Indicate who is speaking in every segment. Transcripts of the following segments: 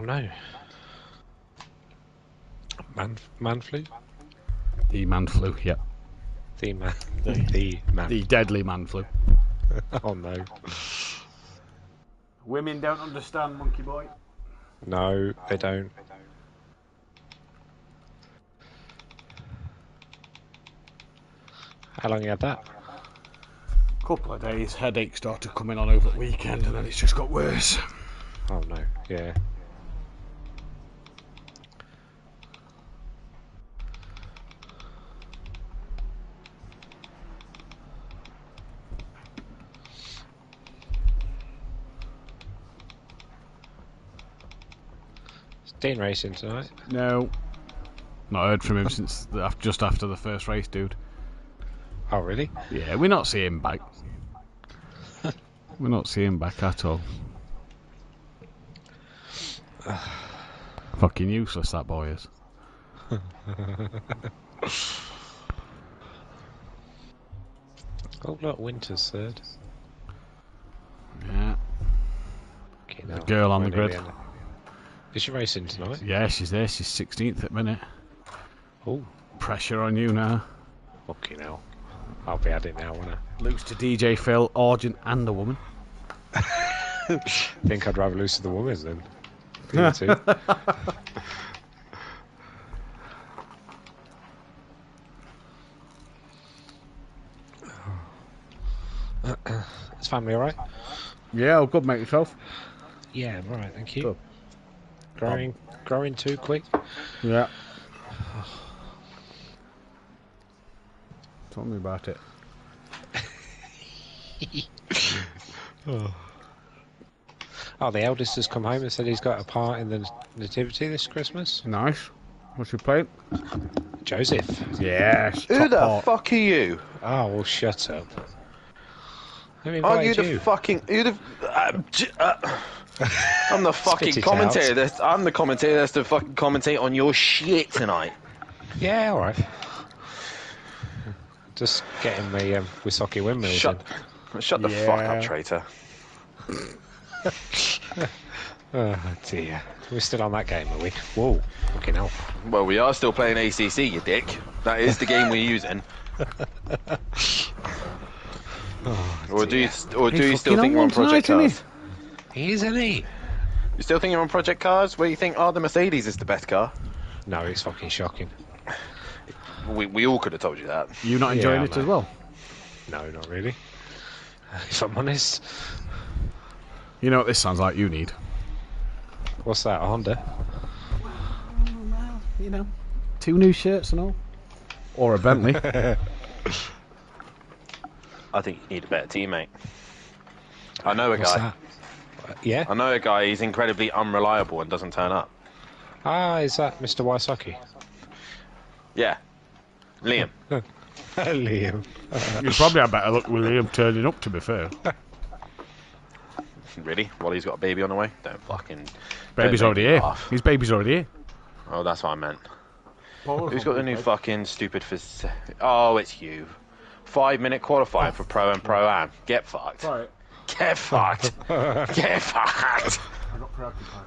Speaker 1: No. Man flu?
Speaker 2: The man flu, yeah.
Speaker 1: The man.
Speaker 2: The deadly man flu.
Speaker 1: Oh no.
Speaker 2: Women don't understand, monkey boy.
Speaker 1: No, they don't. How long you had that?
Speaker 2: Couple of days, headache started coming on over the weekend, and then it's just got worse.
Speaker 1: Oh no, yeah. Is Dean racing tonight?
Speaker 2: No. Not heard from him since just after the first race, dude.
Speaker 1: Oh really?
Speaker 2: Yeah, we're not seeing him back. We're not seeing him back at all. Fucking useless, that boy is.
Speaker 1: Oh look, Winter's third.
Speaker 2: Yeah.
Speaker 1: Okay,
Speaker 2: The girl on the grid.
Speaker 1: Is she racing tonight?
Speaker 2: Yeah, she's there. She's 16th at the minute.
Speaker 1: Oh.
Speaker 2: Pressure on you now.
Speaker 1: Fucking hell. I'll be at it now, won't I?
Speaker 2: Lose to DJ Phil, Argent, and the woman.
Speaker 1: Think I'd rather lose to the woman than the two. Is family alright?
Speaker 2: Yeah, all good, mate. Yourself?
Speaker 1: Yeah, I'm alright, thank you.
Speaker 2: Good.
Speaker 1: Growing too quick?
Speaker 2: Yeah. Tell me about it.
Speaker 1: Oh, the eldest has come home and said he's got a part in the nativity this Christmas.
Speaker 2: Nice. What's your plate?
Speaker 1: Joseph.
Speaker 2: Yes.
Speaker 3: Who the fuck are you?
Speaker 1: Oh, well, shut up. Who
Speaker 3: Are you
Speaker 1: invited
Speaker 3: the fucking... I'm the fucking
Speaker 1: Spit it
Speaker 3: commentator. I'm the commentator that's to fucking commentate on your shit tonight.
Speaker 1: Yeah, alright. Just getting the Wisocki windmills
Speaker 3: Shut the fuck up, traitor.
Speaker 1: Oh dear. We're still on that game, are we? Whoa, fucking hell.
Speaker 3: Well, we are still playing ACC, you dick. That is the game we're using.
Speaker 1: Oh,
Speaker 3: or do you still think you're on Project Cars?
Speaker 1: He is, isn't he?
Speaker 3: You still think you're on Project Cars? Where you think, the Mercedes is the best car?
Speaker 1: No, it's fucking shocking.
Speaker 3: We all could have told you that.
Speaker 2: You not enjoying it as well?
Speaker 1: No, not really. If I'm honest.
Speaker 2: You know what this sounds like you need?
Speaker 1: What's that, a Honda?
Speaker 2: Well, you know, 2 new shirts and all. Or a Bentley.
Speaker 3: I think you need a better teammate. I know a
Speaker 1: What's
Speaker 3: guy.
Speaker 1: That? Yeah?
Speaker 3: I know a guy, he's incredibly unreliable and doesn't turn up.
Speaker 1: Ah, is that Mr. Wysocki?
Speaker 3: Yeah. Liam.
Speaker 1: Liam.
Speaker 2: You probably had better luck with Liam turning up, to be fair.
Speaker 3: Really? While he's got a baby on the way? Don't fucking...
Speaker 2: Baby's already here. His baby's already here.
Speaker 3: Oh, that's what I meant. Who's got the new fucking stupid... Oh, it's you. 5-minute qualifying for Pro and Pro-Am. Get fucked.
Speaker 2: Right.
Speaker 3: Get fucked. Get fucked.
Speaker 2: I got preoccupied.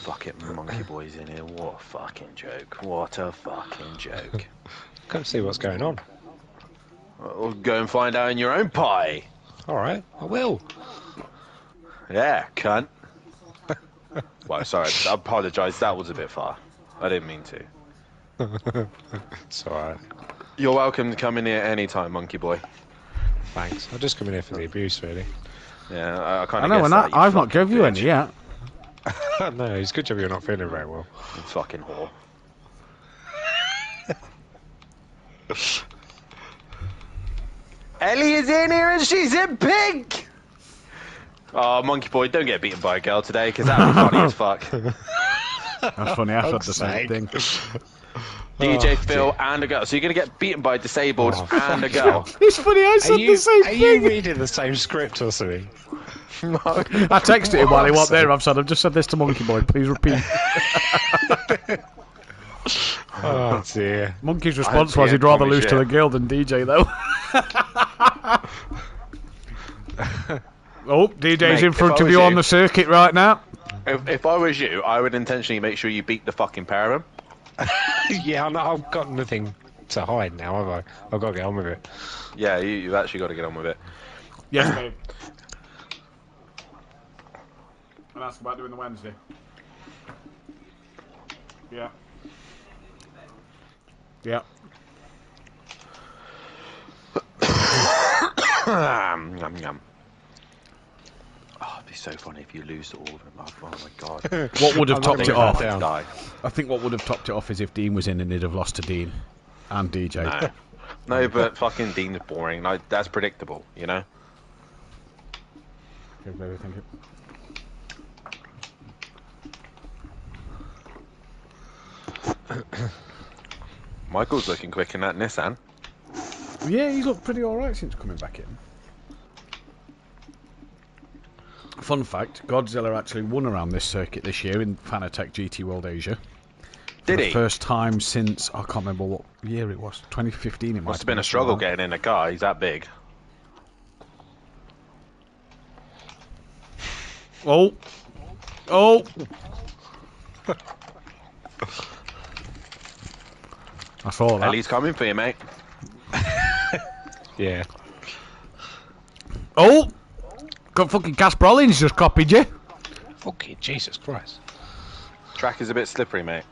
Speaker 3: Fucking monkey boys in here. What a fucking joke. What a fucking joke.
Speaker 1: Come see what's going on.
Speaker 3: Well, go and find out in your own pie.
Speaker 1: Alright, I will.
Speaker 3: Yeah, cunt. Well, sorry, I apologise. That was a bit far. I didn't mean to.
Speaker 1: It's alright.
Speaker 3: You're welcome to come in here anytime, monkey boy.
Speaker 1: Thanks. I'll just come in here for the abuse, really.
Speaker 3: Yeah, I kind
Speaker 2: I
Speaker 3: of
Speaker 2: know,
Speaker 3: guess
Speaker 2: and
Speaker 3: that,
Speaker 2: I've not given you any yet.
Speaker 1: No, it's a good job you're not feeling very well.
Speaker 3: You fucking whore. Ellie is in here and she's in pink! Oh, monkey boy, don't get beaten by a girl today, because that would be funny as fuck.
Speaker 2: That's funny, I thought the same thing.
Speaker 3: DJ Phil and a girl. So you're going to get beaten by a disabled and a girl.
Speaker 2: It's funny, I said the same thing.
Speaker 1: Are you reading the same script or something?
Speaker 3: No.
Speaker 2: I texted him while he wasn't there. I've just said this to Monkey Boy. Please repeat.
Speaker 1: Oh dear.
Speaker 2: Monkey's response was he'd rather lose to the girl than DJ, though. Oh, DJ's in front of you on the circuit right now.
Speaker 3: If I was you, I would intentionally make sure you beat the fucking pair of them.
Speaker 1: Yeah, I've got nothing to hide now, have I? I've got to get on with it.
Speaker 3: Yeah, you've actually got to get on with it.
Speaker 2: Yes, babe. And ask about doing the Wednesday. Yeah. Yeah.
Speaker 3: Yum. Oh, it'd be so funny if you lose to all of them. Oh my god.
Speaker 2: What would have topped it off?
Speaker 3: Die.
Speaker 2: I think what would have topped it off is if Dean was in and he'd have lost to Dean and DJ.
Speaker 3: No, but fucking Dean's boring. Like, that's predictable, you know?
Speaker 2: Okay, baby, thank you.
Speaker 3: Michael's looking quick in that Nissan.
Speaker 2: Yeah, he's looked pretty alright since coming back in. Fun fact, Godzilla actually won around this circuit this year in Fanatec GT World Asia.
Speaker 3: Did
Speaker 2: the
Speaker 3: he?
Speaker 2: First time since, I can't remember what year it was, 2015 it
Speaker 3: Must have been a struggle getting in a car, he's that big.
Speaker 2: Oh! Oh! I saw that.
Speaker 3: Ellie's coming for you, mate.
Speaker 1: Yeah.
Speaker 2: Oh! Got fucking Cass Brollins just copied you.
Speaker 1: Fucking Jesus Christ.
Speaker 3: Track is a bit slippery, mate.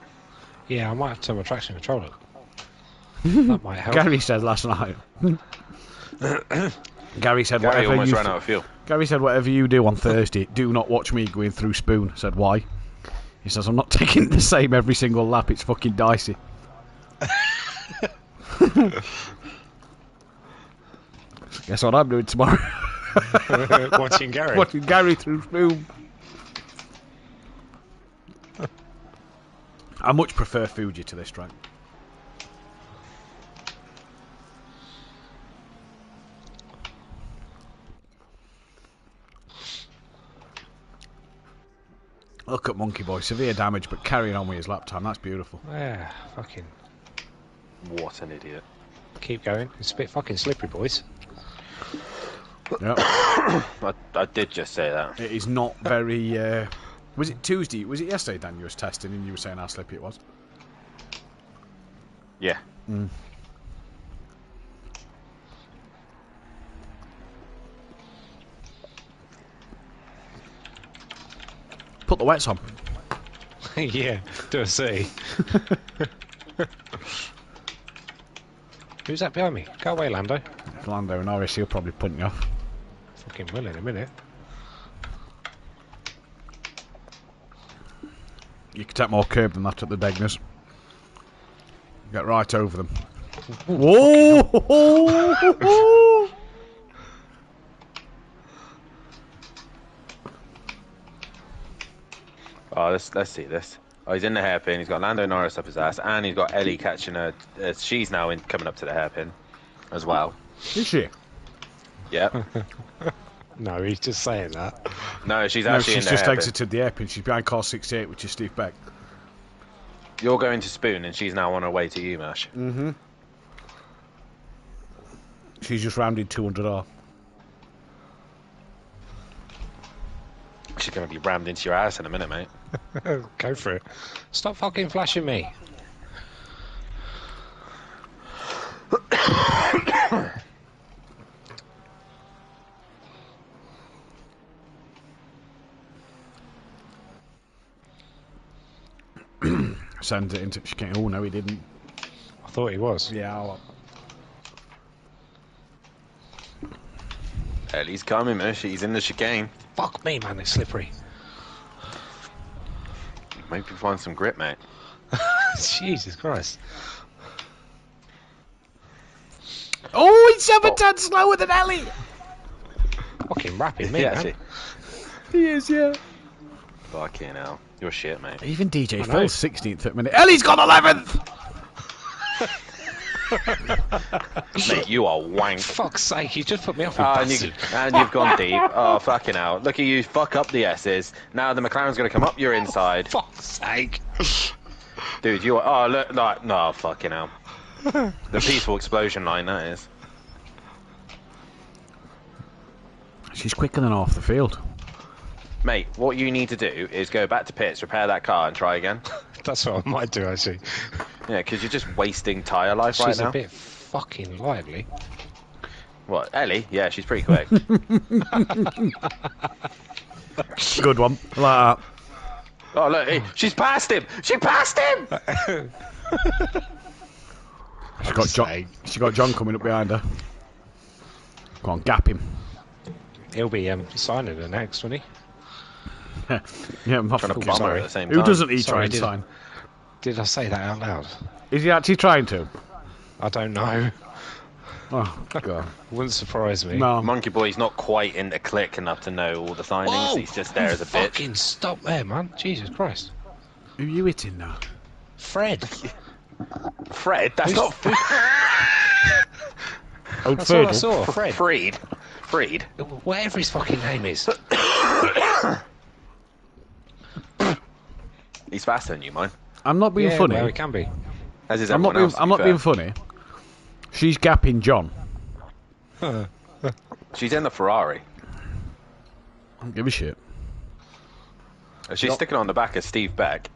Speaker 1: Yeah, I might have to turn my traction controller. That might help.
Speaker 2: Gary said last night. Gary said
Speaker 3: Gary
Speaker 2: whatever
Speaker 3: almost
Speaker 2: you
Speaker 3: ran out of fuel.
Speaker 2: Gary said whatever you do on Thursday, do not watch me going through Spoon. I said why? He says I'm not taking the same every single lap. It's fucking dicey. Guess what I'm doing tomorrow?
Speaker 1: Watching Gary.
Speaker 2: Watching Gary through Spoon. I much prefer Fuji to this track. Look at Monkey Boy, severe damage, but carrying on with his lap time. That's beautiful.
Speaker 1: Yeah, fucking.
Speaker 3: What an idiot.
Speaker 1: Keep going. It's a bit fucking slippery, boys.
Speaker 2: Yep.
Speaker 3: I did just say that.
Speaker 2: It is not very. Was it Tuesday? Was it yesterday, Dan? You was testing and you were saying how slippy it was.
Speaker 3: Yeah.
Speaker 2: Mm. Put the wets on.
Speaker 1: Yeah, do a C. Who's that behind me? Go away, Lando.
Speaker 2: Lando and Norris, he'll probably punt you off.
Speaker 1: Fucking will in a minute.
Speaker 2: You could take more curb than that at the Degners. Get right over them. Whoa!
Speaker 3: Oh, let's see this. Oh, he's in the hairpin. He's got Lando Norris up his ass, and he's got Ellie catching her. She's now coming up to the hairpin, as well.
Speaker 2: Is she?
Speaker 3: Yep.
Speaker 1: No, he's just saying that.
Speaker 3: No, she's
Speaker 2: No,
Speaker 3: actually
Speaker 2: she's
Speaker 3: in the
Speaker 2: just
Speaker 3: hairpin.
Speaker 2: exited the airpin. She's behind car 68, which is Steve Beck.
Speaker 3: You're going to Spoon, and she's now on her way to you, Mash.
Speaker 2: Mm-hmm. She's just rounded 200R.
Speaker 3: She's going to be rammed into your ass in a minute, mate.
Speaker 1: Go for it. Stop fucking flashing me.
Speaker 2: Send it into chicane. Oh, no, he didn't.
Speaker 1: I thought he was.
Speaker 2: Yeah,
Speaker 3: Ellie's coming, man. She's in the chicane.
Speaker 1: Fuck me, man, it's slippery.
Speaker 3: Maybe find some grip, mate.
Speaker 1: Jesus Christ.
Speaker 2: Oh, he's 7 times slower than Ellie!
Speaker 1: Fucking rapping me,
Speaker 3: Yeah,
Speaker 1: man.
Speaker 3: actually.
Speaker 2: He is, yeah.
Speaker 3: Fucking hell. You're shit, mate.
Speaker 2: Even DJ
Speaker 1: I know.
Speaker 2: Phil's 16th at minute. Ellie's got 11th!
Speaker 3: Mate, you are wank.
Speaker 1: Fuck's sake, you just put me off with
Speaker 3: And you've gone deep. Oh, fucking hell. Look at you, fuck up the S's. Now the McLaren's going to come up your inside.
Speaker 1: Fuck's sake.
Speaker 3: Dude, you are... Oh, look, like, no, fucking hell. The peaceful explosion line, that is.
Speaker 2: She's quicker than half the field.
Speaker 3: Mate, what you need to do is go back to pits, repair that car, and try again.
Speaker 1: That's what I might do, actually.
Speaker 3: Yeah, because you're just wasting tyre life right
Speaker 1: She's
Speaker 3: now.
Speaker 1: a bit fucking lively.
Speaker 3: What, Ellie? Yeah, she's pretty quick.
Speaker 2: Good one. Like that.
Speaker 3: Oh, look, she's passed him! She passed him!
Speaker 2: She got John coming up behind her. Go on, gap him.
Speaker 1: He'll be signing her next, won't he?
Speaker 2: Yeah, I'm
Speaker 3: Trying to bump her at the same time.
Speaker 2: Who doesn't he
Speaker 1: Sorry,
Speaker 2: try and sign?
Speaker 1: Did I say that out loud?
Speaker 2: Is he actually trying to?
Speaker 1: I don't know.
Speaker 2: Oh, God.
Speaker 1: Wouldn't surprise me.
Speaker 2: No.
Speaker 3: Monkey Boy's not quite in the click enough to know all the signings.
Speaker 1: Whoa!
Speaker 3: He's just there as a bitch.
Speaker 1: Fucking stop there, man. Jesus Christ.
Speaker 2: Who are you hitting now?
Speaker 1: Fred.
Speaker 3: Fred? That's not...
Speaker 2: Oh,
Speaker 1: That's all I
Speaker 2: Firdle.
Speaker 1: saw. Fred.
Speaker 3: Freed.
Speaker 1: Whatever his fucking name is.
Speaker 3: He's faster than you, mine.
Speaker 2: I'm not being
Speaker 1: Yeah,
Speaker 2: funny.
Speaker 1: well, it can be.
Speaker 3: As is
Speaker 2: I'm not
Speaker 3: everyone
Speaker 2: being,
Speaker 3: else, to
Speaker 2: I'm
Speaker 3: be
Speaker 2: not
Speaker 3: fair.
Speaker 2: being funny. She's gapping John.
Speaker 3: She's in the Ferrari.
Speaker 2: I don't give a shit.
Speaker 3: She's sticking on the back of Steve Beck.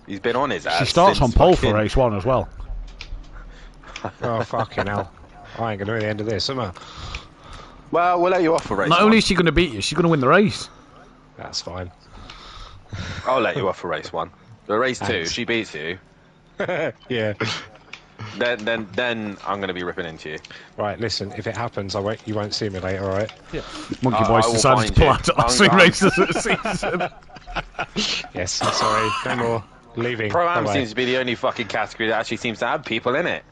Speaker 3: He's been on his ass.
Speaker 2: She starts on
Speaker 3: since
Speaker 2: pole
Speaker 3: fucking-
Speaker 2: for race 1 as well.
Speaker 1: Oh, fucking hell. I ain't going to know the end of this, am I?
Speaker 3: Well, we'll let you off for race
Speaker 2: Not
Speaker 3: one.
Speaker 2: only is she going to beat you, she's going to win the race.
Speaker 1: That's fine.
Speaker 3: I'll let you off for race 1. The race 2,
Speaker 1: Thanks.
Speaker 3: she beats you.
Speaker 1: Yeah.
Speaker 3: Then I'm going to be ripping into you.
Speaker 1: Right, listen, if it happens, you won't see me later, alright?
Speaker 2: Monkey
Speaker 3: I
Speaker 2: Boys
Speaker 3: will
Speaker 2: decided to
Speaker 3: find
Speaker 2: pull
Speaker 3: you.
Speaker 2: out at last
Speaker 3: I'm-
Speaker 2: three races of the season.
Speaker 1: Yes, I'm sorry. No more. Leaving.
Speaker 3: Pro-Am
Speaker 1: Bye-bye.
Speaker 3: seems to be the only fucking category that actually seems to have people in it.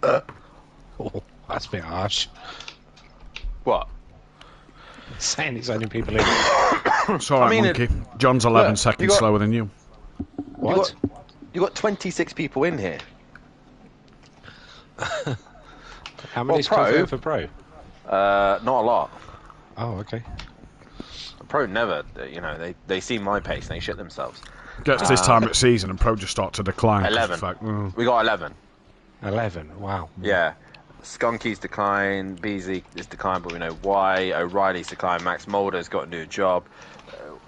Speaker 1: Oh, that's a bit harsh.
Speaker 3: What?
Speaker 1: Saying it's only people in.
Speaker 2: It's alright,
Speaker 3: I mean,
Speaker 2: Monkey. John's 11
Speaker 3: look,
Speaker 2: seconds
Speaker 3: you got-
Speaker 2: slower than you.
Speaker 1: What?
Speaker 3: You got 26 people in here.
Speaker 1: How many
Speaker 3: Well, pro-
Speaker 1: confirmed for pro?
Speaker 3: Not a lot.
Speaker 1: Oh, okay.
Speaker 3: Pro never, they see my pace and they shit themselves.
Speaker 2: Gets this time of season and Pro just start to decline. 'cause
Speaker 3: 11.
Speaker 2: it's like,
Speaker 3: We got 11.
Speaker 1: 11. Wow.
Speaker 3: Yeah. Skunky's declined, Beasley is declined, but we know why. O'Reilly's declined, Max Mulder's got a new job.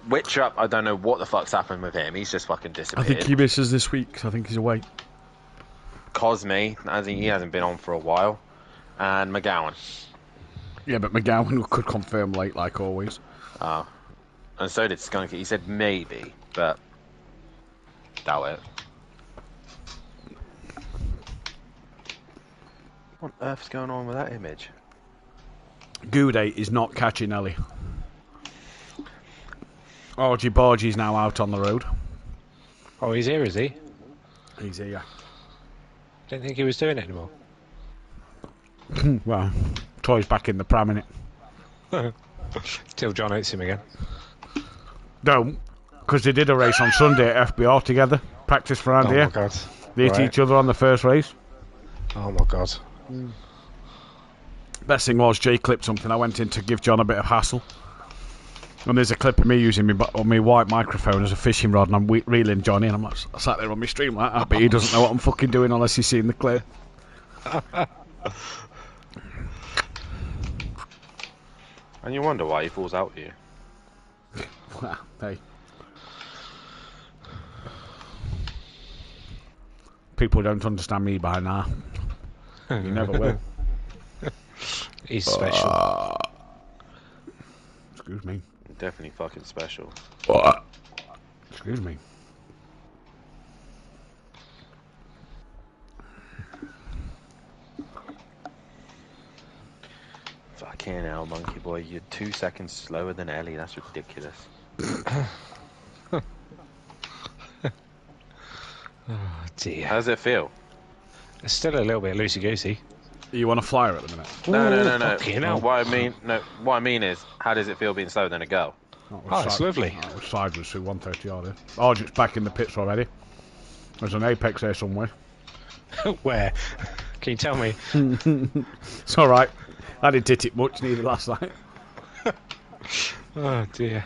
Speaker 3: Witchup, I don't know what the fuck's happened with him. He's just fucking
Speaker 2: I
Speaker 3: disappeared.
Speaker 2: think he misses this week, 'cause I think he's away.
Speaker 3: Cosme, as he hasn't been on for a while. And McGowan.
Speaker 2: Yeah, but McGowan could confirm late, like always.
Speaker 3: Oh. And so did Skunky. He said maybe, but doubt it. What on earth's going on with that image?
Speaker 2: Goudet is not catching Ellie. Orgy Borgie's now out on the road.
Speaker 1: Oh, he's here, is he?
Speaker 2: He's here.
Speaker 1: Didn't think he was doing it anymore.
Speaker 2: Well, Troy's back in the pram, innit?
Speaker 1: Till John hates him again.
Speaker 2: Don't, because they did a race on Sunday at FBR together. Practice around
Speaker 1: Oh
Speaker 2: here.
Speaker 1: my god.
Speaker 2: They hit
Speaker 1: Right.
Speaker 2: each other on the first race.
Speaker 1: Oh my god.
Speaker 2: Best thing was Jay clipped something. I went in to give John a bit of hassle. And there's a clip of me using my white microphone as a fishing rod, and I'm reeling Johnny, and I'm like, I sat there on my stream like that, but he doesn't know what I'm fucking doing unless he's seen the clip.
Speaker 3: And you wonder why he falls out with you.
Speaker 2: Hey. People don't understand me by now. You never will.
Speaker 1: He's special.
Speaker 2: Excuse me.
Speaker 3: Definitely fucking special.
Speaker 2: Excuse me.
Speaker 3: Fucking hell, Monkey Boy. You're 2 seconds slower than Ellie. That's ridiculous.
Speaker 1: Oh dear.
Speaker 3: How does it feel?
Speaker 1: It's still a little bit loosey-goosey.
Speaker 2: You want a flyer at the minute?
Speaker 3: No.
Speaker 1: fucking hell.
Speaker 3: What I mean is, how does it feel being slower than a girl?
Speaker 1: Oh, it's lovely.
Speaker 2: That was sideways through 130 yard. Argent's back in the pits already. There's an apex there somewhere.
Speaker 1: Where? Can you tell me?
Speaker 2: It's alright. I didn't hit it much neither last night.
Speaker 1: Oh dear.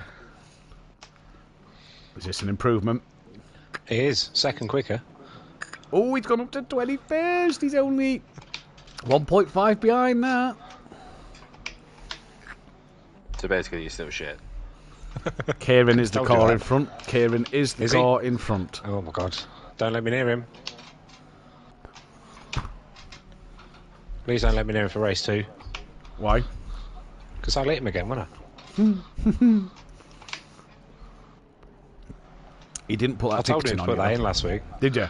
Speaker 2: Is this an improvement?
Speaker 1: It is. Second quicker.
Speaker 2: Oh, he's gone up to 21st. He's only 1.5 behind that.
Speaker 3: So basically, you're still shit.
Speaker 2: Kieran is the
Speaker 1: Told you
Speaker 2: car
Speaker 1: that.
Speaker 2: in front. Kieran is the
Speaker 1: Is he?
Speaker 2: car in front.
Speaker 1: Oh my god. Don't let me near him. Please don't let me near him for race 2.
Speaker 2: Why?
Speaker 1: Because I'll hit him again, won't I?
Speaker 2: He didn't put that
Speaker 1: I told him
Speaker 2: ticketing
Speaker 1: to
Speaker 2: on
Speaker 1: put that
Speaker 2: you.
Speaker 1: in last week.
Speaker 2: Did you?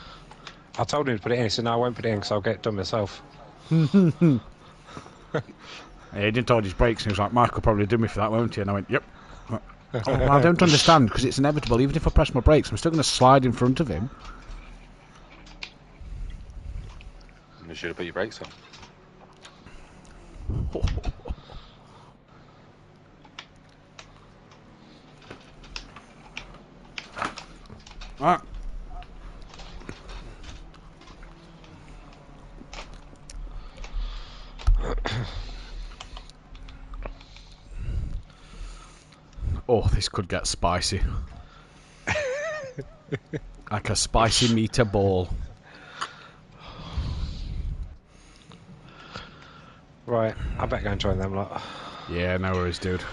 Speaker 1: I told him to put it in. He said, no, I won't put it in because I'll get done myself.
Speaker 2: Yeah, he didn't hold his brakes and he was like, Mark will probably do me for that, won't he? And I went, yep. Oh, well, I don't understand because it's inevitable. Even if I press my brakes, I'm still going to slide in front of him.
Speaker 3: You should have put your brakes on.
Speaker 2: Right. Oh, this could get spicy. Like a spicy meatball.
Speaker 1: Right, I better go and join them lot.
Speaker 2: Yeah, no worries, dude.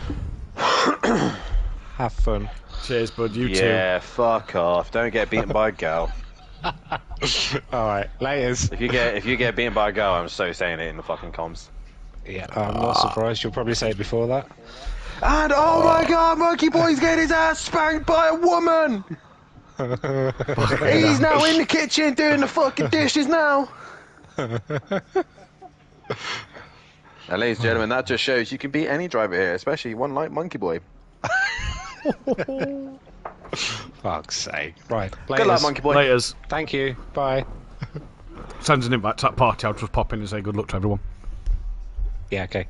Speaker 1: Have fun.
Speaker 2: Cheers, bud. You
Speaker 3: Yeah, fuck off. Don't get beaten by a girl.
Speaker 1: Alright, laters.
Speaker 3: If you get beaten by a girl, I'm so saying it in the fucking comms.
Speaker 1: Yeah, I'm not surprised. You'll probably say it before that.
Speaker 3: And oh my god, Monkey Boy's getting his ass spanked by a woman! He's now in the kitchen doing the fucking dishes now! Now, ladies and gentlemen, that just shows you can beat any driver here, especially one like Monkey Boy.
Speaker 1: Fuck's sake. Right,
Speaker 3: Good luck,
Speaker 1: laters.
Speaker 3: Monkey Boy.
Speaker 2: Laters.
Speaker 1: Thank you. Bye.
Speaker 2: Sends an invite to that party. I'll just pop in and say good luck to everyone.
Speaker 1: Yeah, okay.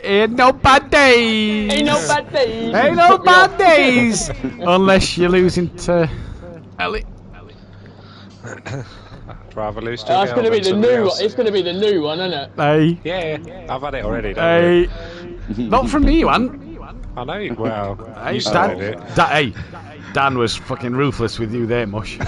Speaker 2: Ain't no bad days.
Speaker 4: Ain't no bad days.
Speaker 2: Ain't no bad days. Unless you're losing to Ellie.
Speaker 1: I'd rather lose to
Speaker 4: That's
Speaker 1: a
Speaker 4: gonna
Speaker 1: girl
Speaker 4: be
Speaker 1: than
Speaker 4: the
Speaker 1: somebody
Speaker 4: new.
Speaker 1: else.
Speaker 4: It's gonna be the new one, isn't it?
Speaker 2: Hey.
Speaker 1: Yeah, I've had it already. Don't worry.
Speaker 2: Hey. Not from me, man.
Speaker 1: I know. Well,
Speaker 2: Hey,
Speaker 1: you started
Speaker 2: Dan.
Speaker 1: it.
Speaker 2: Hey. Dan was fucking ruthless with you there, Mush.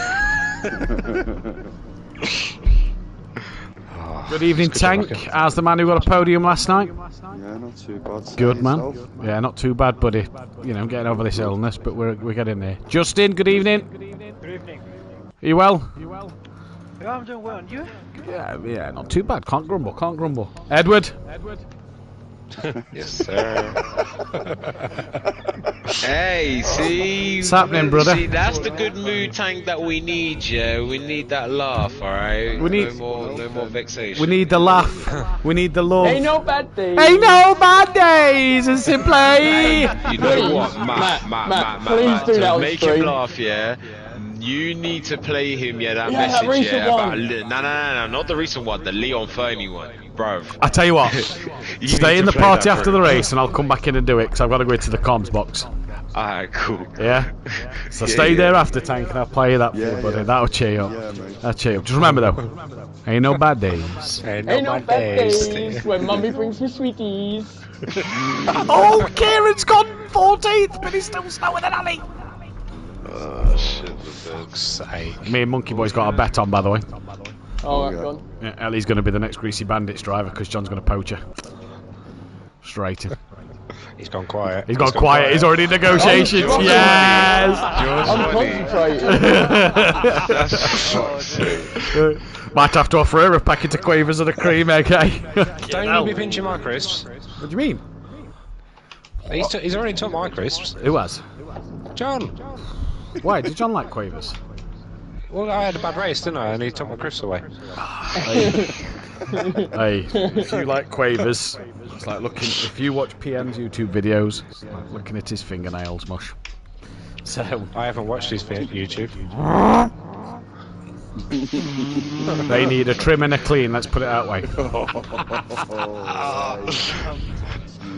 Speaker 2: Good evening,
Speaker 1: good
Speaker 2: Tank.
Speaker 1: luck.
Speaker 2: How's the man who got a podium last night?
Speaker 5: Yeah, not too bad.
Speaker 2: Good, man.
Speaker 5: Yourself?
Speaker 2: Yeah, not too bad, buddy. You know, getting over this illness, but we're getting there. Justin, good evening.
Speaker 6: Good evening.
Speaker 2: Are you well?
Speaker 6: Yeah, I'm doing well, and you?
Speaker 2: Yeah, not too bad. Can't grumble. Edward.
Speaker 1: Yes, sir.
Speaker 7: Hey, see?
Speaker 2: What's happening, brother?
Speaker 7: See, that's the good mood tank that we need, yeah. We need that laugh, alright?
Speaker 2: We need-
Speaker 7: no more vexation.
Speaker 2: We need the laugh. We need the love.
Speaker 4: Ain't no bad days.
Speaker 2: Ain't no bad days in SimPlay.
Speaker 7: You know
Speaker 4: Please,
Speaker 7: what,
Speaker 4: Matt, please do
Speaker 7: to
Speaker 4: that on
Speaker 7: make
Speaker 4: stream.
Speaker 7: him laugh, yeah. You need to play him, that
Speaker 4: that
Speaker 7: message,
Speaker 4: recent
Speaker 7: about
Speaker 4: one.
Speaker 7: no, not the recent one, the Leon Fermi one, bruv.
Speaker 2: I tell you what.
Speaker 7: You
Speaker 2: Stay
Speaker 7: need
Speaker 2: in
Speaker 7: to
Speaker 2: the
Speaker 7: play
Speaker 2: party
Speaker 7: that
Speaker 2: after
Speaker 7: for
Speaker 2: the
Speaker 7: him.
Speaker 2: race, and I'll come back in and do it because I've got to go into the comms box.
Speaker 7: Alright, cool.
Speaker 2: Yeah. So
Speaker 7: Yeah,
Speaker 2: stay
Speaker 7: yeah.
Speaker 2: there after, Tank, and I'll play that for
Speaker 5: Yeah,
Speaker 2: you, buddy.
Speaker 5: yeah.
Speaker 2: That'll cheer you up.
Speaker 5: Yeah, mate.
Speaker 2: That'll cheer you up. Just remember though, ain't no bad days.
Speaker 1: Ain't
Speaker 4: Ain't no
Speaker 1: bad
Speaker 4: bad
Speaker 1: days.
Speaker 4: days when mummy brings me sweeties.
Speaker 2: Oh, Kieran's gone 14th, but he's still slower than Ali.
Speaker 7: Oh, shit.
Speaker 1: Fuck's sake.
Speaker 2: Me and Monkey Boy's got a bet on, by the way.
Speaker 4: Oh,
Speaker 5: yeah.
Speaker 4: gone.
Speaker 2: Yeah, Ellie's going to be the next Greasy Bandits driver because John's going to poach her. Straight in.
Speaker 1: He's gone quiet.
Speaker 2: He's got quiet. He's already in negotiations.
Speaker 4: Oh,
Speaker 2: Yes.
Speaker 4: I'm concentrating.
Speaker 2: Might have to offer her a packet of quavers and a cream egg, eh?
Speaker 1: Don't you be pinching my crisps.
Speaker 2: What do you mean?
Speaker 1: He's already took my crisps.
Speaker 2: Who has?
Speaker 1: John.
Speaker 2: Why? Did John like quavers?
Speaker 1: Well, I had a bad race, didn't I? And he took my crisps away.
Speaker 2: Hey, if you like quavers, it's like looking. If you watch PM's YouTube videos, it's like looking at his fingernails, mush. So
Speaker 1: I haven't watched his YouTube.
Speaker 2: they need a trim and a clean. Let's put it that way.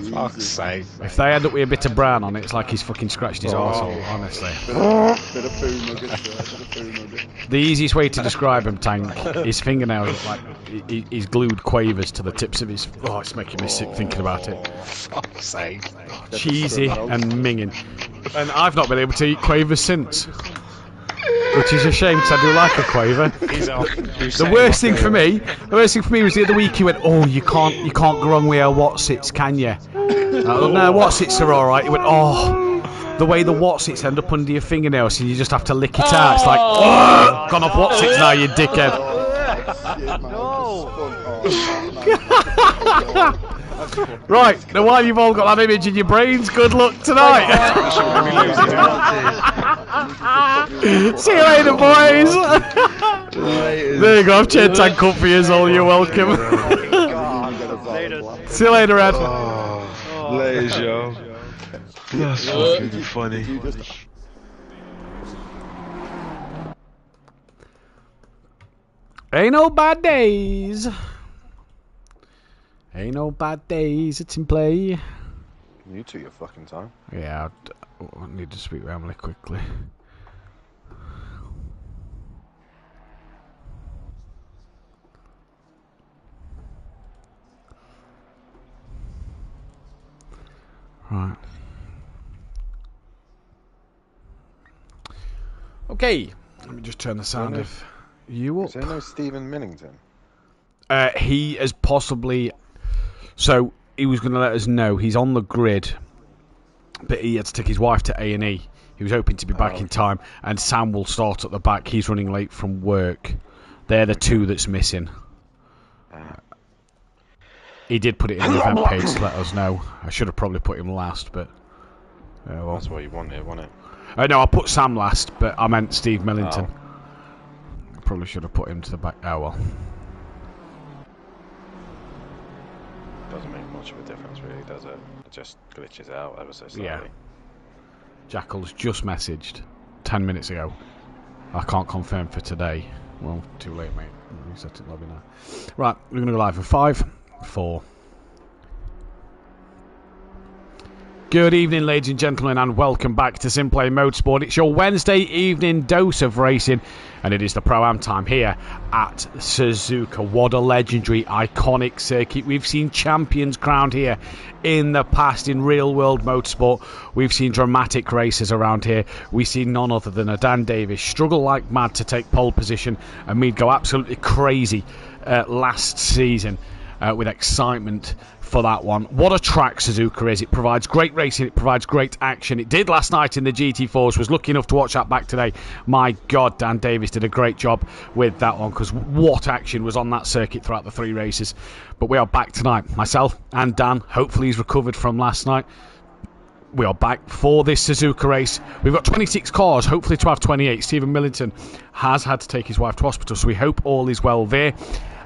Speaker 1: Fuck's sake.
Speaker 2: If they end up with a bit of brown on it, it's like he's fucking scratched his arsehole, honestly.
Speaker 5: Bit of poo nuggets, bit of poo nuggets.
Speaker 2: The easiest way to describe him, Tank, his fingernails look like he's glued quavers to the tips of his... Oh, it's making me sick thinking about it.
Speaker 1: Fuck's sake.
Speaker 2: Cheesy and minging. And I've not been able to eat quavers since. Which is a shame, because I do like a quaver. The worst thing for me was the other week he went, oh, you can't go wrong with our Watsits, can you? No, Watsits are alright. He went, oh, the way the Watsits end up under your fingernails and you just have to lick it out. It's like, oh, gone off Watsits now, you dickhead. Right, now while you've all got that image in your brains, good luck tonight. See you later, boys. There you go, I've chaired Tank up for you all, you're welcome. See you later, Ed.
Speaker 8: Later, yo. That's fucking funny.
Speaker 2: Ain't no bad days. Ain't no bad days, it's in play.
Speaker 5: You took your fucking time.
Speaker 2: Yeah, I need to speak with Emily quickly. Right. Okay, let me just turn the sound of you up.
Speaker 5: Is there no Stephen Millington?
Speaker 2: He has possibly... So, he was going to let us know. He's on the grid, but he had to take his wife to A&E. He was hoping to be back in time, and Sam will start at the back. He's running late from work. They're the two that's missing. He did put it in the event page to let us know. I should have probably put him last, but... well.
Speaker 5: That's what you wanted, wasn't it?
Speaker 2: No, I put Sam last, but I meant Steve Millington. I probably should have put him to the back. Oh, well.
Speaker 5: Doesn't make much of a difference, really, does it? It just glitches out ever so slightly.
Speaker 2: Yeah. Jackal's just messaged 10 minutes ago. I can't confirm for today. Well, too late, mate. Reset it lobby now. Right, we're going to go live for 5, 4. Good evening, ladies and gentlemen, and welcome back to SimPlay Motorsport. It's your Wednesday evening dose of racing, and it is the Pro-Am time here at Suzuka. What a legendary, iconic circuit. We've seen champions crowned here in the past in real-world motorsport. We've seen dramatic races around here. We've seen none other than a Dan Davis struggle like mad to take pole position, and me go absolutely crazy last season with excitement for that one. What a track Suzuka is. It provides great racing, it provides great action. It did last night in the GT4s. Was lucky enough to watch that back today. My God, Dan Davis did a great job with that one, because what action was on that circuit throughout the 3 races. But we are back tonight, myself and Dan. Hopefully he's recovered from last night. We are back for this Suzuka race. We've got 26 cars, hopefully to have 28. Stephen Millington has had to take his wife to hospital, so we hope all is well there.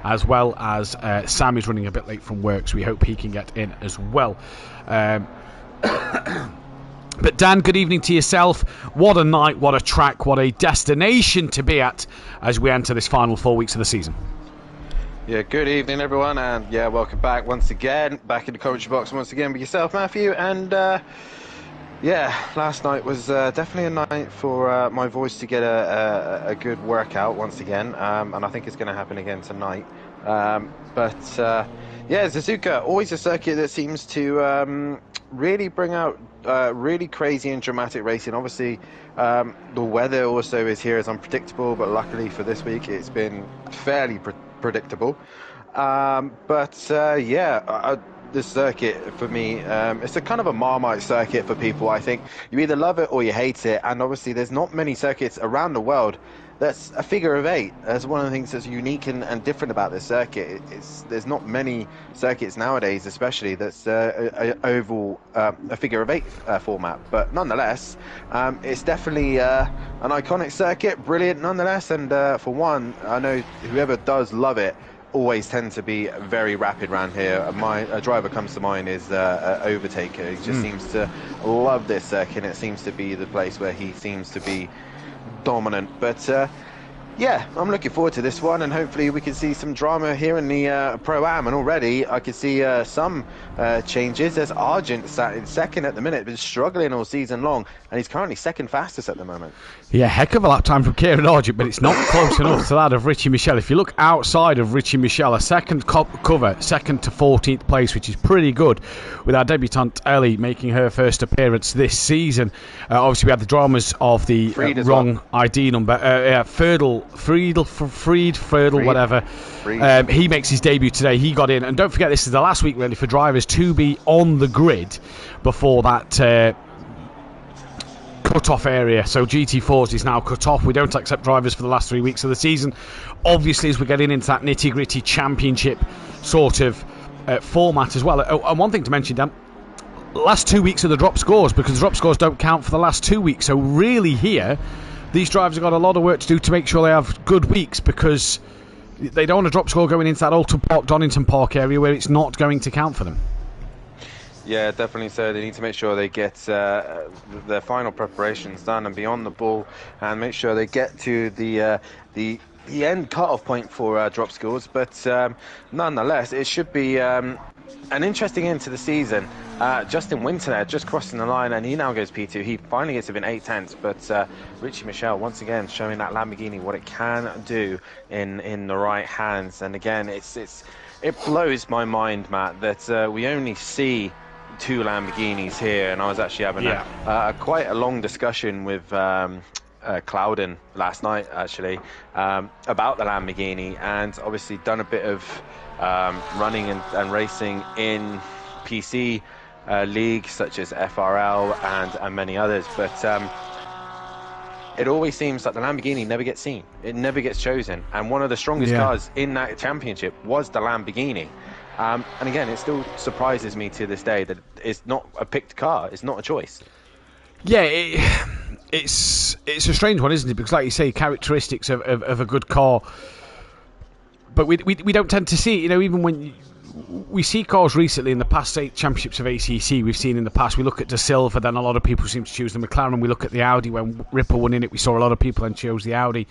Speaker 2: As well as Sam is running a bit late from work, so we hope he can get in as well. But Dan, good evening to yourself. What a night, what a track, what a destination to be at as we enter this final 4 weeks of the season.
Speaker 3: Yeah, good evening, everyone, and yeah, welcome back once again. Back in the commentary box once again with yourself, Matthew, and yeah, last night was definitely a night for my voice to get a good workout once again, and I think it's going to happen again tonight. But yeah, Suzuka, always a circuit that seems to really bring out really crazy and dramatic racing. Obviously, the weather also is here as unpredictable, but luckily for this week, it's been fairly predictable. But yeah, this circuit for me, it's a kind of a Marmite circuit for people. I think you either love it or you hate it, and obviously there's not many circuits around the world that's a figure of 8. That's one of the things that's unique and different about this circuit. There's not many circuits nowadays, especially that's a oval, a figure of 8 format. But nonetheless, it's definitely an iconic circuit, brilliant nonetheless. And for one, I know whoever does love it always tend to be very rapid around here. A driver comes to mind is Overtaker. He just seems to love this circuit. It seems to be the place where he seems to be dominant. But yeah, I'm looking forward to this one, and hopefully we can see some drama here in the Pro-Am. And already I can see some changes. There's Argent sat in second at the minute, been struggling all season long, and he's currently second fastest at the moment.
Speaker 2: Yeah, heck of a lap time from Kieran Argent, but it's not close enough to that of Richie Michelle. If you look outside of Richie Michelle, a second cover, second to 14th place, which is pretty good, with our debutante Ellie making her first appearance this season. Obviously, we had the dramas of the wrong ID number. Friedel, whatever. He makes his debut today. He got in, and don't forget, this is the last week really for drivers to be on the grid before that cut-off area. So GT4s is now cut off. We don't accept drivers for the last 3 weeks of the season. Obviously, as we're getting into that nitty-gritty championship sort of format as well. And one thing to mention, Dan, last 2 weeks are the drop scores, because the drop scores don't count for the last 2 weeks. So really here, these drivers have got a lot of work to do to make sure they have good weeks, because they don't want a drop score going into that Alton Park, Donington Park area where it's not going to count for them.
Speaker 3: Yeah, definitely so. They need to make sure they get their final preparations done and be on the ball, and make sure they get to the end cut-off point for drop scores. But nonetheless, it should be an interesting end to the season. Justin Winter just crossing the line, and he now goes P2. He finally gets within 8 tenths, but Richie Michelle once again showing that Lamborghini what it can do in the right hands. And again, it blows my mind, Matt, that we only see 2 Lamborghinis here, and I was actually having quite a long discussion with Clouden last night, actually, about the Lamborghini, and obviously done a bit of running and racing in PC leagues such as FRL and many others, but it always seems like the Lamborghini never gets seen. It never gets chosen, and one of the strongest cars in that championship was the Lamborghini. And again, it still surprises me to this day that it's not a picked car. It's not a choice. Yeah,
Speaker 2: it's a strange one, isn't it? Because, like you say, characteristics of a good car, but we don't tend to see it. You know, even when we see cars recently in the past 8 championships of ACC, we've seen in the past. We look at De Silva, then a lot of people seem to choose the McLaren. We look at the Audi when Ripper won in it. We saw a lot of people and chose the Audi.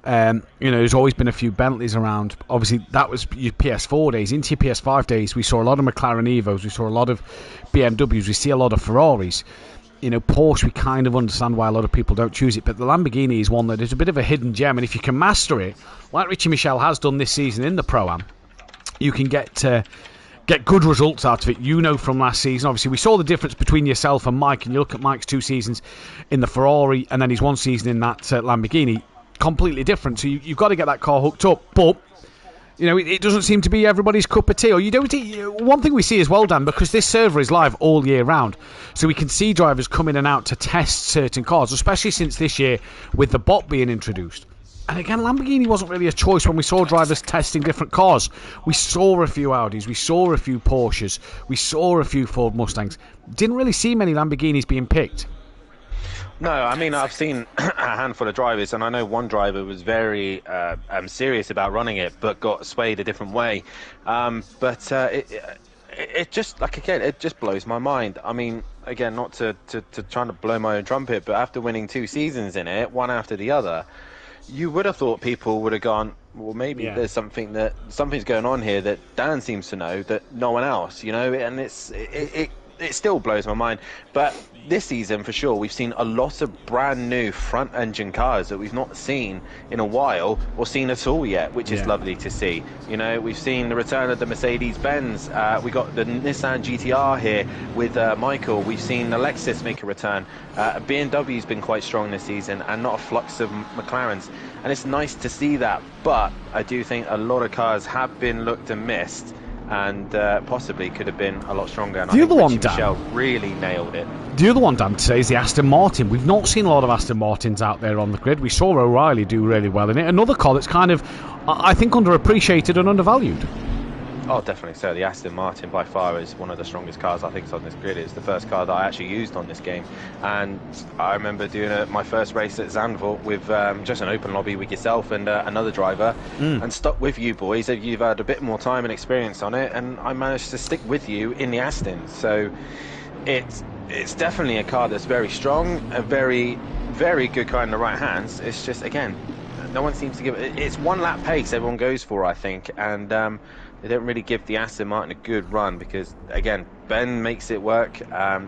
Speaker 2: You know, there's always been a few Bentleys around. Obviously, that was your PS4 days. Into your PS5 days, we saw a lot of McLaren Evos. We saw a lot of BMWs. We see a lot of Ferraris. You know, Porsche, we kind of understand why a lot of people don't choose it. But the Lamborghini is one that is a bit of a hidden gem. And if you can master it, like Richie Michelle has done this season in the Pro-Am, you can get good results out of it. You know, from last season, obviously, we saw the difference between yourself and Mike. And you look at Mike's 2 seasons in the Ferrari and then his 1 season in that Lamborghini. Completely different, so you've got to get that car hooked up. But you know, it doesn't seem to be everybody's cup of tea. Or you don't. One thing we see as well, Dan, because this server is live all year round, so we can see drivers come in and out to test certain cars, especially since this year with the bot being introduced. And again, Lamborghini wasn't really a choice when we saw drivers testing different cars. We saw a few Audis, we saw a few Porsches, we saw a few Ford Mustangs. Didn't really see many Lamborghinis being picked.
Speaker 3: No, I mean, I've seen a handful of drivers, and I know one driver was very serious about running it, but got swayed a different way. But it just, like, again, it just blows my mind. I mean, again, not to try to blow my own trumpet, but after winning 2 seasons in it, one after the other, you would have thought people would have gone, well, maybe there's something's going on here that Dan seems to know that no one else, you know, and it still blows my mind. But this season, for sure, we've seen a lot of brand new front engine cars that we've not seen in a while or seen at all yet, which is lovely to see. You know, we've seen the return of the Mercedes-Benz. We got the Nissan GTR here with Michael. We've seen the Lexus make a return. BMW's been quite strong this season, and not a flux of McLarens. And it's nice to see that. But I do think a lot of cars have been looked and missed, and possibly could have been a lot stronger. And
Speaker 2: the other one, Dan,
Speaker 3: Michelle really nailed it.
Speaker 2: The other one, Dan, today is the Aston Martin. We've not seen a lot of Aston Martins out there on the grid. We saw O'Reilly do really well in it. Another car that's kind of, I think, underappreciated and undervalued.
Speaker 3: Oh, definitely so. The Aston Martin by far is one of the strongest cars I think on this grid. It's the first car that I actually used on this game, and I remember doing my first race at Zandvoort with just an open lobby with yourself and another driver, and stuck with you boys. You've had a bit more time and experience on it, and I managed to stick with you in the Aston. So it's definitely a car that's very strong, a very, very good car in the right hands. It's just, again, no one seems to give it. It's one lap pace everyone goes for, I think, and they don't really give the Aston Martin a good run because, again, Ben makes it work.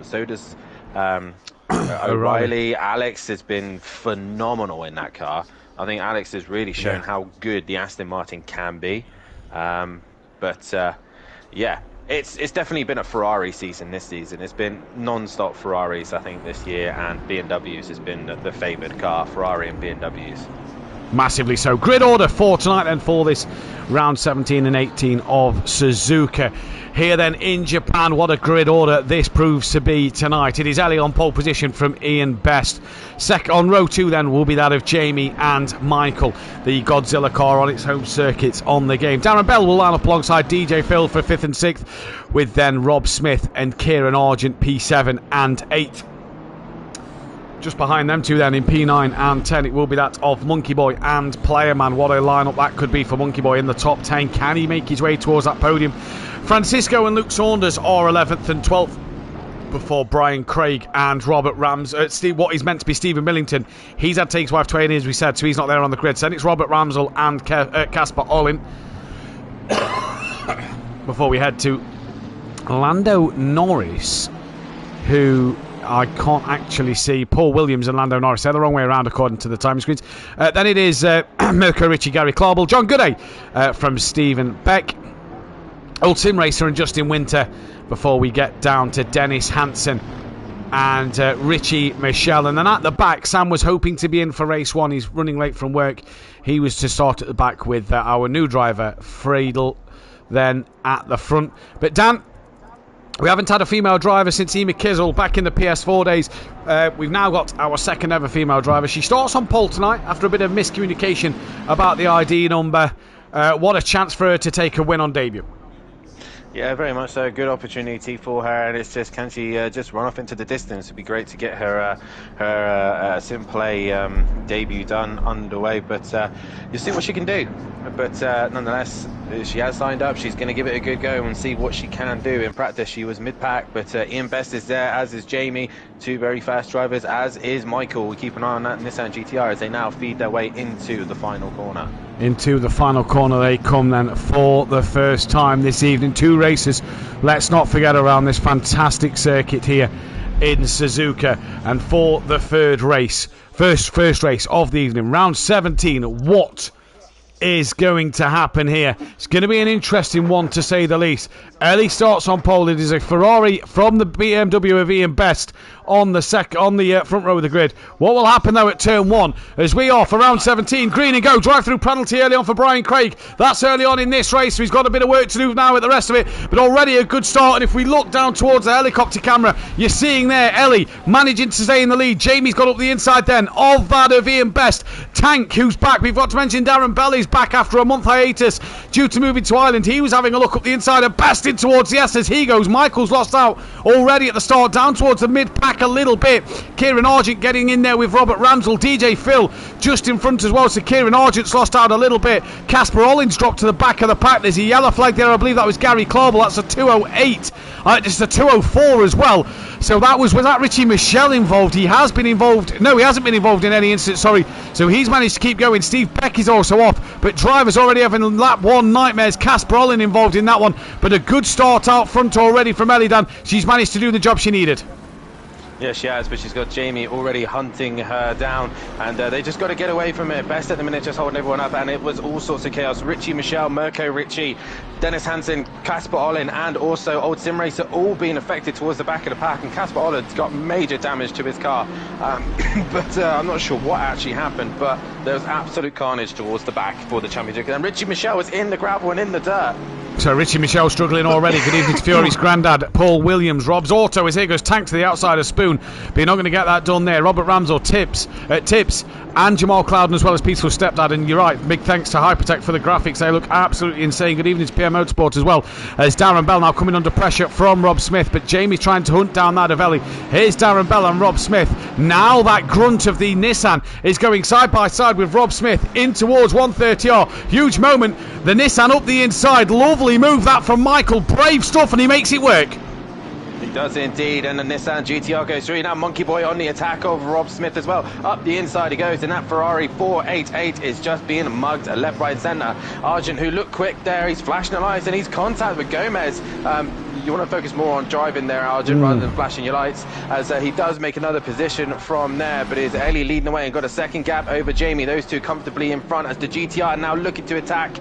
Speaker 3: So does O'Reilly. Alex has been phenomenal in that car. I think Alex has really shown how good the Aston Martin can be. Yeah, it's definitely been a Ferrari season this season. It's been non-stop Ferraris, I think, this year, and BMWs has been the favoured car, Ferrari and BMWs.
Speaker 2: Massively so. Grid order for tonight then for this round 17 and 18 of Suzuka. Here then in Japan, what a grid order this proves to be tonight. It is Ellie on pole position from Ian Best. Second on row 2 then will be that of Jamie and Michael, the Godzilla car on its home circuit on the game. Darren Bell will line up alongside DJ Phil for 5th and 6th, with then Rob Smith and Kieran Argent P7 and 8. Just behind them two then in P9 and 10 it will be that of Monkey Boy and Player Man. What a lineup that could be for Monkey Boy in the top 10. Can he make his way towards that podium? Francisco and Luke Saunders are 11th and 12th before Brian Craig and Robert Rams. What is meant to be Stephen Millington, he's had to take his wife training, as we said, so he's not there on the grid. So then it's Robert Ramsell and Casper Ollin before we head to Lando Norris, who I can't actually see. Paul Williams and Lando Norris. They're the wrong way around according to the time screens. Then it is Mirko Ricci, Gary Clarbel, John Gooday from Stephen Beck, Old Sim Racer and Justin Winter, before we get down to Dennis Hansen and Richie Michelle. And then at the back, Sam was hoping to be in for race 1. He's running late from work. He was to start at the back with our new driver, Friedel, then at the front. But Dan, we haven't had a female driver since Ema Kizzle back in the PS4 days. We've now got our second ever female driver. She starts on pole tonight after a bit of miscommunication about the ID number. What a chance for her to take a win on debut.
Speaker 3: Yeah, very much so. Good opportunity for her, and it's just, can she just run off into the distance? It'd be great to get her SimPlay debut done underway, but you'll see what she can do. But nonetheless, she has signed up. She's going to give it a good go and see what she can do. In practice, she was mid-pack, but Ian Best is there, as is Jamie, two very fast drivers, as is Michael. We keep an eye on that Nissan GTR as they now feed their way into the final corner.
Speaker 2: Into the final corner they come then for the first time this evening. 2 races, let's not forget, around this fantastic circuit here in Suzuka. And for the third race, first race of the evening, round 17, what is going to happen here? It's going to be an interesting one, to say the least. Ellie starts on pole. It is a Ferrari from the BMW of Ian Best on the front row of the grid. What will happen though at turn 1 as we are for round 17? Green and go, drive through penalty early on for Brian Craig. That's early on in this race, so he's got a bit of work to do now with the rest of it, but already a good start. And if we look down towards the helicopter camera, you're seeing there Ellie managing to stay in the lead. Jamie's got up the inside then of that of Ian Best. Tank, who's back, we've got to mention Darren Bell is back after a month hiatus due to moving to Ireland. He was having a look up the inside and Best in towards the S as he goes. Michael's lost out already at the start, down towards the mid-pack a little bit. Kieran Argent getting in there with Robert Ramsell. DJ Phil just in front as well, so Kieran Argent's lost out a little bit. Casper Ollins dropped to the back of the pack. There's a yellow flag there. I believe that was Gary Clarbel. That's a 208. Just a 204 as well. So that was that Richie Michelle involved? He has been involved. No, he hasn't been involved in any incident, sorry. So he's managed to keep going. Steve Beck is also off, but drivers already having lap 1 nightmares. Casper Ollin involved in that one, but a good start out front already from Ellie Dan. She's managed to do the job she needed.
Speaker 3: Yeah, she has, but she's got Jamie already hunting her down, and they just got to get away from it. Best at the minute just holding everyone up, and it was all sorts of chaos. Richie Michelle, Mirko Ricci, Dennis Hansen, Casper Ollin, and also Old Sim Racer all being affected towards the back of the pack, and Casper Ollin's got major damage to his car. But I'm not sure what actually happened, but there was absolute carnage towards the back for the championship. And Richie Michelle was in the gravel and in the dirt.
Speaker 2: So Richie Michelle struggling already. Good evening to Fury's granddad, Paul Williams. Rob's auto is here, goes tank to the outside of Spoon, but you're not going to get that done there. Robert Ramsell, Tips, and Jamal Clouden as well as Peaceful Stepdad. And you're right, big thanks to Hypertech for the graphics. They look absolutely insane. Good evening to PM Motorsport as well as Darren Bell now coming under pressure from Rob Smith, but Jamie's trying to hunt down that Avelli. Here's Darren Bell and Rob Smith. Now that grunt of the Nissan is going side by side with Rob Smith in towards 130R. Huge moment. The Nissan up the inside. Lovely move that from Michael. Brave stuff, and he makes it work.
Speaker 3: He does indeed, and the Nissan GTR goes through. Now Monkey Boy on the attack of Rob Smith as well. Up the inside he goes, and that Ferrari 488 is just being mugged left, right, centre. Argent, who looked quick there, he's flashing the lights, and he's contact with Gomez. You want to focus more on driving there, Argent, rather than flashing your lights, as he does make another position from there, but is Ellie leading the way and got a second gap over Jamie. Those two comfortably in front as the GTR now looking to attack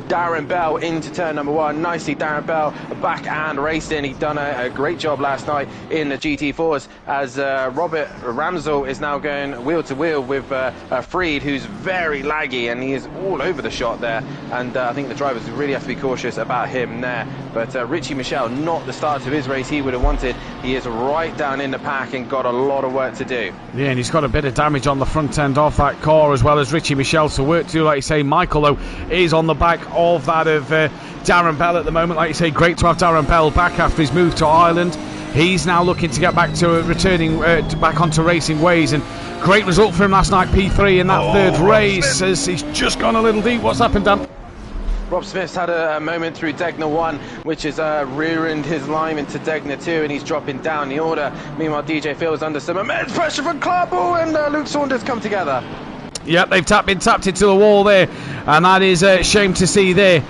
Speaker 3: Darren Bell into turn number 1. Nicely, Darren Bell back and racing. He'd done a great job last night in the GT4s, as Robert Ramsell is now going wheel to wheel with Freed, who's very laggy, and he is all over the shot there, and I think the drivers really have to be cautious about him there. But Richie Michelle, not the start to his race he would have wanted. He is right down in the pack and got a lot of work to do.
Speaker 2: Yeah, and he's got a bit of damage on the front end off that car, as well as Richie Michelle, so work to do, like you say. Michael, though, is on the back of that of Darren Bell at the moment. Like you say, great to have Darren Bell back after his move to Ireland. He's now looking to get back to returning back onto racing ways, and great result for him last night, P3 in that third race, as he's just gone a little deep. What's happened, Dan?
Speaker 3: Rob Smith's had a moment through Degner 1, which has rear-ended his line into Degner 2, and he's dropping down the order. Meanwhile, DJ Phil is under some immense pressure from Clarbo, and Luke Saunders come together.
Speaker 2: Yep, they've been tapped into the wall there, and that is a shame to see there.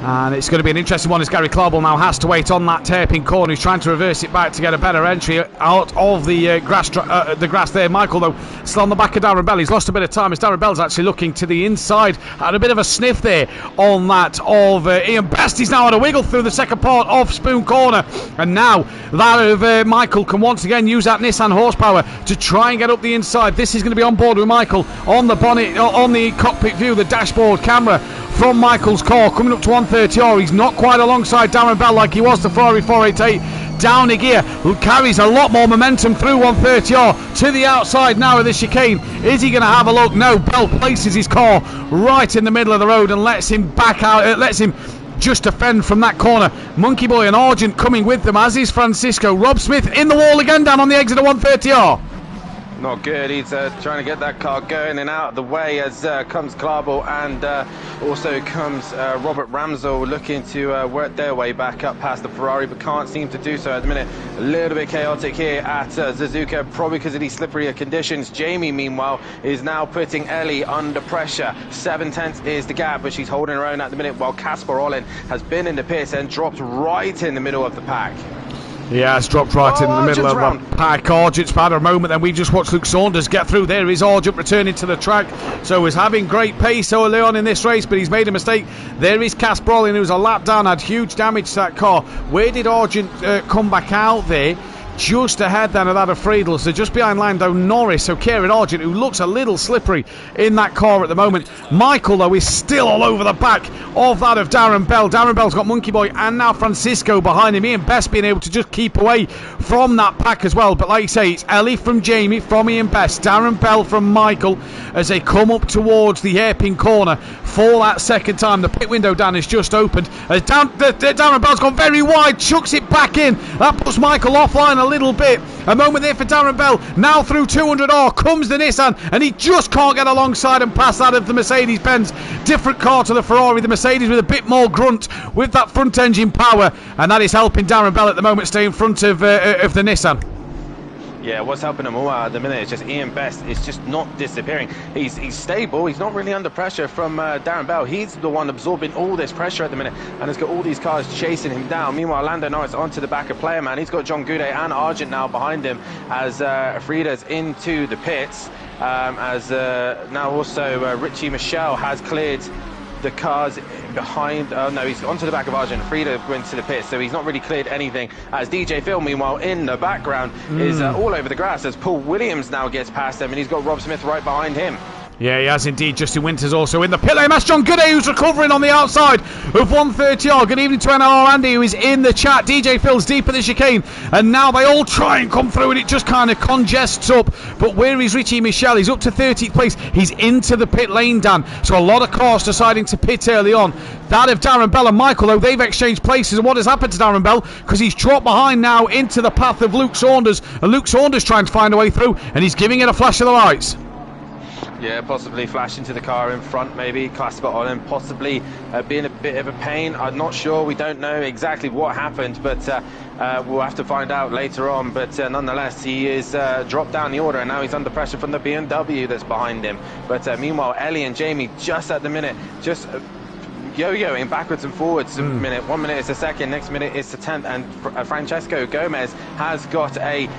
Speaker 2: And it's going to be an interesting one, as Gary Clarble now has to wait on that hairpin corner. He's trying to reverse it back to get a better entry out of the grass there. Michael, though, still on the back of Darren Bell. He's lost a bit of time, as Darren Bell's actually looking to the inside. Had a bit of a sniff there on that of Ian Best. He's now had a wiggle through the second part of Spoon Corner. And now that of Michael can once again use that Nissan horsepower to try and get up the inside. This is going to be on board with Michael on the bonnet, on the cockpit view, the dashboard camera from Michael's car, coming up to 130R. He's not quite alongside Darren Bell like he was the Ferrari 488. Down a gear, who carries a lot more momentum through 130R to the outside now of the chicane. Is he going to have a look? No. Bell places his car right in the middle of the road and lets him back out. Lets him just defend from that corner. Monkey Boy and Argent coming with them, as is Francisco. Rob Smith in the wall again down on the exit of 130R.
Speaker 3: Not good. He's trying to get that car going and out of the way, as comes Clarbo, and also comes Robert Ramsell looking to work their way back up past the Ferrari, but can't seem to do so at the minute. A little bit chaotic here at Suzuka, probably because of these slipperier conditions. Jamie, meanwhile, is now putting Ellie under pressure. 7/10 is the gap, but she's holding her own at the minute, while Casper Olin has been in the pits and dropped right in the middle of the pack.
Speaker 2: Yeah, it's dropped right in the middle of the pack. Argent's had a moment, and we just watched Luke Saunders get through. There is Argent returning to the track, so he's having great pace so early on in this race, but he's made a mistake. There is Cass Brolin, who's a lap down, had huge damage to that car. Where did Argent come back out there? Just ahead then of that of Friedel, so just behind Lando Norris. So Kieran Argent, who looks a little slippery in that car at the moment. Michael, though, is still all over the back of that of Darren Bell. Darren Bell's got Monkey Boy and now Francisco behind him. Ian Best being able to just keep away from that pack as well. But like you say, it's Ellie from Jamie, from Ian Best, Darren Bell from Michael, as they come up towards the hairpin corner for that second time. The pit window, Dan, is just opened. As Darren Bell's gone very wide, chucks it back in. That puts Michael offline a little bit. A moment there for Darren Bell. Now through 200R comes the Nissan, and he just can't get alongside and past that of the Mercedes-Benz. Different car to the Ferrari. The Mercedes with a bit more grunt with that front engine power, and that is helping Darren Bell at the moment stay in front of the Nissan.
Speaker 3: Yeah, what's helping him all at the minute is just Ian Best is just not disappearing. He's stable. He's not really under pressure from Darren Bell. He's the one absorbing all this pressure at the minute, and has got all these cars chasing him down. Meanwhile, Lando Norris onto the back of Player Man. He's got John Goudet and Argent now behind him, as Frida's into the pits. Now also Richie Michelle has cleared the cars behind. No, he's onto the back of Argent. Frida went to the pit, so he's not really cleared anything, as DJ Phil, meanwhile, in the background is all over the grass, as Paul Williams now gets past him, and he's got Rob Smith right behind him.
Speaker 2: Yeah, he has indeed. Justin Winters also in the pit lane. That's John Gooday who's recovering on the outside of 130R. Good evening to NLR Andy who is in the chat. DJ Phil's deep in the chicane. And now they all try and come through and it just kind of congests up. But where is Richie Michelle? He's up to 30th place. He's into the pit lane, Dan. So a lot of cars deciding to pit early on. That of Darren Bell and Michael, though, they've exchanged places. And what has happened to Darren Bell? Because he's dropped behind now into the path of Luke Saunders. And Luke Saunders trying to find a way through. And he's giving it a flash of the lights.
Speaker 3: Yeah, possibly flash into the car in front, maybe. Class got on him, possibly being a bit of a pain. I'm not sure. We don't know exactly what happened, but we'll have to find out later on. But nonetheless, he is dropped down the order, and now he's under pressure from the BMW that's behind him. But meanwhile, Ellie and Jamie just at the minute, just yo-yoing backwards and forwards. A minute, 1 minute it's a second, next minute it's a 10th, and Francesco Gomez has got a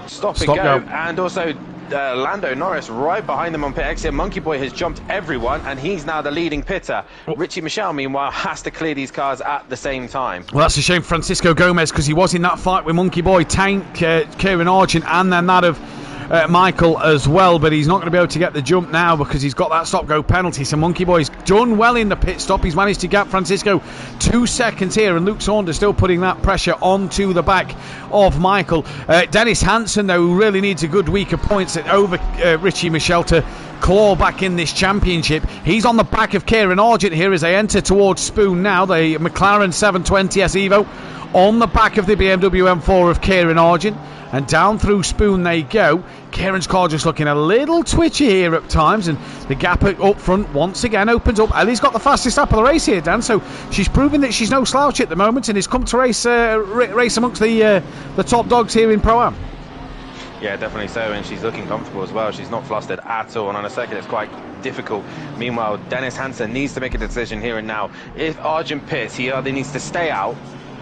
Speaker 3: stop and go, and also Lando Norris right behind them on pit exit. Monkey Boy has jumped everyone and he's now the leading pitter. Richie Michelle meanwhile has to clear these cars at the same time.
Speaker 2: Well, that's a shame, Francisco Gomez, because he was in that fight with Monkey Boy, Tank, Kieran Argent, and then that of Michael as well, but he's not going to be able to get the jump now because he's got that stop-go penalty. So Monkey Boy's done well in the pit stop. He's managed to gap Francisco 2 seconds here, and Luke Saunders still putting that pressure onto the back of Michael. Dennis Hansen, though, who really needs a good week of points over Richie Michelle to claw back in this championship. He's on the back of Kieran Argent here as they enter towards Spoon now. The McLaren 720S Evo on the back of the BMW M4 of Kieran Argent. And down through Spoon they go. Kieran's car just looking a little twitchy here at times, and the gap up front once again opens up. Ellie's got the fastest lap of the race here, Dan, so she's proven that she's no slouch at the moment and has come to race amongst the top dogs here in Pro-Am.
Speaker 3: Yeah, definitely so, and she's looking comfortable as well. She's not flustered at all, and on a second it's quite difficult. Meanwhile, Dennis Hansen needs to make a decision here and now. If Argent pits, he either needs to stay out,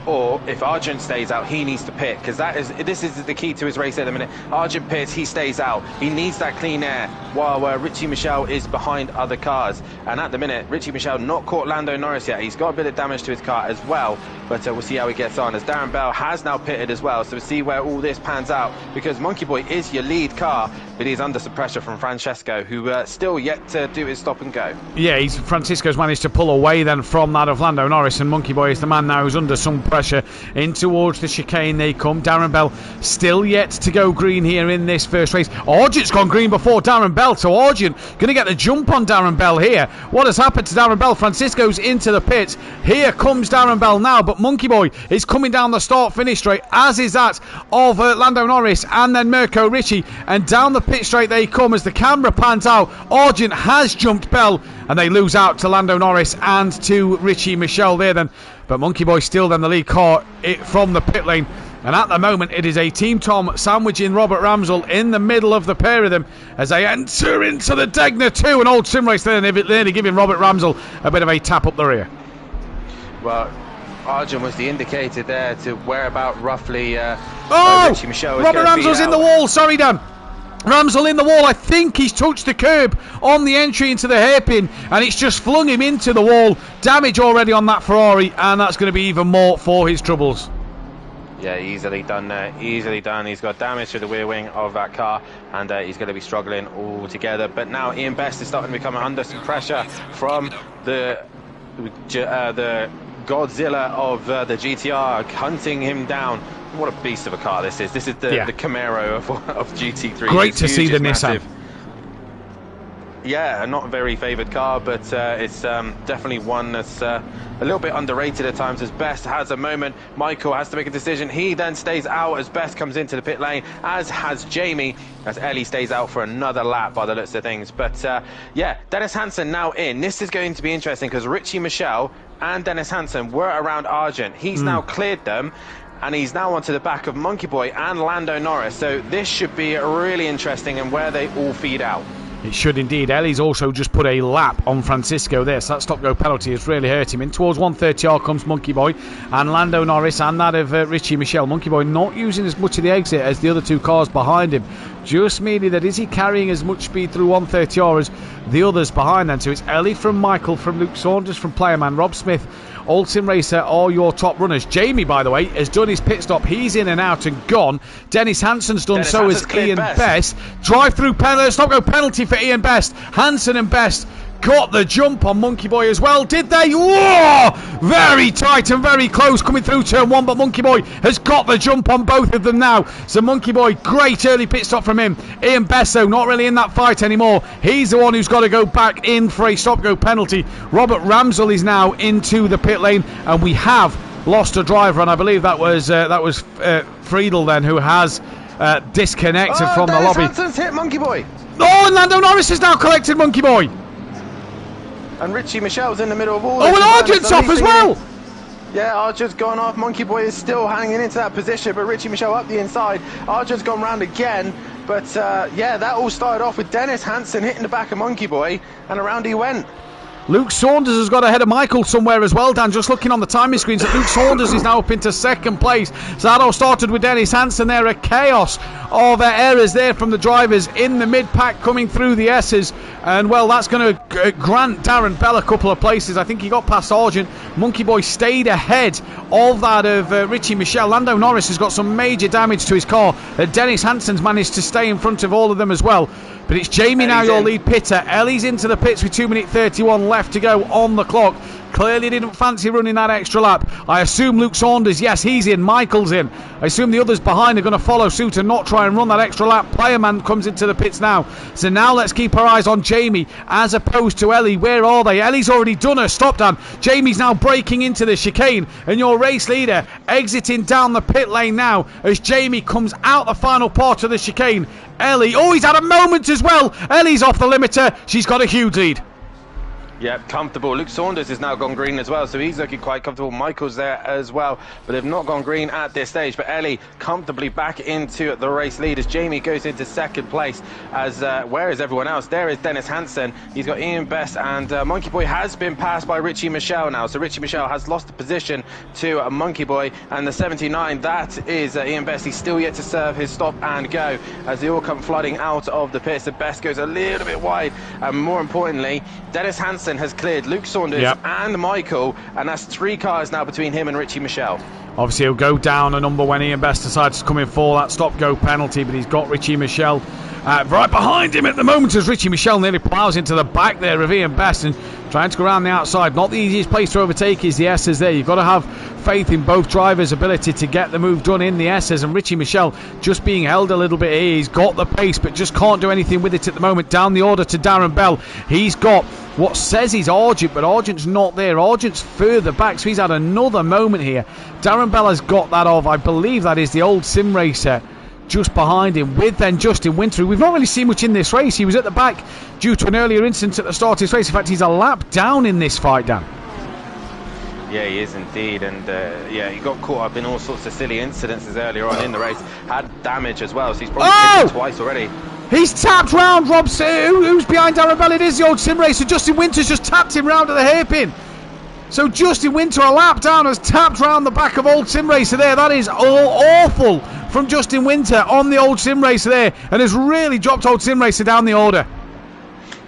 Speaker 3: or if Argent stays out, he needs to pit, because this is the key to his race at the minute. Argent pits, he stays out. He needs that clean air, while Richie Michelle is behind other cars. And at the minute, Richie Michelle not caught Lando Norris yet. He's got a bit of damage to his car as well, but we'll see how he gets on, as Darren Bell has now pitted as well. So we'll see where all this pans out, because Monkey Boy is your lead car, but he's under some pressure from Francesco, who still yet to do his stop and go.
Speaker 2: Yeah, Francisco's managed to pull away then from that of Lando Norris, and Monkey Boy is the man now who's under some pressure. In towards the chicane they come. Darren Bell still yet to go green here in this first race. Argent's gone green before Darren Bell, so Argent going to get the jump on Darren Bell here. What has happened to Darren Bell? Francisco's into the pits. Here comes Darren Bell now, but Monkey Boy is coming down the start-finish straight, as is that of Lando Norris and then Mirko Ricci, and down the pit straight they come as the camera pans out. Argent has jumped Bell, and they lose out to Lando Norris and to Richie Michelle there then. But Monkey Boy still then the lead car from the pit lane. And at the moment it is a Team Tom sandwiching Robert Ramsell in the middle of the pair of them as they enter into the Degner 2. An old sim race there, nearly giving Robert Ramsell a bit of a tap up the rear.
Speaker 3: Well, Argent was the indicator there to where about roughly Richie Michelle was.
Speaker 2: Robert Ramsell's in the wall, sorry Dan. Ramsell in the wall. I think he's touched the curb on the entry into the hairpin, and it's just flung him into the wall. Damage already on that Ferrari, and that's going to be even more for his troubles.
Speaker 3: Yeah, easily done there, easily done. He's got damage to the rear wing of that car, and he's going to be struggling altogether. But now Ian Best is starting to become under some pressure from the Godzilla of the GTR, hunting him down. What a beast of a car this is. This is the Camaro of GT3.
Speaker 2: Great to see the Nissan.
Speaker 3: Yeah, not a very favoured car, but it's definitely one that's a little bit underrated at times, as Best has a moment. Michael has to make a decision. He then stays out as Best comes into the pit lane, as has Jamie, as Ellie stays out for another lap by the looks of things. But yeah, Dennis Hansen now in. This is going to be interesting, because Richie Michelle and Dennis Hansen were around Argent. He's now cleared them, and he's now onto the back of Monkey Boy and Lando Norris. So this should be really interesting, and where they all feed out.
Speaker 2: It should indeed. Ellie's also just put a lap on Francisco there, so that stop-go penalty has really hurt him. In towards 130R comes Monkey Boy and Lando Norris, and that of Richie Michelle. Monkey Boy not using as much of the exit as the other two cars behind him. Just merely that, is he carrying as much speed through 130R as the others behind them? So it's Ellie from Michael, from Luke Saunders, from Playerman, Rob Smith Old Sim Racer are your top runners. Jamie, by the way, has done his pit stop. He's in and out and gone. Dennis Hansen's done, so has Ian Best. Drive-through penalty, stop-go penalty for Ian Best. Hansen and Best got the jump on Monkey Boy as well, did they? Whoa! Very tight and very close coming through turn 1, but Monkey Boy has got the jump on both of them now. So Monkey Boy, great early pit stop from him. Ian Best, though, not really in that fight anymore. He's the one who's got to go back in for a stop-go penalty. Robert Ramsell is now into the pit lane, and we have lost a driver, and I believe that was Friedel then, who has disconnected from the lobby.
Speaker 3: Hansen's hit Monkey Boy.
Speaker 2: Oh, and Lando Norris has now collected Monkey Boy.
Speaker 3: And Richie Michelle's in the middle of all
Speaker 2: this. Oh, and Argent's off as well!
Speaker 3: Yeah, Argent's gone off. Monkey Boy is still hanging into that position, but Richie Michelle up the inside. Argent's gone round again. But, yeah, that all started off with Dennis Hansen hitting the back of Monkey Boy, and around he went.
Speaker 2: Luke Saunders has got ahead of Michael somewhere as well, Dan. Just looking on the timing screens, that Luke Saunders is now up into second place. So that all started with Dennis Hansen there. A chaos of errors there from the drivers in the mid-pack coming through the S's. And, well, that's going to grant Darren Bell a couple of places. I think he got past Argent. Monkey Boy stayed ahead of that of Richie Michelle. Lando Norris has got some major damage to his car. Dennis Hansen's managed to stay in front of all of them as well. But it's Jamie now, your lead pitter. Ellie's into the pits with 2 minutes 31 left to go on the clock. Clearly didn't fancy running that extra lap. I assume Luke Saunders, yes, he's in. Michael's in. I assume the others behind are going to follow suit and not try and run that extra lap. Playerman comes into the pits now. So now let's keep our eyes on Jamie as opposed to Ellie. Where are they? Ellie's already done her stop down. Jamie's now breaking into the chicane. And your race leader exiting down the pit lane now as Jamie comes out the final part of the chicane. Ellie, oh, he's had a moment as well. Ellie's off the limiter. She's got a huge lead.
Speaker 3: Yeah, comfortable. Luke Saunders has now gone green as well, so he's looking quite comfortable. Michael's there as well, but they've not gone green at this stage. But Ellie comfortably back into the race lead as Jamie goes into second place. As where is everyone else? There is Dennis Hansen. He's got Ian Best, and Monkey Boy has been passed by Richie Michelle now. So Richie Michelle has lost the position to Monkey Boy, and the 79, that is Ian Best. He's still yet to serve his stop and go as they all come flooding out of the pits. The Best goes a little bit wide, and more importantly, Dennis Hansen has cleared Luke Saunders and Michael, and that's 3 cars now between him and Richie Michelle.
Speaker 2: Obviously he'll go down a number when Ian Best decides to come in for that stop-go penalty, but he's got Richie Michelle right behind him at the moment as Richie Michelle nearly ploughs into the back there of Ian Best and trying to go around the outside. Not the easiest place to overtake is the S's there. You've got to have faith in both drivers' ability to get the move done in the S's, and Richie Michelle just being held a little bit here. He's got the pace but just can't do anything with it at the moment. Down the order to Darren Bell. He's got what says he's Argent, but Argent's not there. Argent's further back, so he's had another moment here. Darren Bell has got that of, I believe that is the old sim racer just behind him, with then Justin Winter. We've not really seen much in this race. He was at the back due to an earlier incident at the start of this race. In fact, he's a lap down in this fight, Dan.
Speaker 3: Yeah, he is indeed, and yeah, he got caught up in all sorts of silly incidences earlier on in the race. Had damage as well, so he's probably hit twice already.
Speaker 2: He's tapped round Rob. Who's behind Darren Bell? It is the old sim racer. Justin Winters just tapped him round at the hairpin. So Justin Winter, a lap down, has tapped round the back of old sim racer there. That is awful from Justin Winter on the old sim racer there, and has really dropped old sim racer down the order.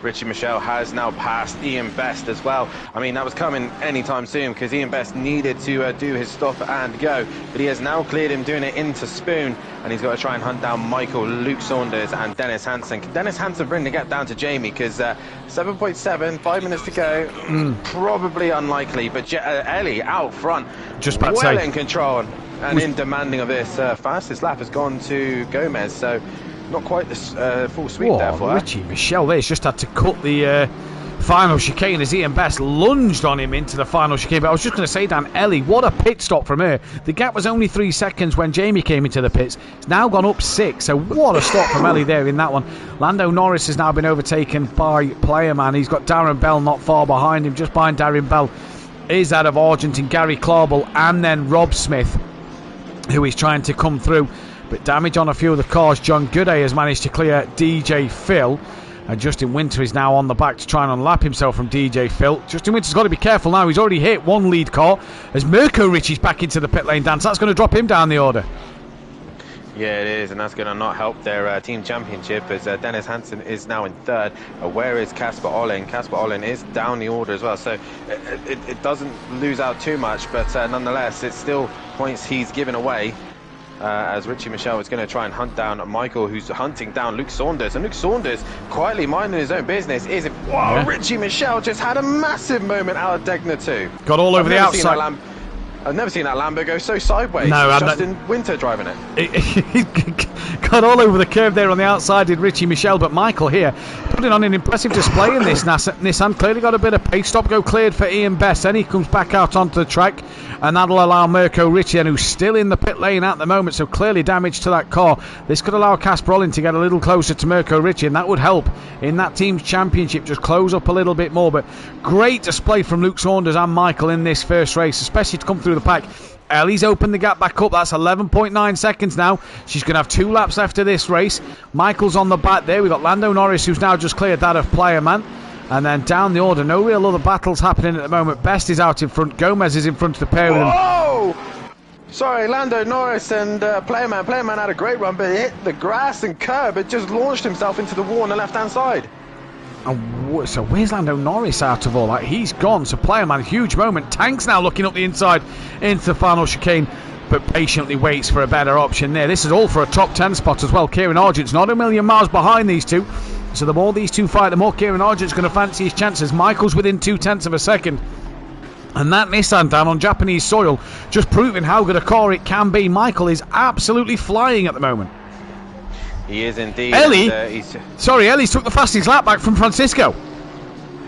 Speaker 3: Richie Michelle has now passed Ian Best as well. I mean, that was coming anytime soon because Ian Best needed to do his stop and go, but he has now cleared him doing it into Spoon, and he's got to try and hunt down Michael, Luke Saunders and Dennis Hansen. Can Dennis Hansen bring the gap down to Jamie? Because 7.7, 5 minutes to go, probably unlikely, but Ellie out front,
Speaker 2: just about
Speaker 3: well in control and in demanding of this. Fastest lap has gone to Gomez, so not quite the full sweep there for her.
Speaker 2: Richie Michelle there's just had to cut the final chicane as Ian Best lunged on him into the final chicane. But I was just going to say, Dan, Ellie, what a pit stop from her. The gap was only 3 seconds when Jamie came into the pits. It's now gone up 6, so what a stop from Ellie there in that one. Lando Norris has now been overtaken by Playerman. He's got Darren Bell not far behind him. Just behind Darren Bell is out of Argent and Gary Clarble, and then Rob Smith, who is trying to come through. But damage on a few of the cars. John Gooday has managed to clear DJ Phil, and Justin Winter is now on the back to try and unlap himself from DJ Phil. Justin Winter's got to be careful now. He's already hit one lead car as Mirko Ritchie's back into the pit lane dance. That's going to drop him down the order.
Speaker 3: Yeah, it is, and that's going to not help their team championship as Dennis Hansen is now in third. Where is Casper Olin? Casper Olin is down the order as well, so it doesn't lose out too much, but nonetheless, it's still points he's given away. As Richie Michelle is going to try and hunt down Michael, who's hunting down Luke Saunders, and Luke Saunders, quietly minding his own business, is... Whoa, yeah. Richie Michelle just had a massive moment out of Degna 2.
Speaker 2: Got all over the outside.
Speaker 3: I've never seen that Lambo go so sideways.
Speaker 2: No,
Speaker 3: Justin Winter driving it.
Speaker 2: Got all over the curve there on the outside, did Richie Michelle, but Michael here putting on an impressive display in this Nissan. Clearly got a bit of pace. Stop go cleared for Ian Best. Then he comes back out onto the track, and that'll allow Mirko Ritchien, who's still in the pit lane at the moment, so clearly damage to that car. This could allow Casper Olin to get a little closer to Mirko Ritchien. That would help in that team's championship, just close up a little bit more. But great display from Luke Saunders and Michael in this first race, especially to come through the pack. Ellie's opened the gap back up. That's 11.9 seconds now. She's going to have 2 laps left of this race. Michael's on the back there. We've got Lando Norris, who's now just cleared that of Player Man. And then down the order, no real other battles happening at the moment. Best is out in front. Gomez is in front of the pair of them.
Speaker 3: Whoa! Sorry, Lando Norris and Playman. Playman had a great run, but it hit the grass and curb. It just launched himself into the wall on the left-hand side.
Speaker 2: And so where's Lando Norris out of all that? He's gone. So Playerman, huge moment. Tank's now looking up the inside into the final chicane, but patiently waits for a better option there. This is all for a top 10 spot as well. Kieran Argent's not a million miles behind these two. So the more these two fight, the more Kieran Argent's going to fancy his chances. Michael's within 0.2 of a second. And that Nissan down on Japanese soil, just proving how good a car it can be. Michael is absolutely flying at the moment.
Speaker 3: He is indeed.
Speaker 2: Ellie? Ellie's took the fastest lap back from Francisco.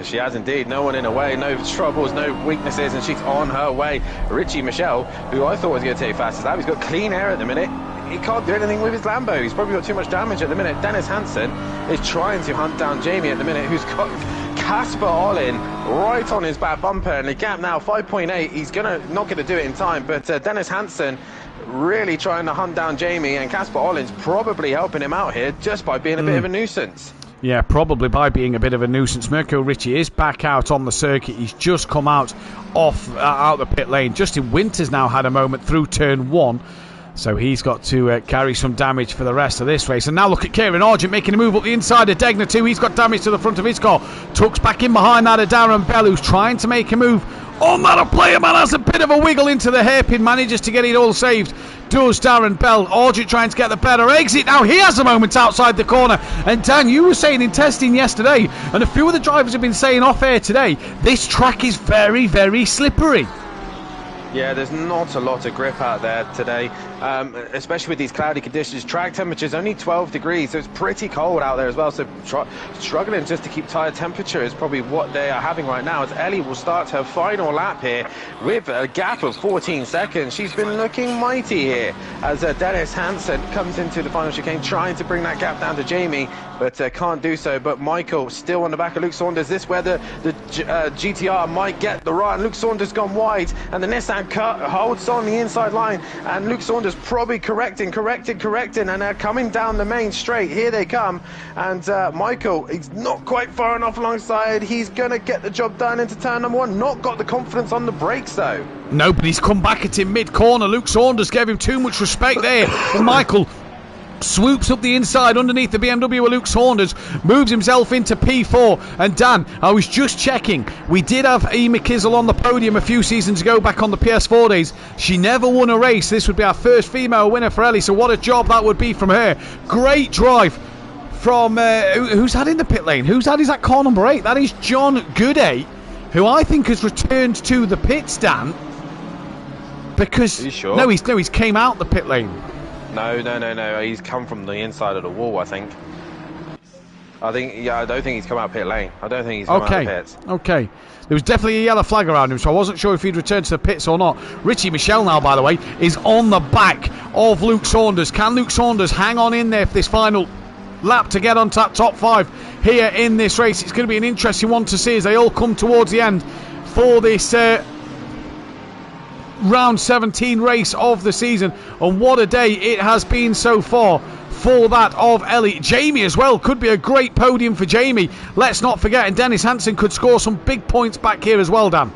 Speaker 3: She has indeed. No one in her way, no troubles, no weaknesses, and she's on her way. Richie Michelle, who I thought was going to take fastest lap, he's got clean air at the minute. He can't do anything with his Lambo. He's probably got too much damage at the minute. Dennis Hansen is trying to hunt down Jamie at the minute, who's got Casper Olin right on his back bumper, and the gap now 5.8. He's not going to do it in time, but Dennis Hansen really trying to hunt down Jamie, and Casper Olin's probably helping him out here just by being a bit of a nuisance.
Speaker 2: Yeah, probably by being a bit of a nuisance. Mirko Ritchie is back out on the circuit. He's just come out the pit lane. Justin Winters now had a moment through turn 1. So he's got to carry some damage for the rest of this race. And now look at Kieran Argent making a move up the inside of Degna 2. He's got damage to the front of his car. Tucks back in behind that of Darren Bell, who's trying to make a move on that of Player Man. Has a bit of a wiggle into the hairpin, manages to get it all saved. Does Darren Bell. Argent trying to get the better exit. Now he has a moment outside the corner. And Dan, you were saying in testing yesterday, and a few of the drivers have been saying off air today, this track is very, very slippery.
Speaker 3: Yeah, there's not a lot of grip out there today, especially with these cloudy conditions. Track temperature's only 12 degrees, so it's pretty cold out there as well. So struggling just to keep tire temperature is probably what they are having right now, as Ellie will start her final lap here with a gap of 14 seconds. She's been looking mighty here as Dennis Hansen comes into the final chicane, trying to bring that gap down to Jamie, but can't do so. But Michael still on the back of Luke Saunders. This where the GTR might get the run. Luke Saunders gone wide, and the Nissan cut holds on the inside line, and Luke Saunders probably correcting, and they're coming down the main straight. Here they come, and Michael, he's not quite far enough alongside. He's gonna get the job done into turn number 1. Not got the confidence on the brakes though.
Speaker 2: No, but he's come back at him mid-corner. Luke Saunders gave him too much respect there, and Michael swoops up the inside underneath the BMW with Luke Saunders, moves himself into P4. And Dan, I was just checking, we did have E. McKizzle on the podium a few seasons ago back on the PS4 days. She never won a race. This would be our first female winner for Ellie, so what a job that would be from her. Great drive from who's had in the pit lane? Is that car number 8? That is John Gooday, who I think has returned to the pits, Dan, because
Speaker 3: are you sure?
Speaker 2: No, he's came out the pit lane.
Speaker 3: No. He's come from the inside of the wall, I think. I don't think he's come out pit lane. I don't think he's come out of the pits.
Speaker 2: Okay. There was definitely a yellow flag around him, so I wasn't sure if he'd returned to the pits or not. Richie Michelle now, by the way, is on the back of Luke Saunders. Can Luke Saunders hang on in there for this final lap to get on top 5 here in this race? It's going to be an interesting one to see as they all come towards the end for this round 17 race of the season, and what a day it has been so far for that of Ellie. Jamie as well, could be a great podium for Jamie, let's not forget, and Dennis Hansen could score some big points back here as well, Dan.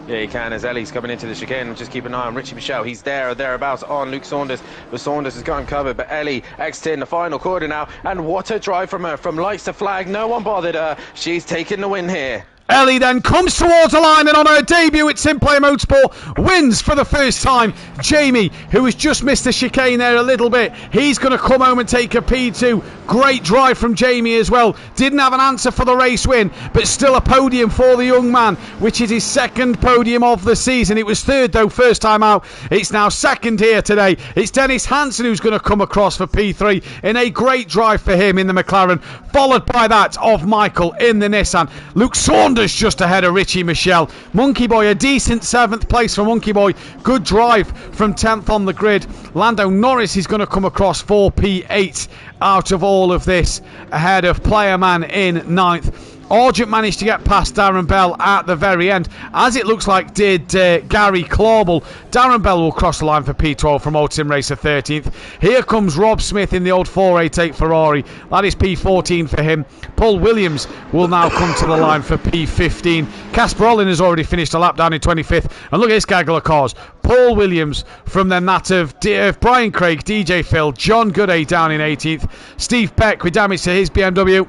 Speaker 3: Yeah, he can, as Ellie's coming into the chicane. Just keep an eye on Richie Michelle. He's there or thereabouts on Luke Saunders. But Saunders has got him covered. But Ellie exiting the final quarter now. And what a drive from her. From lights to flag. No one bothered her. She's taking the win here.
Speaker 2: Ellie then comes towards the line and on her debut at SimPlay Motorsport wins for the first time. Jamie, who has just missed the chicane there a little bit, he's going to come home and take a P2. Great drive from Jamie as well. Didn't have an answer for the race win, but still a podium for the young man, which is his second podium of the season. It was third though, first time out. It's now second here today. It's Dennis Hansen who's going to come across for P3 in a great drive for him in the McLaren, followed by that of Michael in the Nissan. Luke Saunders just ahead of Richie Michelle. Monkey Boy, a decent 7th place for Monkey Boy. Good drive from 10th on the grid. Lando Norris is going to come across for P8 out of all of this, ahead of Player Man in 9th. Argent managed to get past Darren Bell at the very end, as it looks like did Gary Clawball. Darren Bell will cross the line for P12 from Old Sim Racer 13th. Here comes Rob Smith in the old 488 Ferrari. That is P14 for him. Paul Williams will now come to the line for P15. Casper Olin has already finished a lap down in 25th. And look at this gaggle of cars. Paul Williams, from then that of Brian Craig, DJ Phil, John Gooday down in 18th. Steve Peck with damage to his BMW.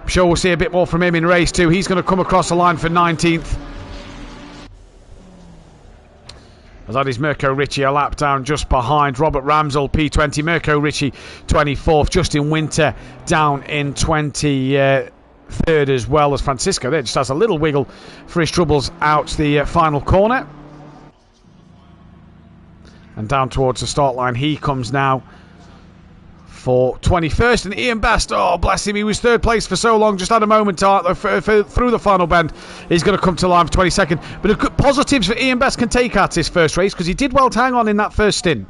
Speaker 2: I'm sure we'll see a bit more from him in race 2. He's going to come across the line for 19th. As that is Mirko Ricci a lap down just behind Robert Ramsell, P20. Mirko Ricci 24th. Justin Winter down in 23rd as well, as Francisco there just has a little wiggle for his troubles out the final corner. And down towards the start line he comes now for 21st, and Ian Best, oh bless him, he was 3rd place for so long, just had a moment through the final bend. He's going to come to line for 22nd, but good positives for Ian Best can take at his first race, because he did well to hang on in that first stint.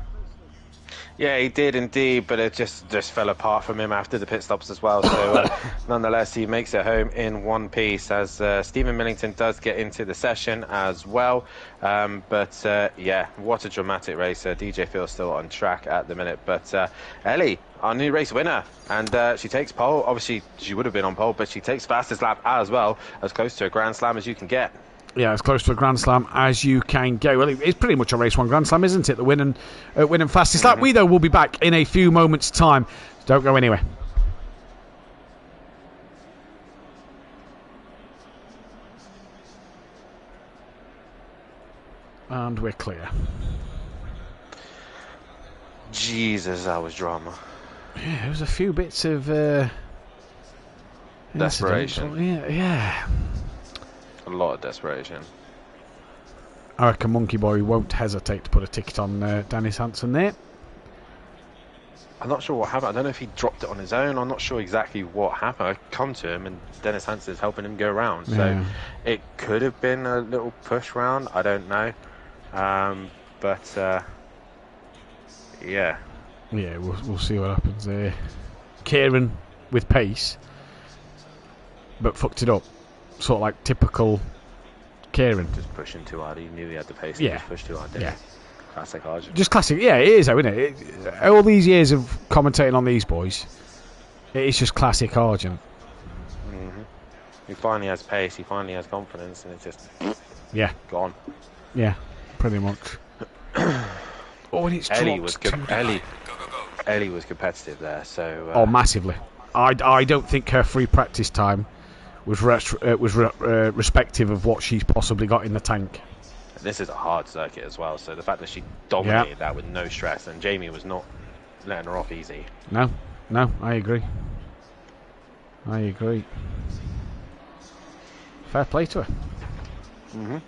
Speaker 3: Yeah, he did indeed, but it just fell apart from him after the pit stops as well. So nonetheless, he makes it home in one piece, as Stephen Millington does get into the session as well. Yeah, what a dramatic race. DJ Phil's still on track at the minute, but Ellie, our new race winner, and she takes pole. Obviously, she would have been on pole, but she takes fastest lap as well, as close to a Grand Slam as you can get.
Speaker 2: Yeah, as close to a Grand Slam as you can go. Well, it's pretty much a race 1 Grand Slam, isn't it? The winning fastest lap. We, though, will be back in a few moments' time. Don't go anywhere. And we're clear.
Speaker 3: Jesus, that was drama.
Speaker 2: Yeah, there was a few bits of
Speaker 3: desperation.
Speaker 2: Yeah.
Speaker 3: A lot of desperation.
Speaker 2: I reckon Monkey Boy won't hesitate to put a ticket on Dennis Hansen there.
Speaker 3: I'm not sure what happened. I don't know if he dropped it on his own. I'm not sure exactly what happened. I come to him and Dennis Hansen is helping him go round. So
Speaker 2: Yeah.
Speaker 3: it could have been a little push round. I don't know. Yeah.
Speaker 2: Yeah, we'll see what happens there. Kieran with pace, but fucked it up. Sort of like typical Kieran.
Speaker 3: Just pushing too hard. He knew he had the pace.
Speaker 2: Yeah.
Speaker 3: He just pushed too hard, didn't
Speaker 2: Yeah.
Speaker 3: he? Classic Argent.
Speaker 2: Just classic. Yeah, it is, though, isn't it? All these years of commentating on these boys, it's just classic Argent.
Speaker 3: He finally has pace. He finally has confidence, and it's just gone.
Speaker 2: Yeah, pretty much. Oh, and it's
Speaker 3: Ellie
Speaker 2: dropped
Speaker 3: was
Speaker 2: too.
Speaker 3: Ellie was competitive there. So
Speaker 2: Oh, massively. I don't think her free practice time was respective of what she's possibly got in the tank.
Speaker 3: this is a hard circuit as well. So the fact that she dominated that with no stress, and Jamie was not letting her off easy.
Speaker 2: No, I agree. Fair play to her.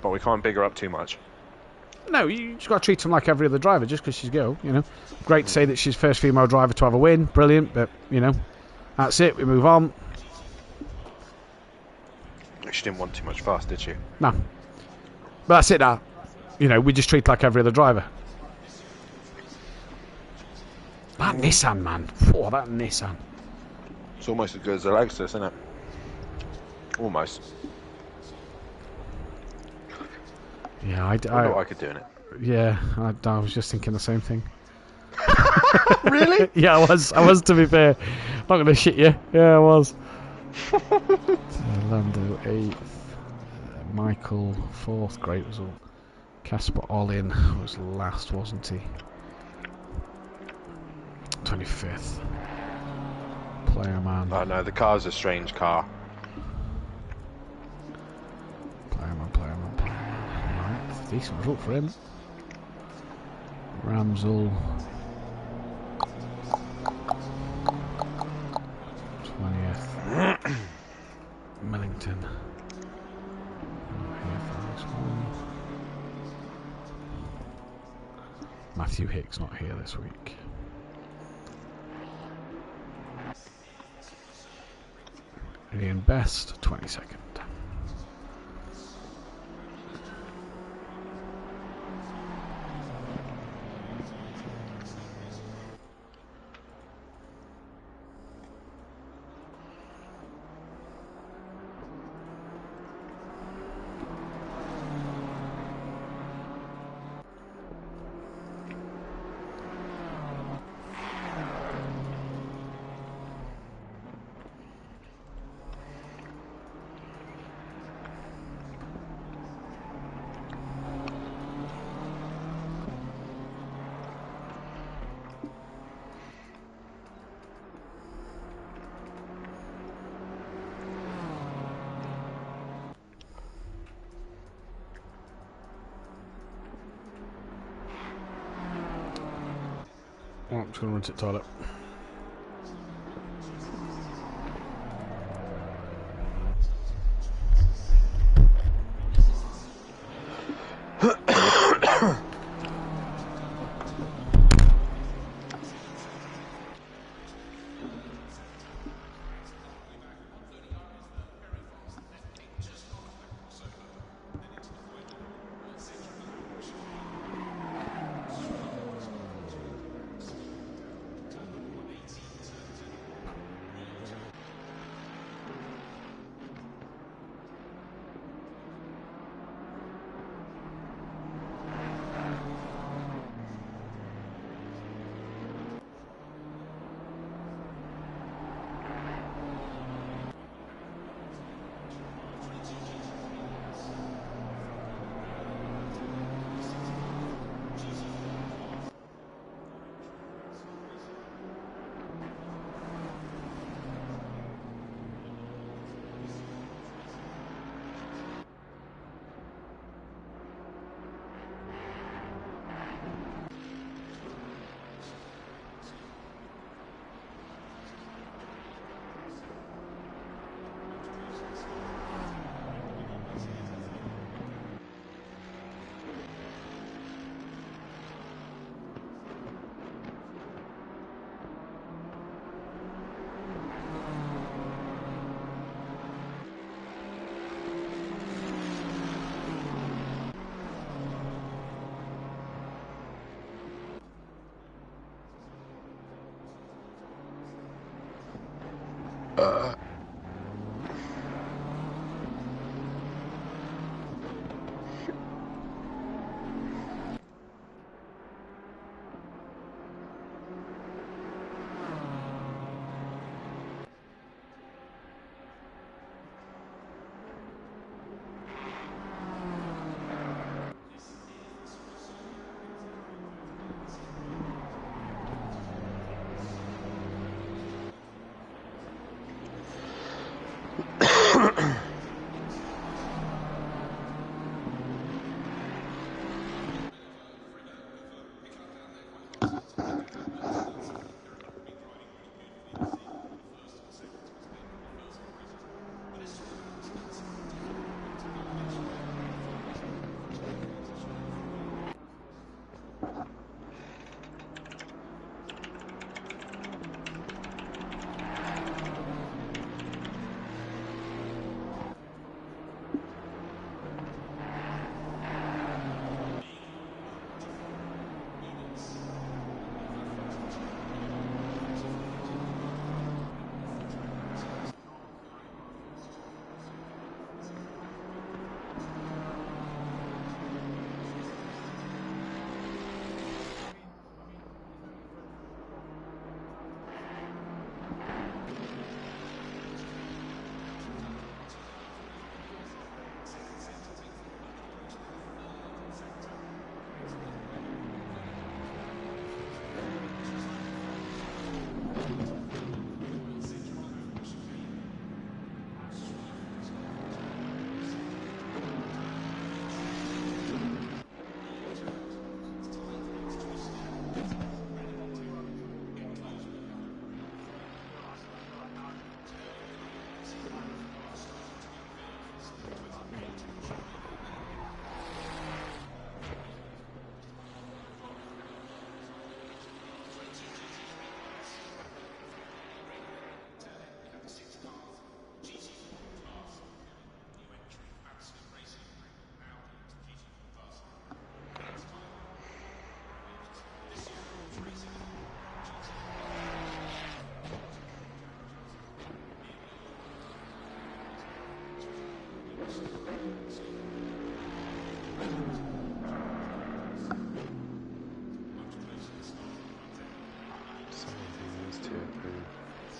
Speaker 3: But we can't big her up too much.
Speaker 2: No, you just got to treat them like every other driver, just because she's a girl, you know. Great to say that she's first female driver to have a win, brilliant, but, you know, that's it, we move on.
Speaker 3: She didn't want too much fast, did she?
Speaker 2: No. But that's it now. You know, we just treat like every other driver. That Nissan, man. Oh, that Nissan.
Speaker 3: It's almost as good as the Lexus, isn't it? Almost.
Speaker 2: Yeah,
Speaker 3: I know what I could do in it.
Speaker 2: Yeah, I was just thinking the same thing.
Speaker 3: Really?
Speaker 2: Yeah, I was, to be fair. Not going to shit you. Yeah, I was. Lando 8th. Michael, 4th, great result. Casper Olin was last, wasn't he? 25th. Player man.
Speaker 5: Oh no, the car's a strange car.
Speaker 2: Player man. Right, decent result for him. Ramsel. 20th. Millington. Here for this one. Matthew Hicks not here this week. Ian Best, 22nd. Oh, I'm just going to run to the toilet.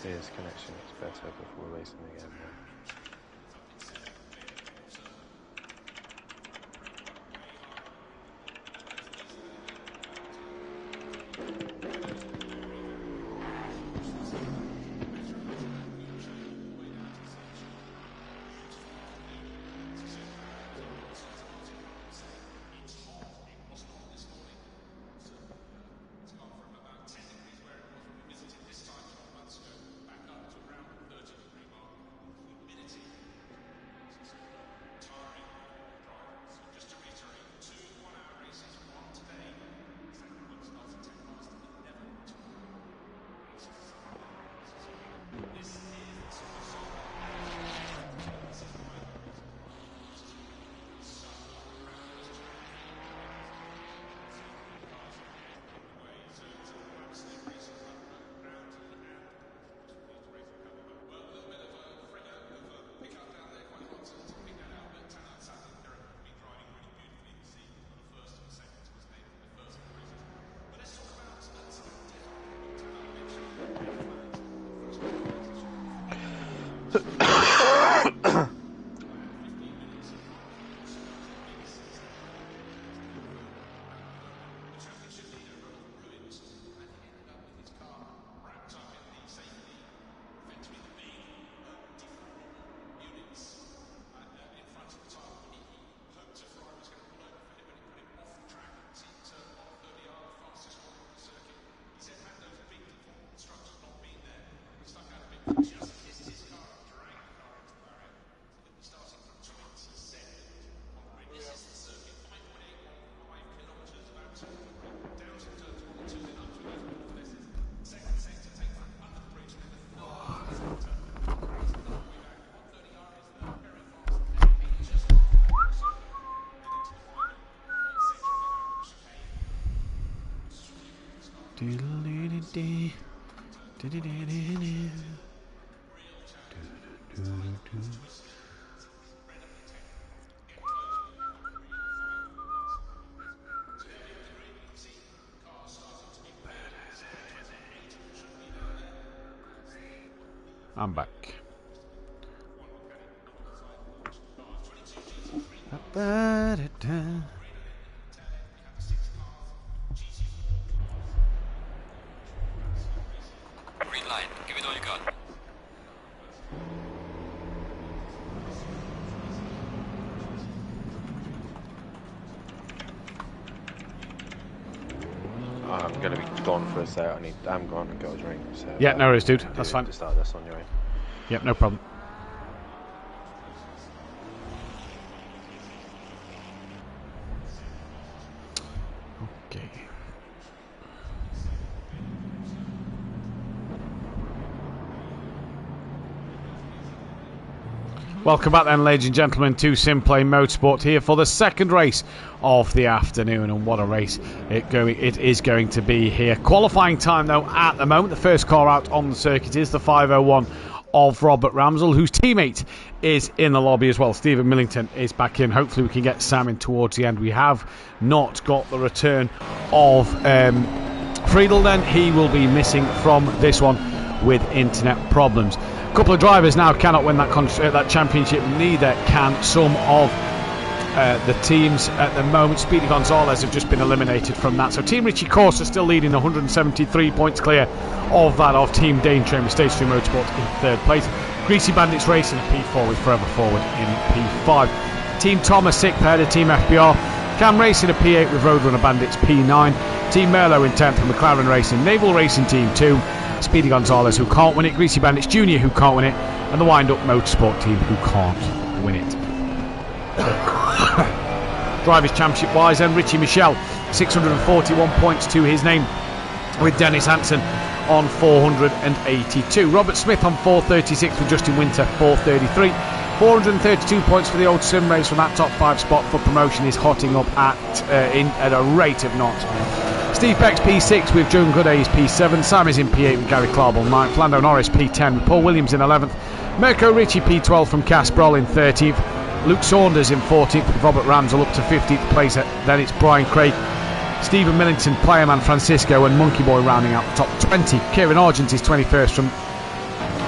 Speaker 5: his connection is better before racing again.
Speaker 2: I'm back.
Speaker 9: Green light. Give it all you got.
Speaker 5: I'm going to be gone for a sec. I'm gone and got a drink. So
Speaker 2: Yeah, no worries, dude. That's fine.
Speaker 5: To start this on your own.
Speaker 2: Yep, no problem. Okay. Welcome back then, ladies and gentlemen, to SimPlay Motorsport here for the second race of the afternoon, and what a race it is going to be here. Qualifying time, though, at the moment, the first car out on the circuit is the 501 of Robert Ramsell, whose teammate is in the lobby as well. Stephen Millington is back in. Hopefully we can get Sam in towards the end. We have not got the return of Friedel then. He will be missing from this one with internet problems. A couple of drivers now cannot win that championship. Neither can some of the teams at the moment. Speedy Gonzalez have just been eliminated from that. So Team Richie Corsa still leading 173 points clear of that of Team Danetrain with Stage 2 Motorsport in third place. Greasy Bandits Racing at P4 with Forever Forward in P5. Team Thomas Sick paired of Team FBR. Cam Racing at P8 with Roadrunner Bandits P9. Team Merlo in 10th from McLaren Racing. Naval Racing Team 2. Speedy Gonzalez, who can't win it. Greasy Bandits Jr., who can't win it. And the Wind Up Motorsport team, who can't win it. Drivers' Championship wise, then Richie Michelle, 641 points to his name, with Dennis Hansen on 482. Robert Smith on 436 with Justin Winter, 433. 432 points for the old sim race from that top 5 spot for promotion is hotting up at a rate of knots. Steve Beck's P6 with Joan Gooday's P7. Sam is in P8 with Gary Clarble 9th. Lando Norris P10 with Paul Williams in 11th. Mirko Ricci P12 from Cass Broll in 13th. Luke Saunders in 14th with Robert Ramsell up to 15th place. Then it's Brian Craig, Stephen Millington, Playerman Francisco and Monkey Boy rounding out the top 20. Kieran Argent is 21st from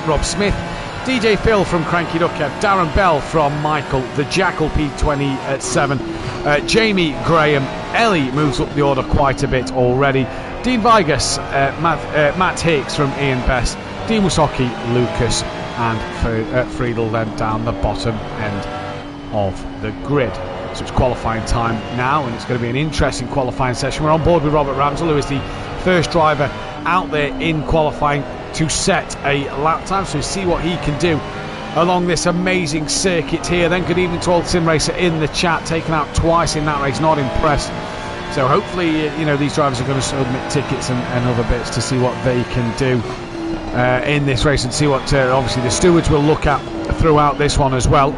Speaker 2: Rob Smith, DJ Phil from Cranky Ducker, Darren Bell from Michael, the Jackal P20 at 7, Jamie Graham, Ellie moves up the order quite a bit already, Dean Vigas, Matt Hicks from Ian Best, Dean Wasocki, Lucas and Friedel then down the bottom end of the grid. So it's qualifying time now, and it's going to be an interesting qualifying session. We're on board with Robert Ramsell, who is the first driver out there in qualifying to set a lap time, so see what he can do along this amazing circuit here. Then good evening to Old Sim Racer in the chat, taken out twice in that race, not impressed. So hopefully, you know, these drivers are going to submit tickets and other bits to see what they can do in this race, and see what obviously the stewards will look at throughout this one as well.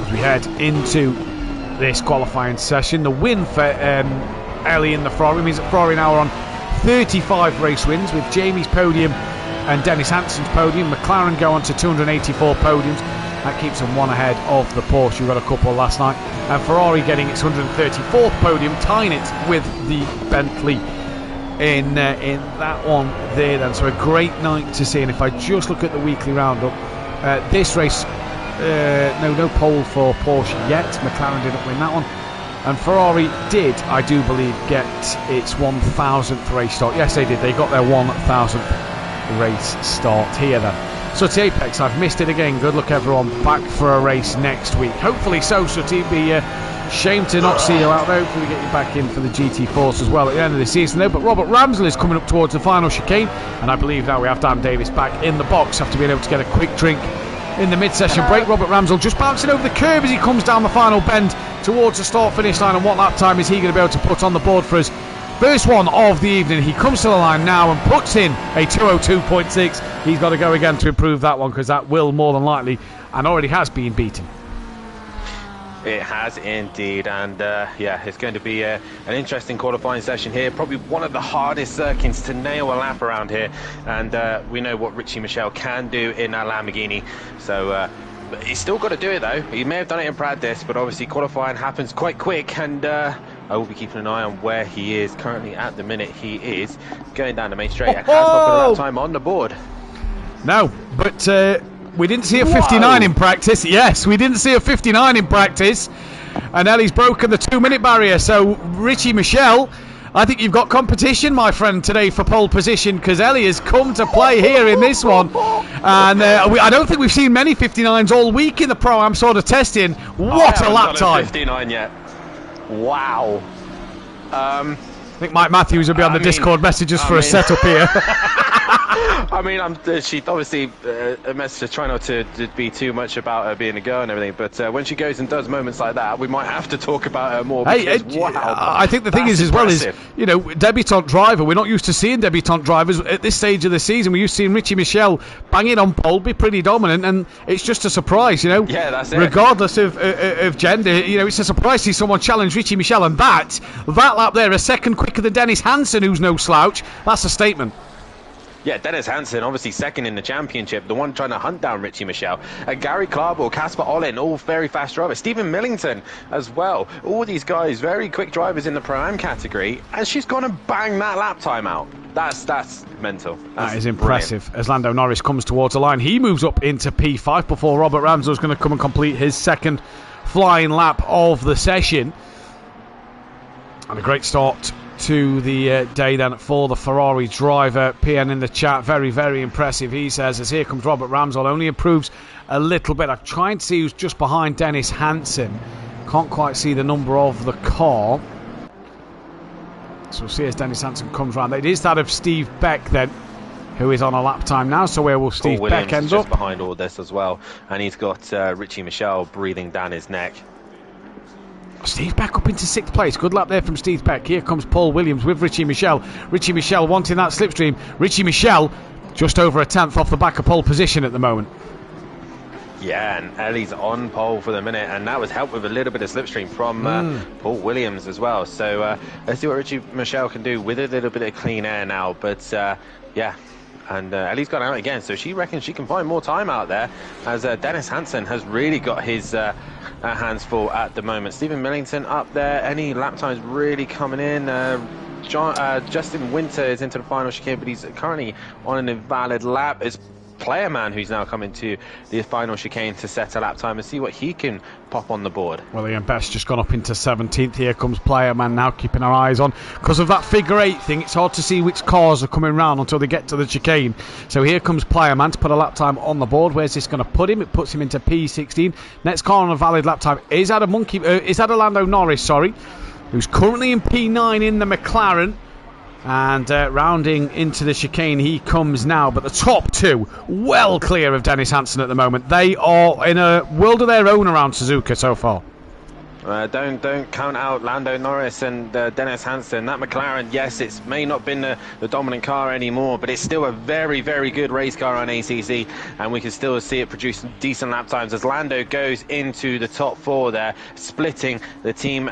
Speaker 2: As we head into this qualifying session, the win for Ellie in the Ferrari means that Ferrari now are on 35 race wins, with Jamie's podium and Dennis Hansen's podium. McLaren go on to 284 podiums. That keeps them one ahead of the Porsche, who got a couple last night. And Ferrari getting its 134th podium, tying it with the Bentley in that one there then. So a great night to see. And if I just look at the weekly roundup, this race, no pole for Porsche yet. McLaren didn't win that one. And Ferrari did, I do believe, get its 1,000th race start. Yes, they did. They got their 1,000th race start here then. Sooty Apex, I've missed it again. Good luck, everyone. Back for a race next week. Hopefully so, Sooty. Be shame to not see you out there. Hopefully we get you back in for the GT4s as well at the end of the season, though. But Robert Ramsell is coming up towards the final chicane, and I believe now we have Dan Davis back in the box after being able to get a quick drink in the mid-session break. Robert Ramsell just bouncing over the curb as he comes down the final bend towards the start-finish line. And what lap time is he going to be able to put on the board for us? First one of the evening. He comes to the line now and puts in a 2:02.6. He's got to go again to improve that one, because that will more than likely, and already has been beaten.
Speaker 3: It has indeed, and yeah, it's going to be an interesting qualifying session here. Probably one of the hardest circuits to nail a lap around here, and we know what Richie Michelle can do in that Lamborghini. So but he's still got to do it though. He may have done it in practice, but obviously qualifying happens quite quick, and I will be keeping an eye on where he is currently at the minute. He is going down the main straight and has not put a lap time on the board.
Speaker 2: No, but we didn't see a 59 in practice. Yes, we didn't see a 59 in practice, and Ellie's broken the 2-minute barrier. So Richie Michelle, I think you've got competition, my friend, today for pole position, because Ellie has come to play here in this one. And I don't think we've seen many 59s all week in the Pro-Am sort of testing. What a lap time.
Speaker 3: 59 yet. Wow.
Speaker 2: I think Mike Matthews will be on the Discord messages for a setup here.
Speaker 3: I mean, she obviously messaged her, try not to be too much about her being a girl and everything, but when she goes and does moments like that, we might have to talk about her more. Because, wow,
Speaker 2: I think the thing is as well is, you know, debutante driver, we're not used to seeing debutante drivers at this stage of the season. We're used to seeing Richie Michelle banging on pole, be pretty dominant, and it's just a surprise, you know.
Speaker 3: Yeah, that's it.
Speaker 2: Regardless of gender, you know, it's a surprise to see someone challenge Richie Michelle, and that lap there, a second quicker than Dennis Hansen, who's no slouch. That's a statement.
Speaker 3: Yeah, Dennis Hansen, obviously second in the championship, the one trying to hunt down Richie Michelle. Gary Clarble, Casper Olin, all very fast drivers. Stephen Millington as well. All these guys, very quick drivers in the Pro-Am category, and she's gone and bang that lap time out. That's mental.
Speaker 2: That is impressive. Brilliant. As Lando Norris comes towards the line, he moves up into P5 before Robert Ramsell's going to come and complete his second flying lap of the session. And a great start to the day then for the Ferrari driver. PN in the chat, very, very impressive, he says, as here comes Robert Ramsell. Only improves a little bit. I'm trying to see who's just behind Dennis Hansen. Can't quite see the number of the car. So we'll see as Dennis Hansen comes round. It is that of Steve Beck then, who is on a lap time now. So where will Steve Beck end up?
Speaker 3: Just behind all this as well, and he's got Richie Michelle breathing down his neck.
Speaker 2: Steve Beck up into 6th place. Good lap there from Steve Beck. Here comes Paul Williams with Richie Michelle. Richie Michelle wanting that slipstream. Richie Michelle just over a 10th off the back of pole position at the moment.
Speaker 3: Yeah, and Ellie's on pole for the minute, and that was helped with a little bit of slipstream from Paul Williams as well. So let's see what Richie Michelle can do with a little bit of clean air now. But yeah, and Ellie's gone out again, so she reckons she can find more time out there, as Dennis Hansen has really got his hands full at the moment. Stephen Millington up there. Any lap times really coming in? Justin Winter is into the final chicane, but he's currently on an invalid lap. It's Player Man who's now coming to the final chicane to set a lap time and see what he can pop on the board.
Speaker 2: Well, Ian Best just gone up into 17th. Here comes Player Man now, keeping our eyes on. Because of that figure 8 thing, it's hard to see which cars are coming round until they get to the chicane. So here comes Player Man to put a lap time on the board. Where's this going to put him? It puts him into P16. Next car on a valid lap time is that a Lando Norris, sorry, who's currently in P9 in the McLaren. And rounding into the chicane he comes now, but the top two well clear of Dennis Hansen at the moment. They are in a world of their own around Suzuka so far.
Speaker 3: Don't count out Lando Norris and Dennis Hansen. That McLaren, yes, it may not been the dominant car anymore, but it's still a very, very good race car on ACC, and we can still see it produce decent lap times as Lando goes into the top 4 there, splitting the team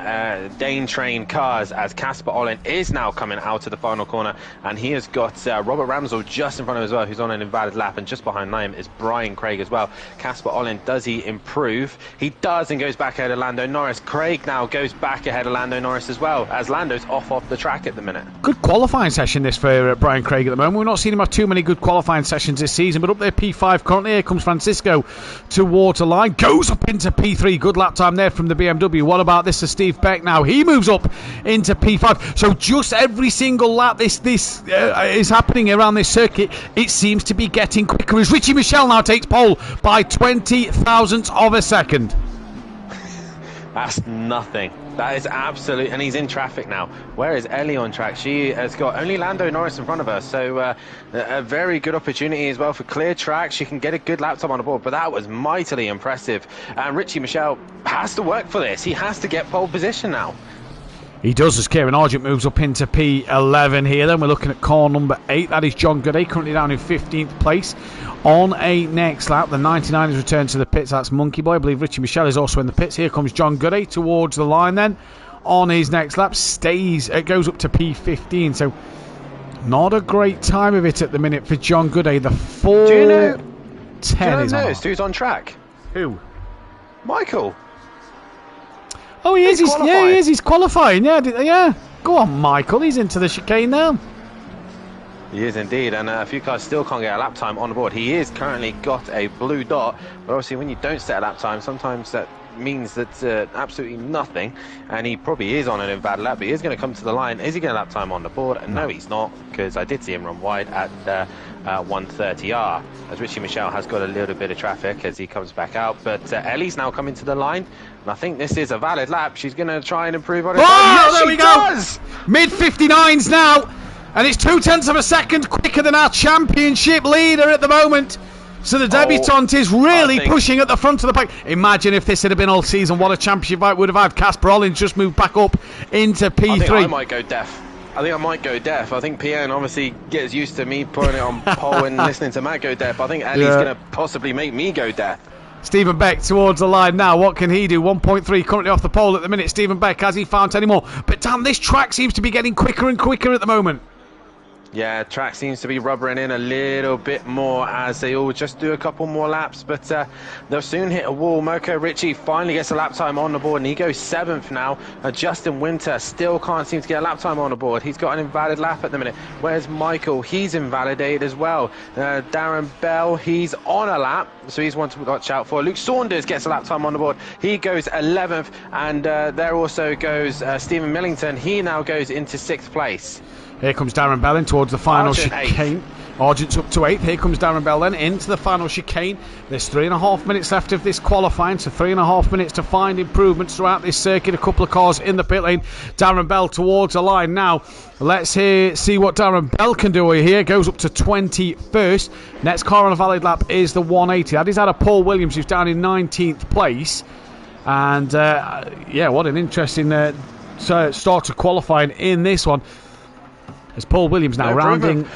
Speaker 3: Dane Train cars as Casper Olin is now coming out of the final corner, and he has got Robert Ramsell just in front of him as well, who's on an invalid lap, and just behind him is Brian Craig as well. Casper Olin, does he improve? He does, and goes back ahead of Lando Norris. Craig now goes back ahead of Lando Norris as well, as Lando's off the track at the minute.
Speaker 2: Good qualifying session this for Brian Craig at the moment. We've not seen him have too many good qualifying sessions this season, but up there P5 currently. Here comes Francisco towards the line, goes up into P3. Good lap time there from the BMW. What about this for Steve Beck now? He moves up into P5. So just every single lap this is happening around this circuit, it seems to be getting quicker as Richie Michelle now takes pole by 20 thousandths of a second.
Speaker 3: That's nothing. That is absolute, and he's in traffic now. Where is Ellie on track? She has got only Lando Norris in front of her, so a very good opportunity as well for clear track. She can get a good lap time on the board, but that was mightily impressive. And Richie Michelle has to work for this. He has to get pole position now.
Speaker 2: He does, as Kieran Argent moves up into P11 here. Then we're looking at car number 8. That is John Gooday, currently down in 15th place on a next lap. The 99 has returned to the pits. That's Monkey Boy. I believe Richie Michelle is also in the pits. Here comes John Gooday towards the line then on his next lap. Goes up to P15. So not a great time of it at the minute for John Gooday. The 4:10 is on.
Speaker 3: Who's on track?
Speaker 2: Who?
Speaker 3: Michael.
Speaker 2: Oh, he is. He is. He's qualifying. Yeah. Go on, Michael. He's into the chicane now.
Speaker 3: He is indeed, and a few cars still can't get a lap time on the board. He is currently got a blue dot, but obviously when you don't set a lap time, sometimes that means that absolutely nothing, and he probably is on an invalid lap, but he is going to come to the line. Is he getting a lap time on the board? And no, he's not, because I did see him run wide at 130R, as Richie Michelle has got a little bit of traffic as he comes back out, but Ellie's now coming to the line, and I think this is a valid lap. She's going to try and improve on it.
Speaker 2: Oh, yes, there we go! Mid-59s now, and it's 0.2 of a second quicker than our championship leader at the moment. So the debutante is really pushing at the front of the pack. Imagine if this had been all season, what a championship fight would have had. Casper Ollins just moved back up into P3.
Speaker 3: I think I might go deaf. I think PN obviously gets used to me putting it on pole and listening to Matt go deaf. I think Ellie's going to possibly make me go deaf.
Speaker 2: Stephen Beck towards the line now. What can he do? 1.3 currently off the pole at the minute. Stephen Beck, has he found any more? But damn, this track seems to be getting quicker and quicker at the moment.
Speaker 3: Yeah, track seems to be rubbering in a little bit more as they all just do a couple more laps, but they'll soon hit a wall. Mirko Ritchie finally gets a lap time on the board, and he goes 7th now. Justin Winter still can't seem to get a lap time on the board. He's got an invalid lap at the minute. Where's Michael? He's invalidated as well. Darren Bell, he's on a lap, so he's one to watch out for. Luke Saunders gets a lap time on the board. He goes 11th, and there also goes Stephen Millington. He now goes into 6th place.
Speaker 2: Here comes Darren Bell in towards the final chicane. Argent's up to 8th. Here comes Darren Bell then into the final chicane. There's 3.5 minutes left of this qualifying, so 3.5 minutes to find improvements throughout this circuit. A couple of cars in the pit lane. Darren Bell towards the line now. Let's see what Darren Bell can do here. Goes up to 21st. Next car on a valid lap is the 180. That is out of Paul Williams, who's down in 19th place. And what an interesting start to qualifying in this one. As Paul Williams now rounding.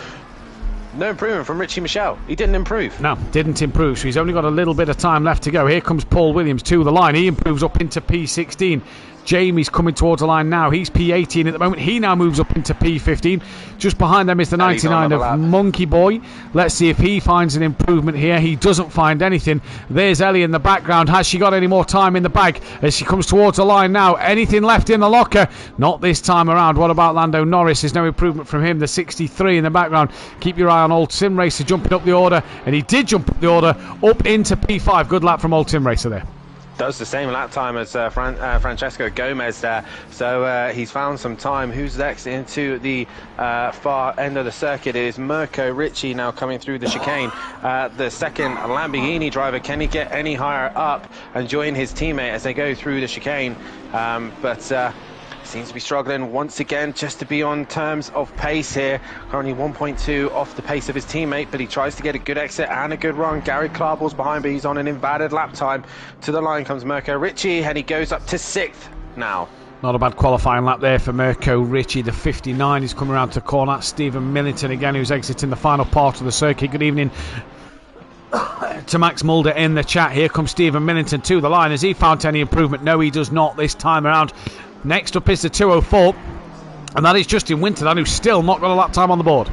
Speaker 3: No improvement from Richie Michelle. He didn't improve.
Speaker 2: No, didn't improve. So he's only got a little bit of time left to go. Here comes Paul Williams to the line. He improves up into P16. Jamie's coming towards the line now. He's P18 at the moment. He now moves up into P15. Just behind them is the 99 of Monkey Boy. Let's see if he finds an improvement here. He doesn't find anything. There's Ellie in the background. Has she got any more time in the bag as she comes towards the line now? Anything left in the locker? Not this time around. What about Lando Norris? There's no improvement from him. The 63 in the background. Keep your eye on Old Sim Racer jumping up the order, and he did jump up the order up into P5. Good lap from Old Sim Racer there.
Speaker 3: Does the same lap time as Francesco Gomez there, so he's found some time. Who's next into the far end of the circuit? It is Mirko Ricci now coming through the chicane. The second Lamborghini driver, can he get any higher up and join his teammate as they go through the chicane? But seems to be struggling once again just to be on terms of pace here. Currently 1.2 off the pace of his teammate, but he tries to get a good exit and a good run. Gary Clarbal's behind, but he's on an invalid lap time. To the line comes Mirko Ricci, and he goes up to 6th now.
Speaker 2: Not a bad qualifying lap there for Mirko Ricci. The 59 is coming around to corner. Stephen Millington again, who's exiting the final part of the circuit. Good evening to Max Mulder in the chat. Here comes Stephen Millington to the line. Has he found any improvement? No, he does not this time around. Next up is the 204, and that is Justin Winter, who's still not got a lap time on the board.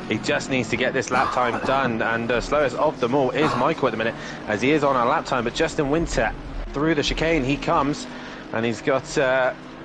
Speaker 3: He just needs to get this lap time done, and slowest of them all is Michael at the minute, as he is on a lap time. But Justin Winter through the chicane, he comes, and he's got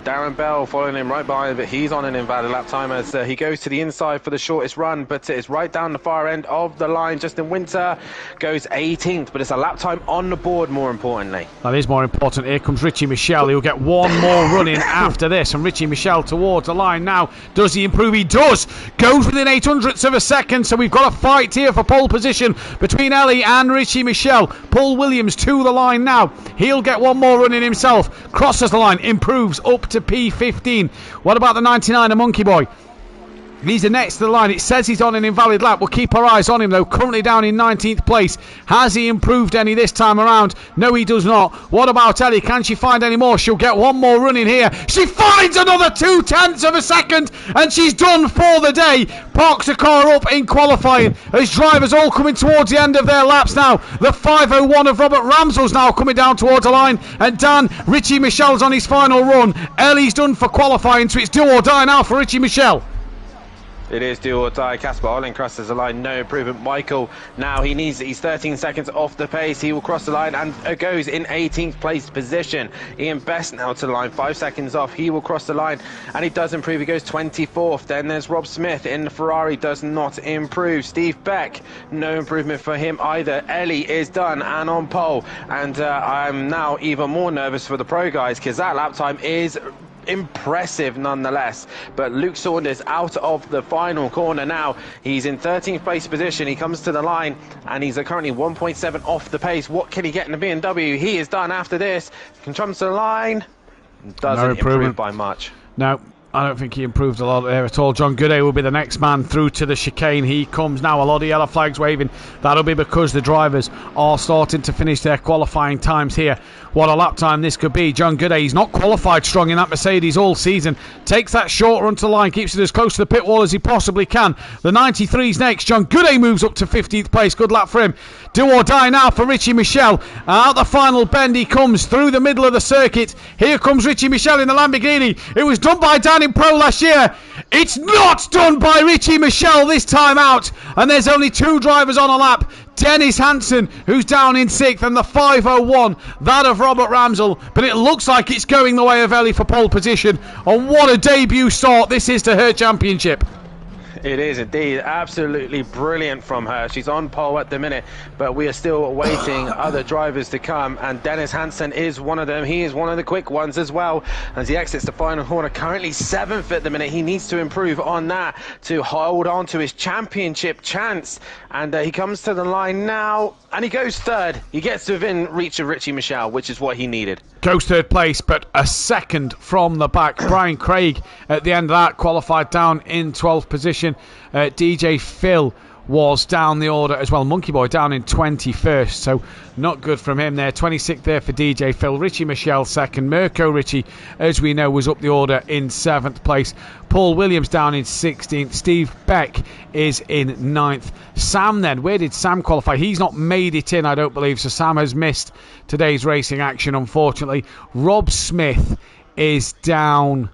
Speaker 3: Darren Bell following him right behind, but he's on an invalid lap time as he goes to the inside for the shortest run, but it's right down the far end of the line. Justin Winter goes 18th, but it's a lap time on the board, more importantly.
Speaker 2: That is more important. Here comes Richie Michelle. He'll get one more run in after this, and Richie Michelle towards the line now. Does he improve? He does. Goes within 800ths of a second, so we've got a fight here for pole position between Ellie and Richie Michelle. Paul Williams to the line now. He'll get one more run in himself. Crosses the line, improves up to P15. What about the 99, a Monkey Boy? He's the next to the line. It says he's on an invalid lap. We'll keep our eyes on him though. Currently down in 19th place. Has he improved any this time around? No, he does not. What about Ellie? Can she find any more? She'll get one more run in here. She finds another 0.2 of a second, and she's done for the day. Parks a car up in qualifying as drivers all coming towards the end of their laps now. The 501 of Robert Ramsell's now coming down towards the line, and Dan, Richie Michelle's on his final run. Ellie's done for qualifying, so it's do or die now for Richie Michelle.
Speaker 3: It is do or die. Casper Olin crosses the line, no improvement. Michael, now he's 13 seconds off the pace. He will cross the line and goes in 18th place position. Ian Best now to the line, 5 seconds off. He will cross the line and he does improve. He goes 24th. Then there's Rob Smith in the Ferrari, does not improve. Steve Beck, no improvement for him either. Ellie is done and on pole. And I'm now even more nervous for the pro guys because that lap time is impressive nonetheless. But Luke Saunders out of the final corner now. He's in 13th place position. He comes to the line and he's currently 1.7 off the pace. What can he get in the BMW? He is done after this. Comes to the line, doesn't improve by much.
Speaker 2: No, I don't think he improved a lot there at all. John Gooday will be the next man through to the chicane. He comes now. A lot of yellow flags waving. That'll be because the drivers are starting to finish their qualifying times here. What a lap time this could be. John Gooday, he's not qualified strong in that Mercedes all season. Takes that short run to the line, keeps it as close to the pit wall as he possibly can. The 93's next. John Gooday moves up to 15th place. Good lap for him. Do or die now for Richie Michelle. Out the final bend he comes through the middle of the circuit. Here comes Richie Michelle in the Lamborghini. It was done by Dan in Pro last year. It's not done by Richie Michelle this time out. And there's only two drivers on a lap. Dennis Hansen, who's down in 6th, and the 501, that of Robert Ramsell. But it looks like it's going the way of Ellie for pole position. And what a debut start this is to her championship.
Speaker 3: It is indeed absolutely brilliant from her. She's on pole at the minute, but we are still waiting other drivers to come, and Dennis Hansen is one of them. He is one of the quick ones as well as he exits the final corner. Currently 7th at the minute. He needs to improve on that to hold on to his championship chance, and he comes to the line now and he goes 3rd. He gets to within reach of Richie Michelle, which is what he needed.
Speaker 2: Goes 3rd place, but a second from the back. Brian Craig at the end of that qualified down in 12th position. DJ Phil was down the order as well. Monkey Boy down in 21st, so not good from him there. 26th there for DJ Phil. Richie Michelle 2nd. Mirko Ricci, as we know, was up the order in 7th place. Paul Williams down in 16th. Steve Beck is in 9th. Sam then, where did Sam qualify? He's not made it in, I don't believe, so Sam has missed today's racing action, unfortunately. Rob Smith is down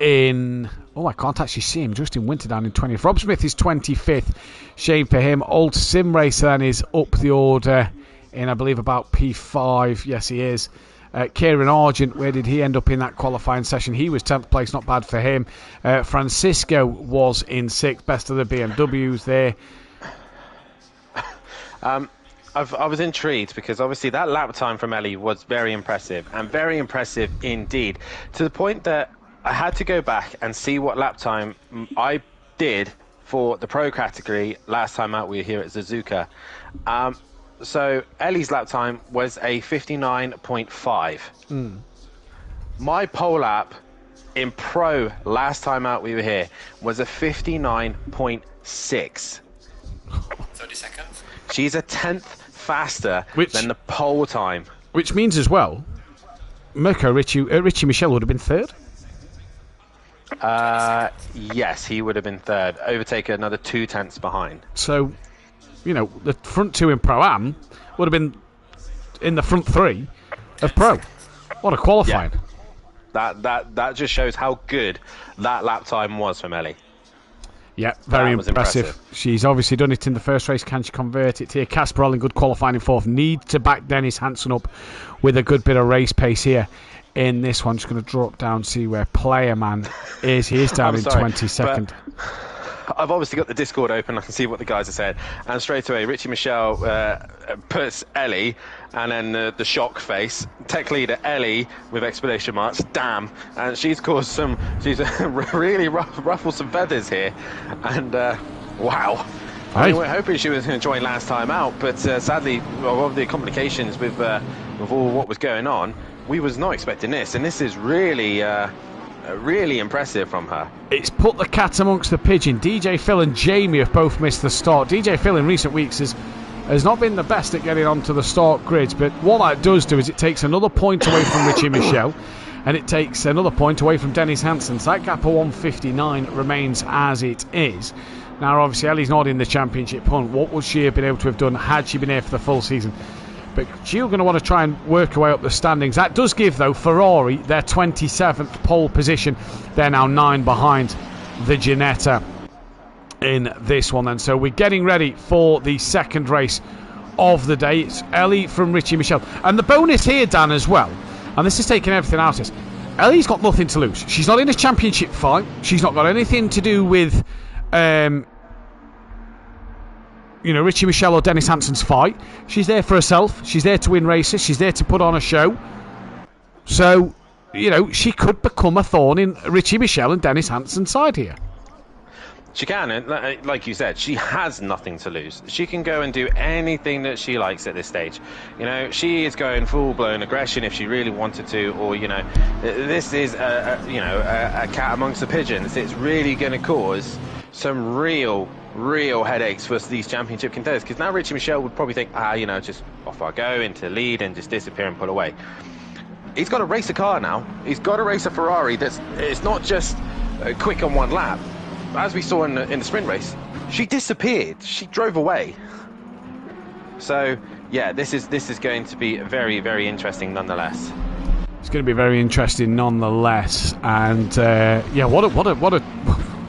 Speaker 2: in... Oh, I can't actually see him. Justin Winter down in 20th. Rob Smith is 25th. Shame for him. Old Sim Racer then is up the order in, I believe, about P5. Yes, he is. Kieran Argent, where did he end up in that qualifying session? He was 10th place, not bad for him. Francisco was in 6th. Best of the BMWs there.
Speaker 3: I was intrigued because obviously that lap time from Ellie was very impressive, and very impressive indeed, to the point that I had to go back and see what lap time I did for the pro category last time out we were here at Suzuka. So Ellie's lap time was a 59.5. My pole lap in pro last time out we were here was a 59.6.
Speaker 9: 30 seconds.
Speaker 3: She's a 10th faster than the pole time.
Speaker 2: Which means as well, Mirko Richie Michel would have been 3rd?
Speaker 3: Yes, he would have been 3rd. Overtaken another 2 tenths behind.
Speaker 2: So, you know, the front 2 in Pro-Am would have been in the front 3 of Pro. What a qualifying.
Speaker 3: Yeah. That just shows how good that lap time was from Ellie.
Speaker 2: Yeah, very impressive. She's obviously done it in the first race. Can she convert it here? Casper Olin, good qualifying in 4th. Need to back Dennis Hansen up with a good bit of race pace here in this one. Just going to drop down, see where Player Man is. He is down in 22nd.
Speaker 3: I've obviously got the Discord open. I can see what the guys have said. And straight away, Richie Michel puts Ellie, and then the shock face. Tech leader Ellie with exclamation marks. Damn! And she's caused some. She's really ruffled some feathers here. And wow. I mean, we're hoping she was enjoying last time out, but sadly, of the complications with all what was going on, we was not expecting this. And this is really. Really impressive from her.
Speaker 2: It's put the cat amongst the pigeon. DJ Phil and Jamie have both missed the start. DJ Phil in recent weeks has not been the best at getting onto the start grids, but what that does do is it takes another point away from Richie Michel, and it takes another point away from Dennis Hansen. So that gap of 159 remains as it is. Now, obviously, Ellie's not in the championship hunt. What would she have been able to have done had she been here for the full season? But she's going to want to try and work her way up the standings. That does give, though, Ferrari their 27th pole position. They're now 9 behind the Ginetta in this one then. So we're getting ready for the second race of the day. It's Ellie from Richie Michel. And the bonus here, Dan, as well, and this is taking everything out of this, Ellie's got nothing to lose. She's not in a championship fight. She's not got anything to do with... Richie Michel or Dennis Hansen's fight. She's there for herself. She's there to win races. She's there to put on a show. So, she could become a thorn in Richie Michel and Dennis Hansen's side here.
Speaker 3: She can, and like you said, she has nothing to lose. She can go and do anything that she likes at this stage. She is going full-blown aggression if she really wanted to, or this is a cat amongst the pigeons. It's really going to cause some real headaches for these championship contenders, because now Richie Michel would probably think, just off I go into lead and just disappear and pull away. He's got to race a car now. He's got to race a Ferrari it's not just quick on one lap. As we saw in the sprint race, she disappeared. She drove away. So yeah, this is going to be very, very interesting nonetheless.
Speaker 2: It's going to be very interesting nonetheless, and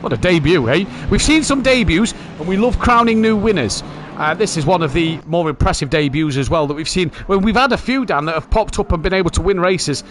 Speaker 2: what a debut, eh? We've seen some debuts, and we love crowning new winners. This is one of the more impressive debuts as well that we've seen. Well, we've had a few, Dan, that have popped up and been able to win races.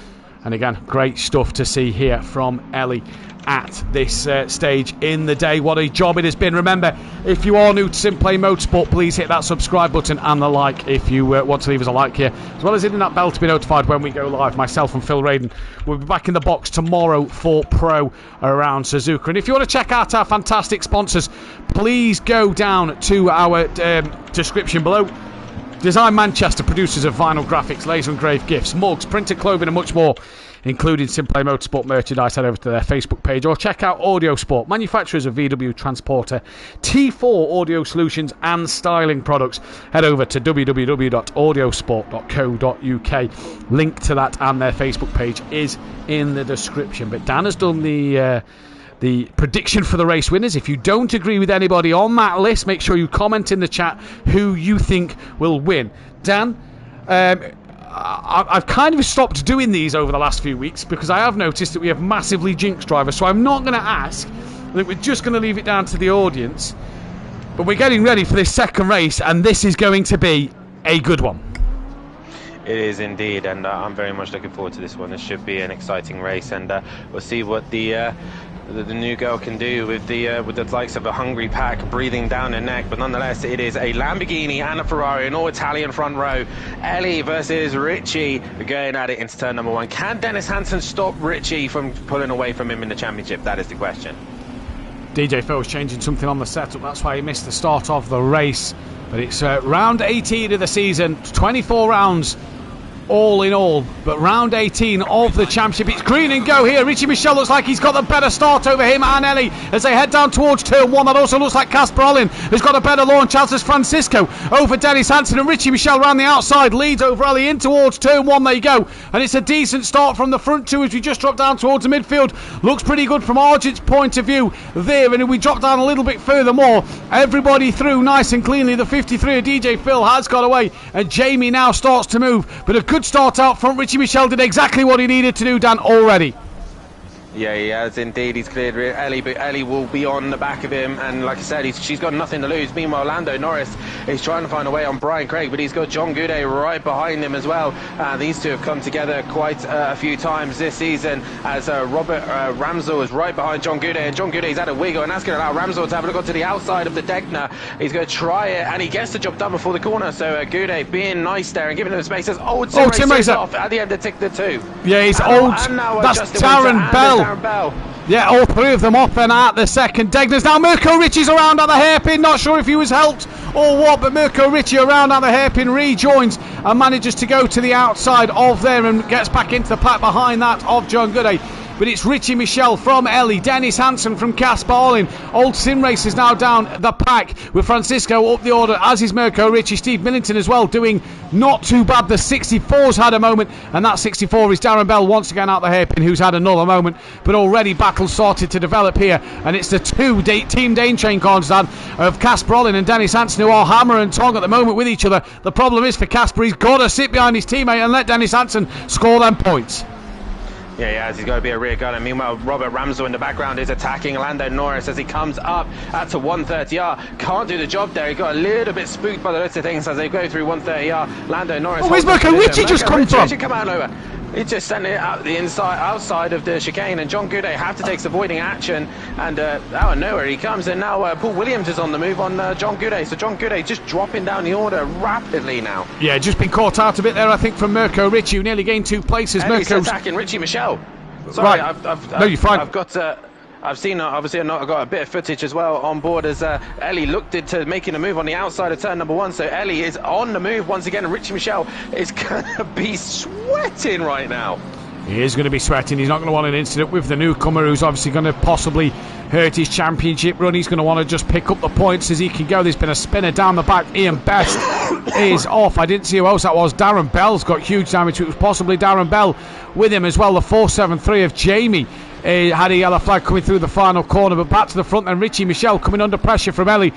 Speaker 2: And again, great stuff to see here from Ellie at this stage in the day. What a job it has been. Remember, if you are new to SimPlay Motorsport, please hit that subscribe button and the like if you want to leave us a like here, as well as hitting that bell to be notified when we go live. Myself and Phil Radin will be back in the box tomorrow for Pro around Suzuka. And if you want to check out our fantastic sponsors, please go down to our description below. Design Manchester, producers of vinyl graphics, laser engraved gifts, mugs, printed clothing and much more, including SimPlay Motorsport merchandise. Head over to their Facebook page, or check out Audiosport, manufacturers of VW Transporter, T4 audio solutions and styling products. Head over to www.audiosport.co.uk. Link to that and their Facebook page is in the description. But Dan has done the prediction for the race winners. If you don't agree with anybody on that list, make sure you comment in the chat who you think will win. Dan, I've kind of stopped doing these over the last few weeks because I have noticed that we have massively jinxed drivers. So I'm not going to ask. I think we're just going to leave it down to the audience. But we're getting ready for this second race, and this is going to be a good one.
Speaker 3: It is indeed, and I'm very much looking forward to this one. This should be an exciting race, and we'll see what the new girl can do with the likes of a hungry pack breathing down her neck. But nonetheless, it is a Lamborghini and a Ferrari, an all-Italian front row. Ellie versus Richie going at it into turn number 1. Can Dennis Hansen stop Richie from pulling away from him in the championship? That is the question.
Speaker 2: DJ Phil's changing something on the setup. That's why he missed the start of the race. But it's round 18 of the season, 24 rounds all in all, but round 18 of the championship. It's green and go here. Richie Michel looks like he's got the better start over him and Ellie as they head down towards turn 1. That also looks like Casper Olin has got a better launch, as does Francisco over Dennis Hansen, and Richie Michel around the outside leads over Ellie in towards turn 1. They go, and it's a decent start from the front two as we just drop down towards the midfield. Looks pretty good from Argent's point of view there, and if we drop down a little bit further more, everybody through nice and cleanly. The 53 of DJ Phil has got away, and Jamie now starts to move, but a good start out front. Richie Michel did exactly what he needed to do, Dan, already.
Speaker 3: Yeah, he has indeed. He's cleared Ellie, but Ellie will be on the back of him, and like I said, she's got nothing to lose. Meanwhile, Lando Norris is trying to find a way on Brian Craig, but he's got John Goudet right behind him as well. These two have come together quite a few times this season, as Robert Ramsel is right behind John Goudet, and John Goudet's had a wiggle, and that's going to allow Ramsel to have a look onto the outside of the Degner. He's going to try it, and he gets the job done before the corner. So Goudet being nice there and giving him space. As Tim Racer off at the end of tick the 2.
Speaker 2: Yeah, he's old. That's Darren Bell. Yeah, all three of them off and at the second. Degner's now Mirko Ritchie's around at the hairpin. Not sure if he was helped or what, but Mirko Ritchie around at the hairpin rejoins and manages to go to the outside of there and gets back into the pack behind that of John Goudet. But it's Richie Michel from Ellie, Dennis Hansen from Casper Olin. Old Sim Racers now down the pack with Francisco up the order, as is Mirko Ritchie. Steve Millington as well doing not too bad. The 64's had a moment, and that 64 is Darren Bell once again out the hairpin, who's had another moment. But already battle started to develop here, and it's the two Team Dane train cars, Dan, of Casper Olin and Dennis Hansen, who are hammer and tong at the moment with each other. The problem is for Casper, he's got to sit behind his teammate and let Dennis Hansen score them points.
Speaker 3: Yeah, he has. He's got to be a rear gunner. Meanwhile, Robert Ramsel in the background is attacking Lando Norris as he comes up at to 130R. Can't do the job there. He got a little bit spooked by the looks of things as they go through 130R. Lando Norris.
Speaker 2: Oh, where's Mirko Ritchie just come from?
Speaker 3: Come out over. He just sent it out the outside of the chicane, and John Goudet have to take avoiding action, and out of nowhere he comes, and now Paul Williams is on the move on John Goudet. So John Goudet just dropping down the order rapidly now. Yeah,
Speaker 2: just been caught out a bit there, I think, from Mirko Ritchie, who nearly gained 2 places.
Speaker 3: Mirko's attacking Richie Michel. Sorry, right.
Speaker 2: No, you're fine.
Speaker 3: I've seen, obviously, I've got a bit of footage as well on board as Ellie looked into making a move on the outside of turn number 1. So Ellie is on the move once again, and Richie Michel is going to be sweating right now.
Speaker 2: He is going to be sweating. He's not going to want an incident with the newcomer, who's obviously going to possibly hurt his championship run. He's going to want to just pick up the points as he can go. There's been a spinner down the back. Ian Best is off. I didn't see who else that was. Darren Bell's got huge damage. It was possibly Darren Bell with him as well. The 473 of Jamie had a yellow flag coming through the final corner, but back to the front, and Richie Michel coming under pressure from Ellie.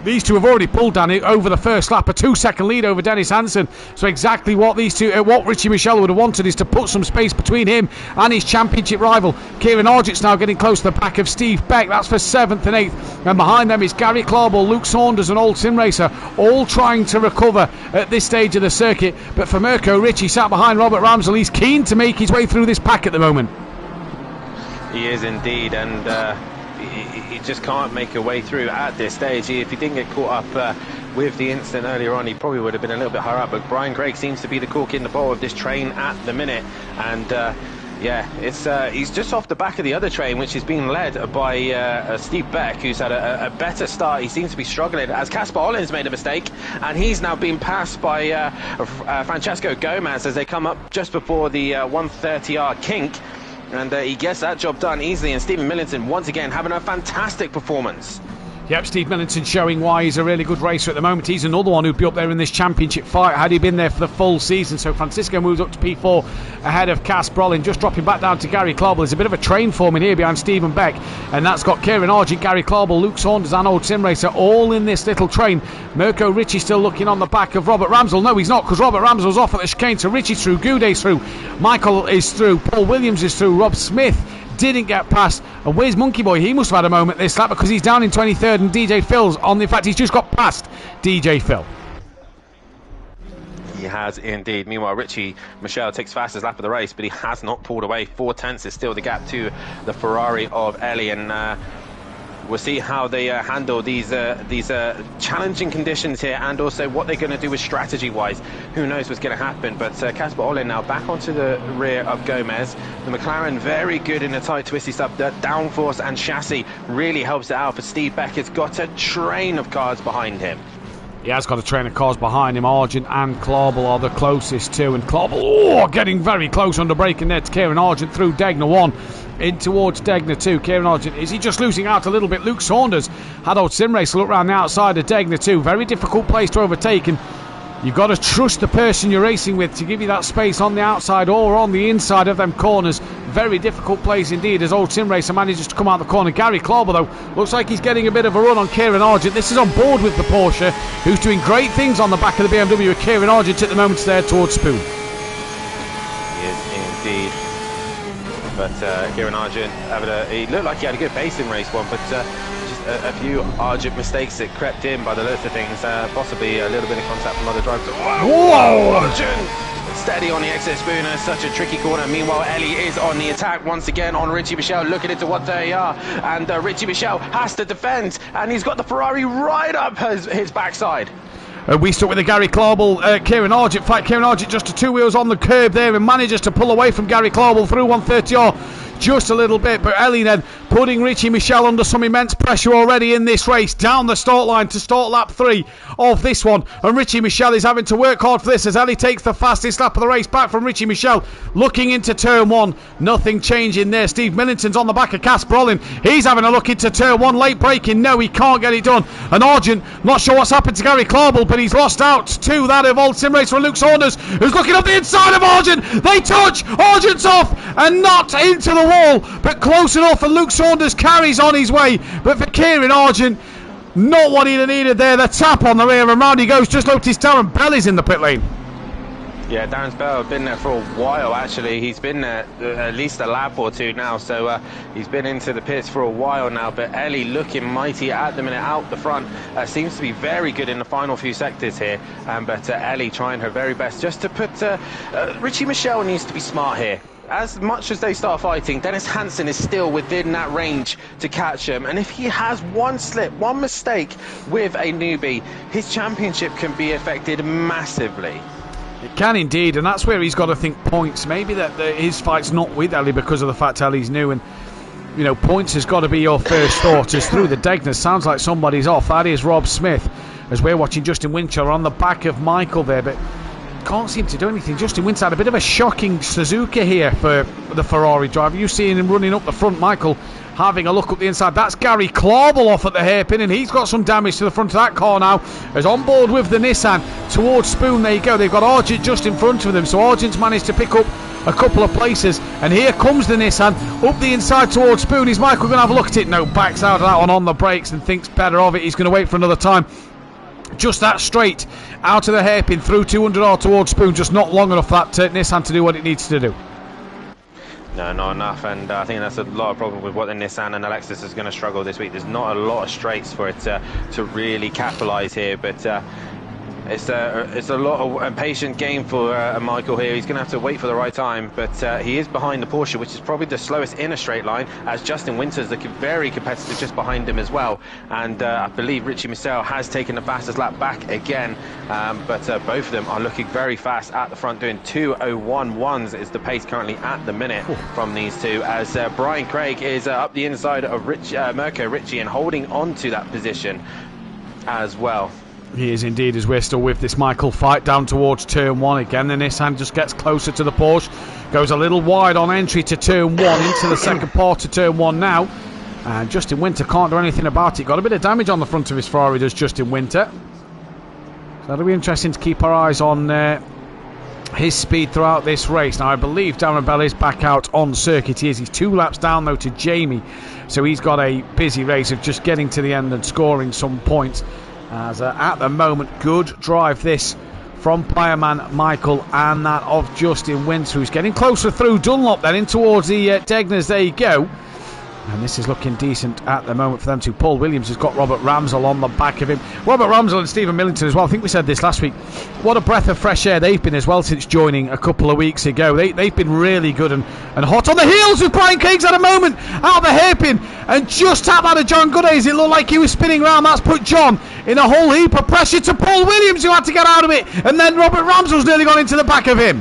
Speaker 2: These two have already pulled Danny over the first lap, a 2-second lead over Dennis Hansen. So exactly what these two, what Richie Michel would have wanted is to put some space between him and his championship rival. Kieran Argent's now getting close to the back of Steve Beck. That's for 7th and 8th. And behind them is Gary Clarball, Luke Saunders and Old Sim Racer, all trying to recover at this stage of the circuit. But for Mirko Ritchie, sat behind Robert Ramsel, he's keen to make his way through this pack at the moment.
Speaker 3: He is indeed, and he just can't make a way through at this stage. If he didn't get caught up with the incident earlier on, he probably would have been a little bit higher up. But Brian Craig seems to be the cork in the bowl of this train at the minute, and yeah, he's just off the back of the other train, which is being led by Steve Beck, who's had a better start. He seems to be struggling as Casper Olin's made a mistake, and he's now been passed by Francesco Gomez as they come up just before the 130R kink. And he gets that job done easily, and Stephen Millington once again having a fantastic performance.
Speaker 2: Yep, Steve Millington showing why he's a really good racer at the moment. He's another one who'd be up there in this championship fight had he been there for the full season. So Francisco moves up to P4 ahead of Cass Brolin, just dropping back down to Gary Clauble. There's a bit of a train forming here behind Stephen Beck, and that's got Kieran Argent, Gary Clauble, Luke Saunders and Old Sim Racer all in this little train. Mirko Ritchie still looking on the back of Robert Ramsell. No, he's not, because Robert Ramsell's off at the chicane. So Ritchie's through, Goude's through, Michael is through, Paul Williams is through, Rob Smith didn't get past. And where's Monkey Boy? He must have had a moment this lap because he's down in 23rd and DJ Phil's on. In fact, he's just got past DJ Phil.
Speaker 3: He has indeed. Meanwhile, Richie Michelle takes fastest lap of the race, but he has not pulled away. 4 tenths is still the gap to the Ferrari of Ellie, and we'll see how they handle these challenging conditions here, and also what they're going to do with strategy-wise. Who knows what's going to happen? But Casper Olin now back onto the rear of Gomez. The McLaren very good in the tight, twisty stuff. The downforce and chassis really helps it out for Steve Beck. It's got a train of cars behind him.
Speaker 2: He has got a train of cars behind him. Argent and Clauble are the closest to, and Clauble getting very close under braking there to Kieran Argent through Degner 1 in towards Degner 2. Kieran Argent, is he just losing out a little bit? Luke Saunders had Old Sim Race look around the outside of Degner 2. Very difficult place to overtake, and you've got to trust the person you're racing with to give you that space on the outside or on the inside of them corners. Very difficult place indeed as Old Sim Racer manages to come out the corner. Gary Clauble, though, looks like he's getting a bit of a run on Kieran Argent. This is on board with the Porsche, who's doing great things on the back of the BMW with Kieran Argent at the moment there towards Spoon.
Speaker 3: He is indeed. But Kieran Argent, he looked like he had a good pace in race 1, but just a few Argent mistakes that crept in by the looks of things. Possibly a little bit of contact from other drivers. Whoa! Argent! Steady on the exit Spooner, such a tricky corner. Meanwhile, Ellie is on the attack once again on Richie Michelle, looking into what they are. And Richie Michelle has to defend, and he's got the Ferrari right up his backside.
Speaker 2: We stuck with the Gary Clauble, Kieran Argent fight. Kieran Argent just 2 wheels on the curb there and manages to pull away from Gary Clauble through 130R just a little bit, but Ellie then putting Richie Michelle under some immense pressure already in this race, down the start line to start lap 3 of this one, and Richie Michelle is having to work hard for this as Ellie takes the fastest lap of the race back from Richie Michelle, looking into turn 1, nothing changing there. Steve Millington's on the back of Cass Brolin, he's having a look into turn 1, late braking, no, he can't get it done, and Argent, not sure what's happened to Gary Clauble, but he's lost out to that of Old Sim Racer and Luke Saunders, who's looking up the inside of Argent. They touch, Argent's off and not into the wall, but close enough, and Luke Saunders carries on his way. But for Kieran Argent, not what he'd needed there. The tap on the rear, and round he goes. Just noticed Darren Bell in the pit lane.
Speaker 3: Yeah, Darren Bell been there for a while actually. He's been there at least a lap or 2 now, so he's been into the pits for a while now. But Ellie looking mighty at the minute out the front, seems to be very good in the final few sectors here. But Ellie trying her very best just to put Richie Michelle needs to be smart here. As much as they start fighting, Dennis Hansen is still within that range to catch him, and if he has one slip, one mistake with a newbie, his championship can be affected massively.
Speaker 2: It can indeed, and that's where he's got to think points. Maybe that his fight's not with Ellie because of the fact Ellie's new, and you know, points has got to be your first thought. As through the Degners, sounds like somebody's off. That is Rob Smith, as we're watching Justin Winchell on the back of Michael there, but can't seem to do anything. Justin Winchell had a bit of a shocking Suzuka here for the Ferrari driver. You seeing him running up the front, Michael having a look up the inside. That's Gary Clauble off at the hairpin, and he's got some damage to the front of that car now, as on board with the Nissan towards Spoon. There you go, they've got Argent just in front of them, so Argent's managed to pick up a couple of places, and here comes the Nissan up the inside towards Spoon. Is Michael going to have a look at it? No, backs out of that one on the brakes and thinks better of it. He's going to wait for another time. Just that straight out of the hairpin through 200R towards Spoon, just not long enough for that Nissan to do what it needs to do.
Speaker 3: No, not enough, and I think that's a lot of problem with what the Nissan and Alexis is going to struggle this week. There's not a lot of straights for it to really capitalise here, but it's a lot of a patient game for Michael here. He's going to have to wait for the right time, but he is behind the Porsche, which is probably the slowest in a straight line, as Justin Winters looking very competitive just behind him as well. And I believe Richie Michelle has taken the fastest lap back again, but both of them are looking very fast at the front, doing 2:01.1s is the pace currently at the minute from these two, as Brian Craig is up the inside of Mirko Ritchie and holding on to that position as well.
Speaker 2: He is indeed, as we're still with this Michael fight down towards turn 1 again. The Nissan just gets closer to the Porsche, goes a little wide on entry to turn 1 into the second part of turn 1 now, And Justin Winter can't do anything about it. Got a bit of damage on the front of his Ferrari, does Justin Winter. So that'll be interesting to keep our eyes on his speed throughout this race. Now, I believe Darren Bell is back out on circuit. He is. He's 2 laps down, though, to Jamie. So he's got a busy race of just getting to the end and scoring some points. As at the moment, good drive this from Fireman Michael and that of Justin Winter, who's getting closer through Dunlop then in towards the Degners. There you go. And this is looking decent at the moment for them too. Paul Williams has got Robert Ramsell on the back of him. Robert Ramsell and Stephen Millington as well. I think we said this last week. What a breath of fresh air they've been as well since joining a couple of weeks ago. They've been really good and hot on the heels of Brian Craig's at a moment. Out the hairpin and just tapped out of John Goodays. It looked like he was spinning around. That's put John in a whole heap of pressure to Paul Williams, who had to get out of it. And then Robert Ramsell's nearly gone into the back of him.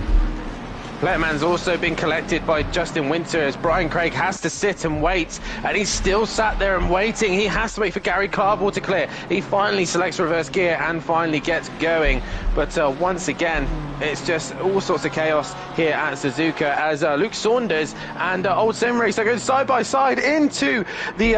Speaker 3: Letterman's also been collected by Justin Winter as Brian Craig has to sit and wait, and he's still sat there and waiting. He has to wait for Gary Carville to clear. He finally selects reverse gear and finally gets going, but once again it's just all sorts of chaos here at Suzuka as Luke Saunders and Old Sim Racer go side by side into the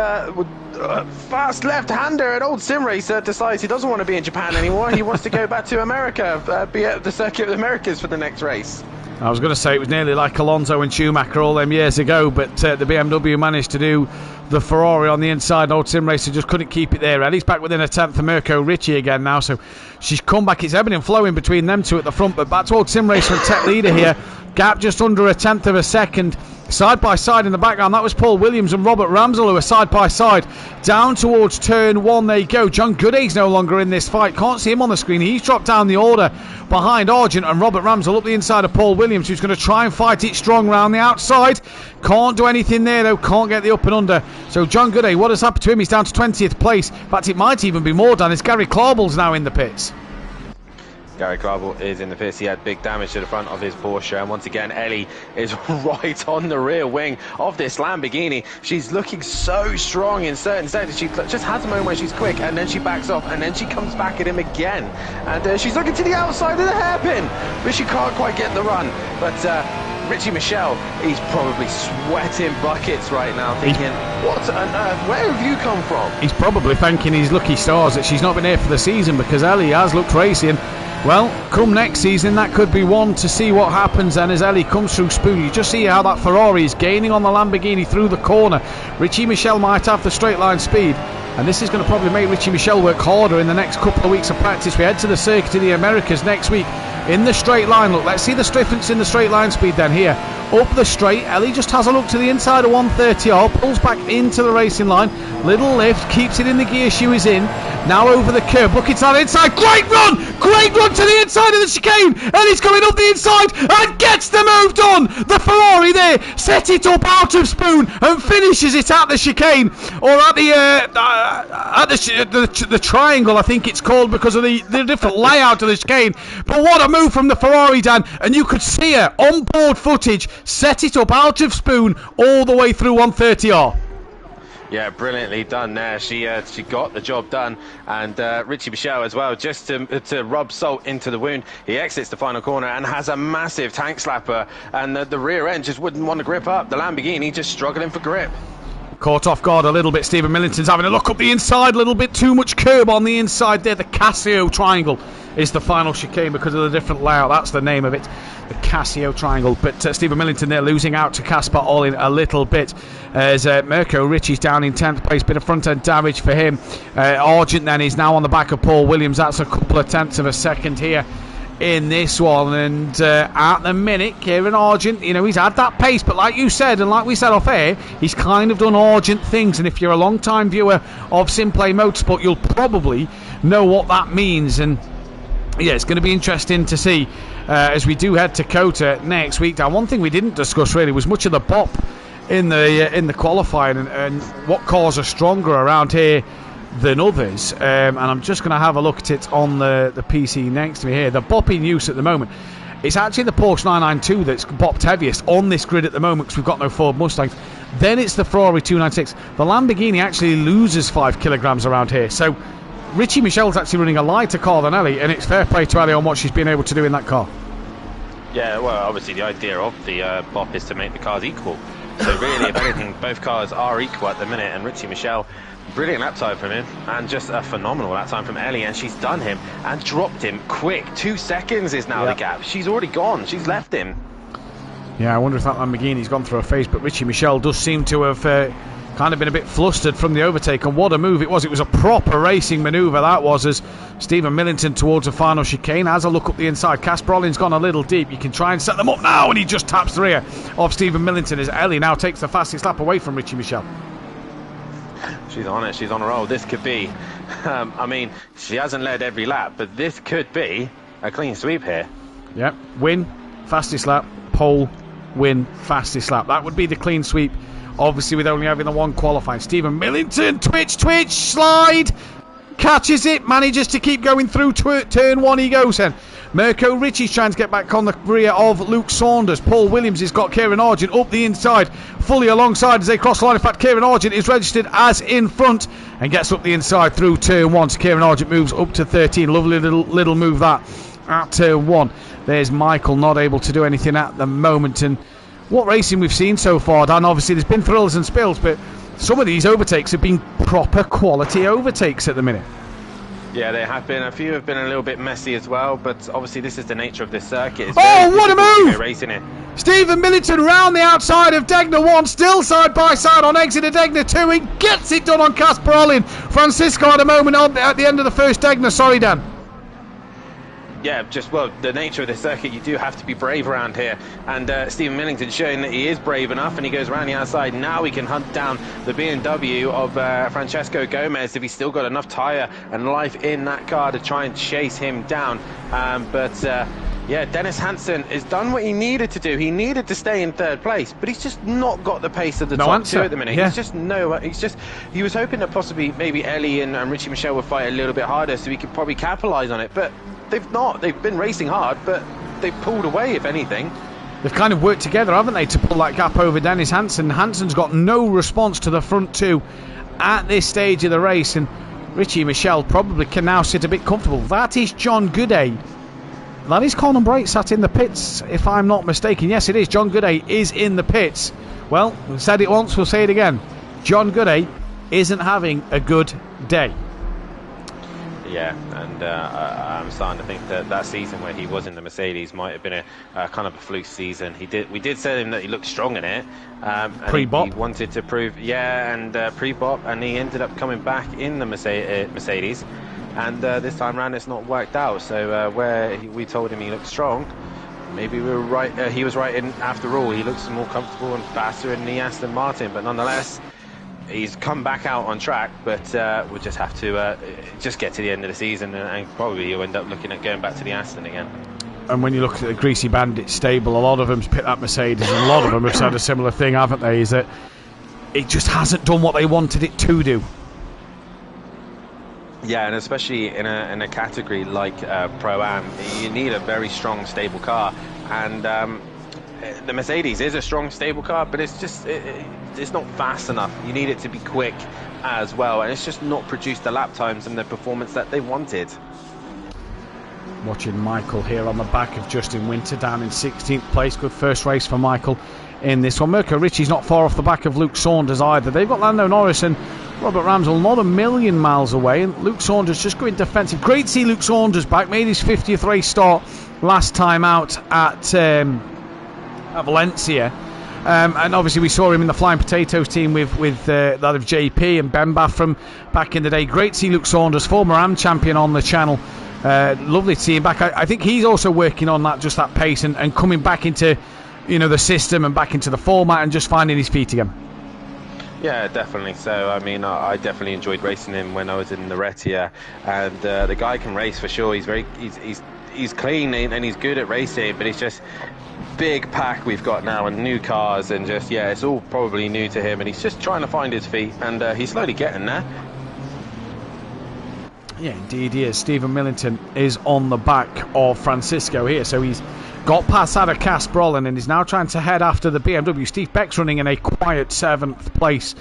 Speaker 3: fast left-hander, and Old Sim Racer decides he doesn't want to be in Japan anymore. He wants to go back to America, be at the Circuit of the Americas for the next race.
Speaker 2: I was going to say it was nearly like Alonso and Schumacher all them years ago, but the BMW managed to do the Ferrari on the inside, and Old Sim Racer just couldn't keep it there. Ellie's back within a tenth of Mirko Ricci again now, so she's come back. It's ebbing and flowing between them two at the front, but back to Old Sim Racer and tech leader here. Gap just under a tenth of a second. Side by side in the background, that was Paul Williams and Robert Ramsell, who are side by side down towards turn 1. There you go. John Gooday's no longer in this fight. Can't see him on the screen. He's dropped down the order behind Argent, and Robert Ramsell up the inside of Paul Williams, who's going to try and fight it strong round the outside. Can't do anything there though. Can't get the up and under. So John Gooday, what has happened to him? He's down to 20th place. In fact, it might even be more down. It's Gary Clarball's now in the pits.
Speaker 3: Gary Carville is in the pits. He had big damage to the front of his Porsche, and once again Ellie is right on the rear wing of this Lamborghini. She's looking so strong in certain sectors. She just has a moment where she's quick, and then she backs off, and then she comes back at him again, and she's looking to the outside of the hairpin, but she can't quite get the run. But Richie Michelle, he's probably sweating buckets right now, thinking, what on earth, where have you come from?
Speaker 2: He's probably thanking his lucky stars that she's not been here for the season, because Ellie has looked racy, and well, come next season, that could be one to see what happens then as Ellie comes through Spoon. You just see how that Ferrari is gaining on the Lamborghini through the corner. Richie Michelle might have the straight line speed, and this is going to probably make Richie Michelle work harder in the next couple of weeks of practice. We head to the Circuit of the Americas next week in the straight line. Look, let's see the difference in the straight line speed then here. Up the straight, Ellie just has a look to the inside of 130R, pulls back into the racing line, little lift, keeps it in the gear she was in. Now over the curb, look, it's that inside, great run to the inside of the chicane, Ellie's coming up the inside and gets the move done. The Ferrari there set it up out of Spoon and finishes it at the chicane, or at the triangle, I think it's called, because of the different layout of the chicane. But what a move from the Ferrari, Dan, and you could see her on board footage set it up out of Spoon all the way through 130R.
Speaker 3: Yeah, brilliantly done there. She got the job done, and Richie Michelle as well, just to rub salt into the wound. He exits the final corner and has a massive tank slapper, and the rear end just wouldn't want to grip up. The Lamborghini just struggling for grip.
Speaker 2: Caught off guard a little bit. Stephen Millington's having a look up the inside, a little bit too much curb on the inside there. The Casio triangle is the final chicane because of the different layout. That's the name of it, the Casio triangle. But Stephen Millington there losing out to Caspar Ollin a little bit as Mirko Ricci's down in 10th place. Bit of front end damage for him. Argent then is now on the back of Paul Williams. That's a couple of tenths of a second here in this one, and at the minute Kieran Argent, you know, he's had that pace, but like you said and like we said off air, he's kind of done Argent things, and if you're a long time viewer of SimPlay Motorsport, you'll probably know what that means. And yeah, it's going to be interesting to see as we do head to COTA next week. Now, one thing we didn't discuss really was much of the bop in the qualifying, and what cars are stronger around here than others, and I'm just going to have a look at it on the PC next to me here. The bop in use at the moment, it's actually the Porsche 992 that's bopped heaviest on this grid at the moment, because we've got no Ford Mustangs. Then it's the Ferrari 296. The Lamborghini actually loses 5 kilograms around here, so Richie Michelle's actually running a lighter car than Ellie, and it's fair play to Ellie on what she's been able to do in that car.
Speaker 5: Yeah, well, obviously the idea of the bop is to make the cars equal.
Speaker 3: So really, if anything, both cars are equal at the minute, and Richie Michelle, brilliant lap time from him, and just a phenomenal lap time from Ellie, and she's done him and dropped him quick. 2 seconds is now the gap. She's already gone. She's left him.
Speaker 2: Yeah, I wonder if that Lamborghini's gone through a face, but Richie Michelle does seem to have kind of been a bit flustered from the overtake, and what a move it was. It was a proper racing manoeuvre, that was, as Stephen Millington towards the final chicane has a look up the inside. Casper Olin's gone a little deep. You can try and set them up now, and he just taps the rear of Stephen Millington as Ellie now takes the fastest lap away from Richie Michelle.
Speaker 3: She's on it. She's on a roll. This could be, I mean, she hasn't led every lap, but this could be a clean sweep here.
Speaker 2: Yep, win, fastest lap, pole, win, fastest lap. That would be the clean sweep, obviously with only having the one qualifying. Stephen Millington, twitch, slide, catches it, manages to keep going through turn 1 he goes then. Mirko Ritchie's trying to get back on the rear of Luke Saunders. Paul Williams has got Kieran Argent up the inside, fully alongside as they cross the line. In fact, Kieran Argent is registered as in front and gets up the inside through turn 1. So Kieran Argent moves up to 13. Lovely little move that at turn 1. There's Michael not able to do anything at the moment. And what racing we've seen so far, Dan. Obviously there's been thrills and spills, but some of these overtakes have been proper quality overtakes at the minute.
Speaker 3: Yeah, they have been. A few have been a little bit messy as well, but obviously this is the nature of this circuit. It's
Speaker 2: what a move!
Speaker 3: Racing it.
Speaker 2: Stephen Millington round the outside of Degner 1, still side by side on exit of Degner 2. He gets it done on Casper Olin. Francisco at a moment at the end of the first Degner. Sorry, Dan.
Speaker 3: Yeah, just, well, the nature of the circuit, you do have to be brave around here. And Stephen Millington showing that he is brave enough, and he goes around the outside. Now he can hunt down the BMW of Francesco Gomez if he's still got enough tyre and life in that car to try and chase him down. Yeah, Dennis Hansen has done what he needed to do. He needed to stay in 3rd place, but he's just not got the pace of the top 2 at the minute.
Speaker 2: Yeah.
Speaker 3: He was hoping that possibly maybe Ellie and Richie Michelle would fight a little bit harder so he could probably capitalise on it, but they've not. They've been racing hard, but they've pulled away, if anything.
Speaker 2: They've kind of worked together, haven't they, to pull that gap over Dennis Hansen. Hansen's got no response to the front 2 at this stage of the race, and Richie Michelle probably can now sit a bit comfortable. That is John Gooday. That is Colin Bright sat in the pits, if I'm not mistaken. Yes, it is. John Gooday is in the pits. Well, we've said it once, we'll say it again. John Gooday isn't having a good day.
Speaker 3: Yeah, and I'm starting to think that season where he was in the Mercedes might have been a kind of a fluke season. We did say him that he looked strong in it.
Speaker 2: Pre-bop.
Speaker 3: He wanted to prove, pre-bop, and he ended up coming back in the Mercedes. And this time around, it's not worked out. So we told him he looked strong, maybe we were right. He was right. After all, he looks more comfortable and faster in the Aston Martin. But nonetheless, he's come back out on track. But we'll just have to just get to the end of the season, and probably he'll end up looking at going back to the Aston again.
Speaker 2: And when you look at the Greasy Bandit stable, a lot of them's picked that Mercedes, and a lot of them have said a similar thing, haven't they? Is that it just hasn't done what they wanted it to do.
Speaker 3: Yeah, and especially in a category like Pro-Am, you need a very strong, stable car. And the Mercedes is a strong, stable car, but it's just it's not fast enough. You need it to be quick as well, and it's just not produced the lap times and the performance that they wanted.
Speaker 2: Watching Michael here on the back of Justin Winter down in 16th place. Good first race for Michael in this one. Mirko Ritchie's not far off the back of Luke Saunders either. They've got Lando Norris and Robert Ramsell not a million miles away, and Luke Saunders just going defensive. Great to see Luke Saunders back. Made his 50th race start last time out at Valencia. And obviously we saw him in the Flying Potatoes team with that of JP and Bemba from back in the day. Great to see Luke Saunders, former AM champion, on the channel. Lovely to see him back. I think he's also working on that pace and coming back into the system and back into the format and just finding his feet again.
Speaker 3: Yeah, definitely. So I mean, I definitely enjoyed racing him when I was in the Retia, and the guy can race for sure. He's clean and he's good at racing, but it's just big pack we've got now and new cars, and just it's all probably new to him, and he's just trying to find his feet, and he's slowly getting there.
Speaker 2: Yeah, indeed he is. Stephen Millington is on the back of Francisco here, so he's got past out of Casper Olin and is now trying to head after the BMW. Steve Beck's running in a quiet 7th place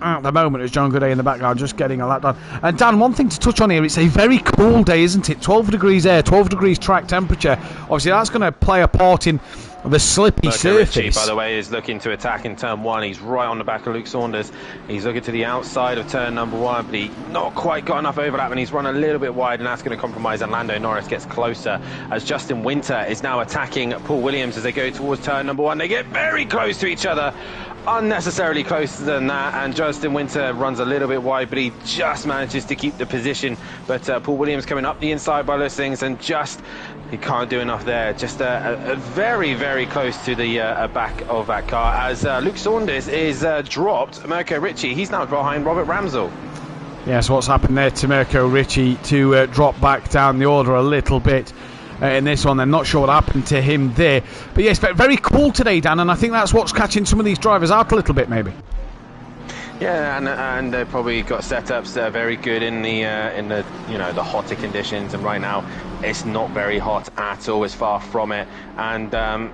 Speaker 2: at the moment as John Gooday in the background just getting a lap done. And Dan, one thing to touch on here, it's a very cool day, isn't it? 12 degrees air, 12 degrees track temperature. Obviously that's going to play a part in the slippy surface.
Speaker 3: Ritchie, by the way, is looking to attack in turn 1. He's right on the back of Luke Saunders. He's looking to the outside of turn number 1, but he's not quite got enough overlap, and he's run a little bit wide, and that's going to compromise. And Lando Norris gets closer as Justin Winter is now attacking Paul Williams as they go towards turn number 1. They get very close to each other, unnecessarily closer than that, and Justin Winter runs a little bit wide, but he just manages to keep the position. But Paul Williams coming up the inside by those things, and he can't do enough there. Just a very, very close to the back of that car as Luke Saunders is dropped. Mirko Ritchie, he's now behind Robert Ramsell.
Speaker 2: Yes, what's happened there to Mirko Ritchie to drop back down the order a little bit in this one. They're not sure what happened to him there. But yes, very cool today, Dan, and I think that's what's catching some of these drivers out a little bit, maybe.
Speaker 3: Yeah, and they probably got setups that are very good in the the hotter conditions, and right now it's not very hot at all. It's far from it, and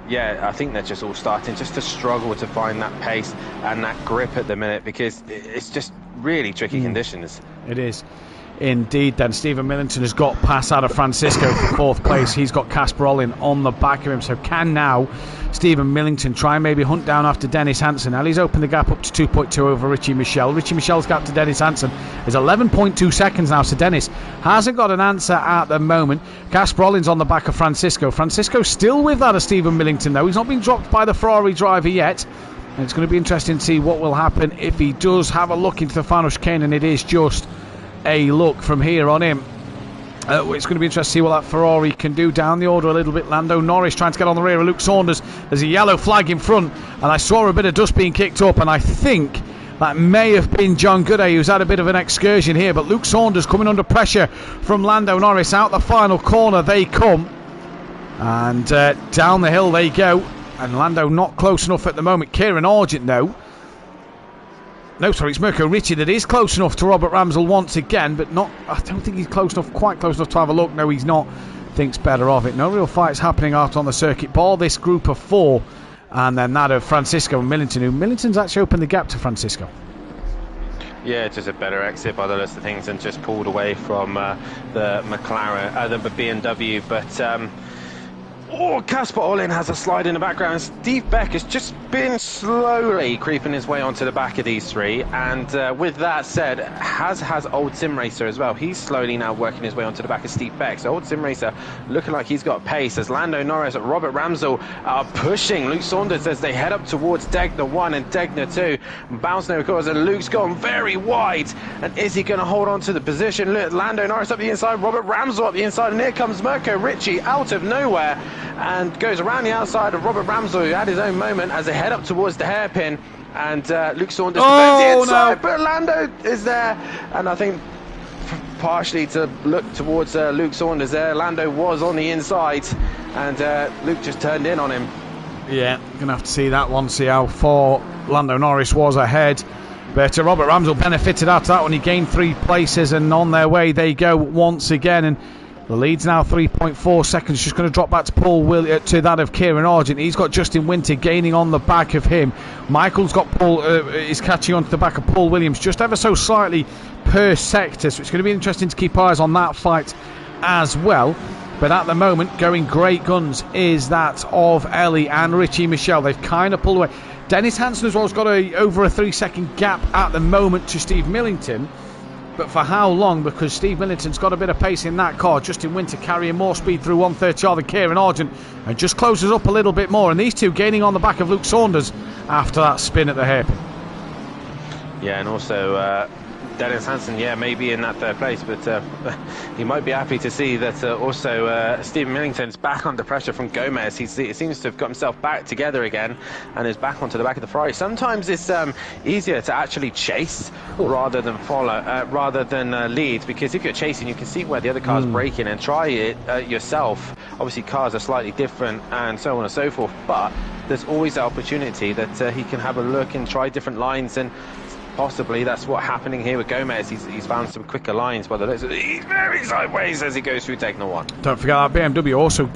Speaker 3: yeah, I think they're just all starting just to struggle to find that pace and that grip at the minute, because it's just really tricky conditions.
Speaker 2: It is indeed. Then Stephen Millington has got past out of Francisco for 4th place. He's got Casper Olin on the back of him, so can now Stephen Millington try and maybe hunt down after Dennis Hansen? Now he's opened the gap up to 2.2 over Richie Michelle. Richie Michelle's gap to Dennis Hansen is 11.2 seconds now, so Dennis hasn't got an answer at the moment. Casper Olin's on the back of Francisco. Francisco still with that of Stephen Millington though. He's not been dropped by the Ferrari driver yet, and it's going to be interesting to see what will happen if he does have a look into the final chicane, and it is just a look from here on in. It's going to be interesting to see what that Ferrari can do down the order a little bit. Lando Norris trying to get on the rear of Luke Saunders. There's a yellow flag in front, and I saw a bit of dust being kicked up, and I think that may have been John Gooday who's had a bit of an excursion here. But Luke Saunders coming under pressure from Lando Norris. Out the final corner they come, and down the hill they go, and Lando not close enough at the moment. Kieran Argent though, no, sorry, it's Mirko Ritchie that is close enough to Robert Ramsell once again, but not. I don't think he's quite close enough to have a look. No, he's not. Thinks better of it. No real fights happening out on the circuit. Ball this group of 4, and then that of Francisco and Millington, who Millington's actually opened the gap to Francisco.
Speaker 3: Yeah, just a better exit by the list of things, and just pulled away from the McLaren, the BMW, but. Casper Olin has a slide in the background. Steve Beck has just been slowly creeping his way onto the back of these 3, and with that said, has Old Sim Racer as well. He's slowly now working his way onto the back of Steve Beck, so Old Sim Racer looking like he's got pace as Lando Norris and Robert Ramsell are pushing Luke Saunders as they head up towards Degner 1 and Degner 2. Bouncing over course, and Luke's gone very wide, and is he going to hold on to the position? Look, Lando Norris up the inside, Robert Ramsell up the inside, and here comes Mirko Ritchie out of nowhere and goes around the outside of Robert Ramsell, who had his own moment as they head up towards the hairpin, and Luke Saunders defends the inside, but Lando is there, and I think partially to look towards Luke Saunders there. Lando was on the inside, and Luke just turned in on him.
Speaker 2: Yeah, gonna have to see that one, see how far Lando Norris was ahead. But Robert Ramsell benefited out of that when he gained 3 places, and on their way they go once again, and the lead's now 3.4 seconds. Just going to drop back to to that of Kieran Argent. He's got Justin Winter gaining on the back of him. Michael's got is catching onto the back of Paul Williams just ever so slightly per sector. So it's going to be interesting to keep eyes on that fight as well. But at the moment, going great guns is that of Ellie and Richie Michelle. They've kind of pulled away. Dennis Hansen as well has got over a 3-second gap at the moment to Steve Millington. But for how long? Because Steve Millington's got a bit of pace in that car. Justin Winter carrying more speed through 130R than Kieran Argent, and just closes up a little bit more. And these two gaining on the back of Luke Saunders after that spin at the hairpin.
Speaker 3: Yeah, and also Dennis Hansen, yeah, maybe in that 3rd place, but he might be happy to see that also Stephen Millington's back under pressure from Gomez. He seems to have got himself back together again and is back onto the back of the Ferrari. Sometimes it's easier to actually chase rather than follow, rather than lead, because if you're chasing, you can see where the other car's braking and try it yourself. Obviously, cars are slightly different and so on and so forth, but there's always the opportunity that he can have a look and try different lines, and possibly that's what's happening here with Gomez. He's found some quicker lines by the looks of it. He's very sideways as he goes through Degner 1.
Speaker 2: Don't forget that BMW also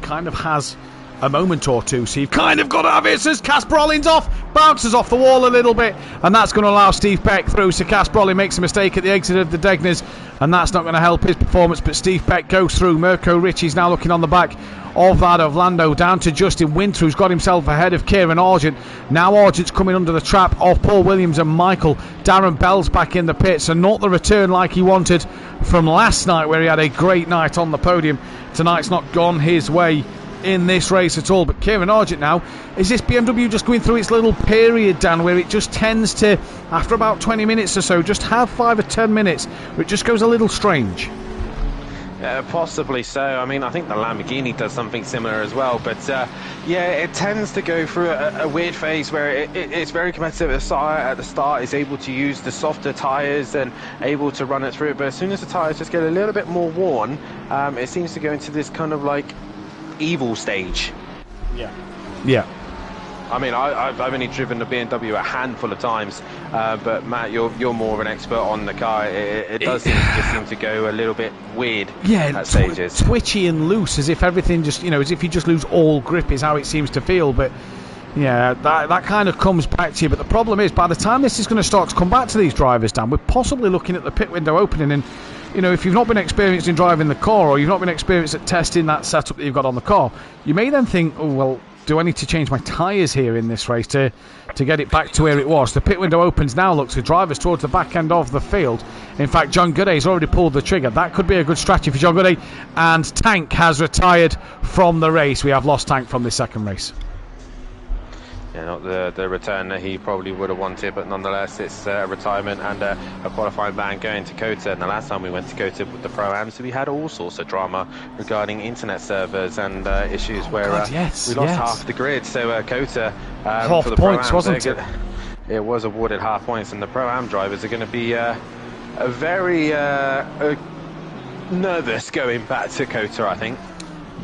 Speaker 2: kind of has a moment or two. So you've kind of got to have it. As Casper Ollins off, bounces off the wall a little bit, and that's going to allow Steve Peck through. So Casper Ollins makes a mistake at the exit of the Degners, and that's not going to help his performance. But Steve Peck goes through. Mirko Ritchie's now looking on the back of that of Lando, down to Justin Winter, who's got himself ahead of Kieran Argent. Now Argent's coming under the trap of Paul Williams and Michael. Darren Bell's back in the pits, and not the return like he wanted from last night, where he had a great night on the podium. Tonight's not gone his way in this race at all. But Kieran Argent now, is this BMW just going through its little period, Dan, where it just tends to, after about 20 minutes or so, just have 5 or 10 minutes where it just goes a little strange?
Speaker 3: Possibly so. I mean, I think the Lamborghini does something similar as well, but yeah, it tends to go through a weird phase where it's very competitive at the start. It's able to use the softer tyres and able to run it through, but as soon as the tyres just get a little bit more worn, it seems to go into this kind of like evil stage.
Speaker 2: Yeah.
Speaker 3: I mean, I've only driven the BMW a handful of times, but Matt, you're more of an expert on the car. It does seem to go a little bit weird at stages.
Speaker 2: Twitchy and loose, as if everything just, as if you just lose all grip is how it seems to feel. But yeah, that kind of comes back to you. But the problem is, by the time this is going to start to come back to these drivers, Dan, we're possibly looking at the pit window opening. And if you've not been experienced in driving the car, or you've not been experienced at testing that setup that you've got on the car, you may then think, oh well, do I need to change my tyres here in this race to get it back to where it was? The pit window opens now, looks for drivers towards the back end of the field. In fact, John Gooday's already pulled the trigger. That could be a good strategy for John Gooday. And Tank has retired from the race. We have lost Tank from this second race.
Speaker 3: Yeah, not the return that he probably would have wanted, but nonetheless, it's a retirement and a qualifying ban going to COTA. And the last time we went to COTA with the Pro-Am, so we had all sorts of drama regarding internet servers and issues where we lost half the grid. So COTA
Speaker 2: half
Speaker 3: for the
Speaker 2: points,
Speaker 3: Pro-Am,
Speaker 2: wasn't it?
Speaker 3: It was awarded half points, and the Pro-Am drivers are going to be very nervous going back to COTA, I think.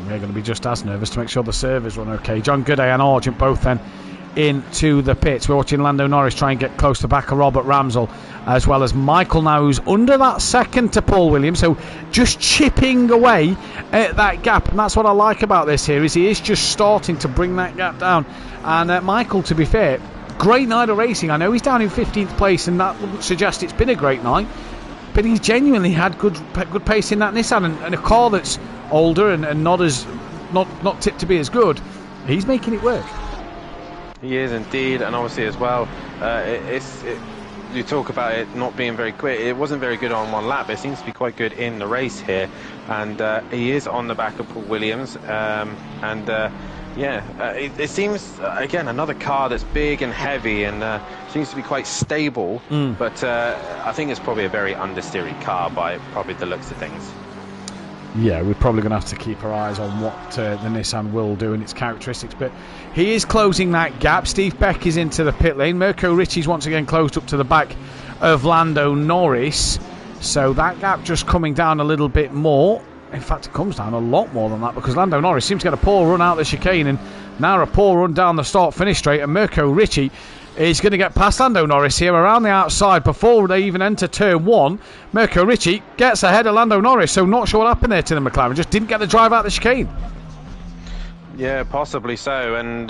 Speaker 2: We're going to be just as nervous to make sure the servers run okay. John Gooday and Argent both then into the pits. We're watching Lando Norris try and get close to the back of Robert Ramsell, as well as Michael now, who's under that second to Paul Williams, so just chipping away at that gap. And that's what I like about this here, is he is just starting to bring that gap down. And Michael, to be fair, great night of racing. I know he's down in 15th place, and that would suggest it's been a great night, but he's genuinely had good pace in that Nissan, and a car that's older and not tipped to be as good. He's making it work.
Speaker 3: He is indeed, and obviously as well, you talk about it not being very quick. It wasn't very good on one lap, but it seems to be quite good in the race here. And he is on the back of Paul Williams. It seems, again, another car that's big and heavy and seems to be quite stable. But I think it's probably a very understeery car by probably the looks of things.
Speaker 2: Yeah, we're probably going to have to keep our eyes on what the Nissan will do and its characteristics. But he is closing that gap. Steve Beck is into the pit lane. Mirko Ritchie's once again closed up to the back of Lando Norris. So that gap just coming down a little bit more. In fact, it comes down a lot more than that, because Lando Norris seems to get a poor run out the chicane and now a poor run down the start-finish straight. And Mirko Ritchie is going to get past Lando Norris here around the outside before they even enter turn one. Mirko Ritchie gets ahead of Lando Norris, so not sure what happened there to the McLaren. Just didn't get the drive out the chicane.
Speaker 3: Yeah, possibly so, and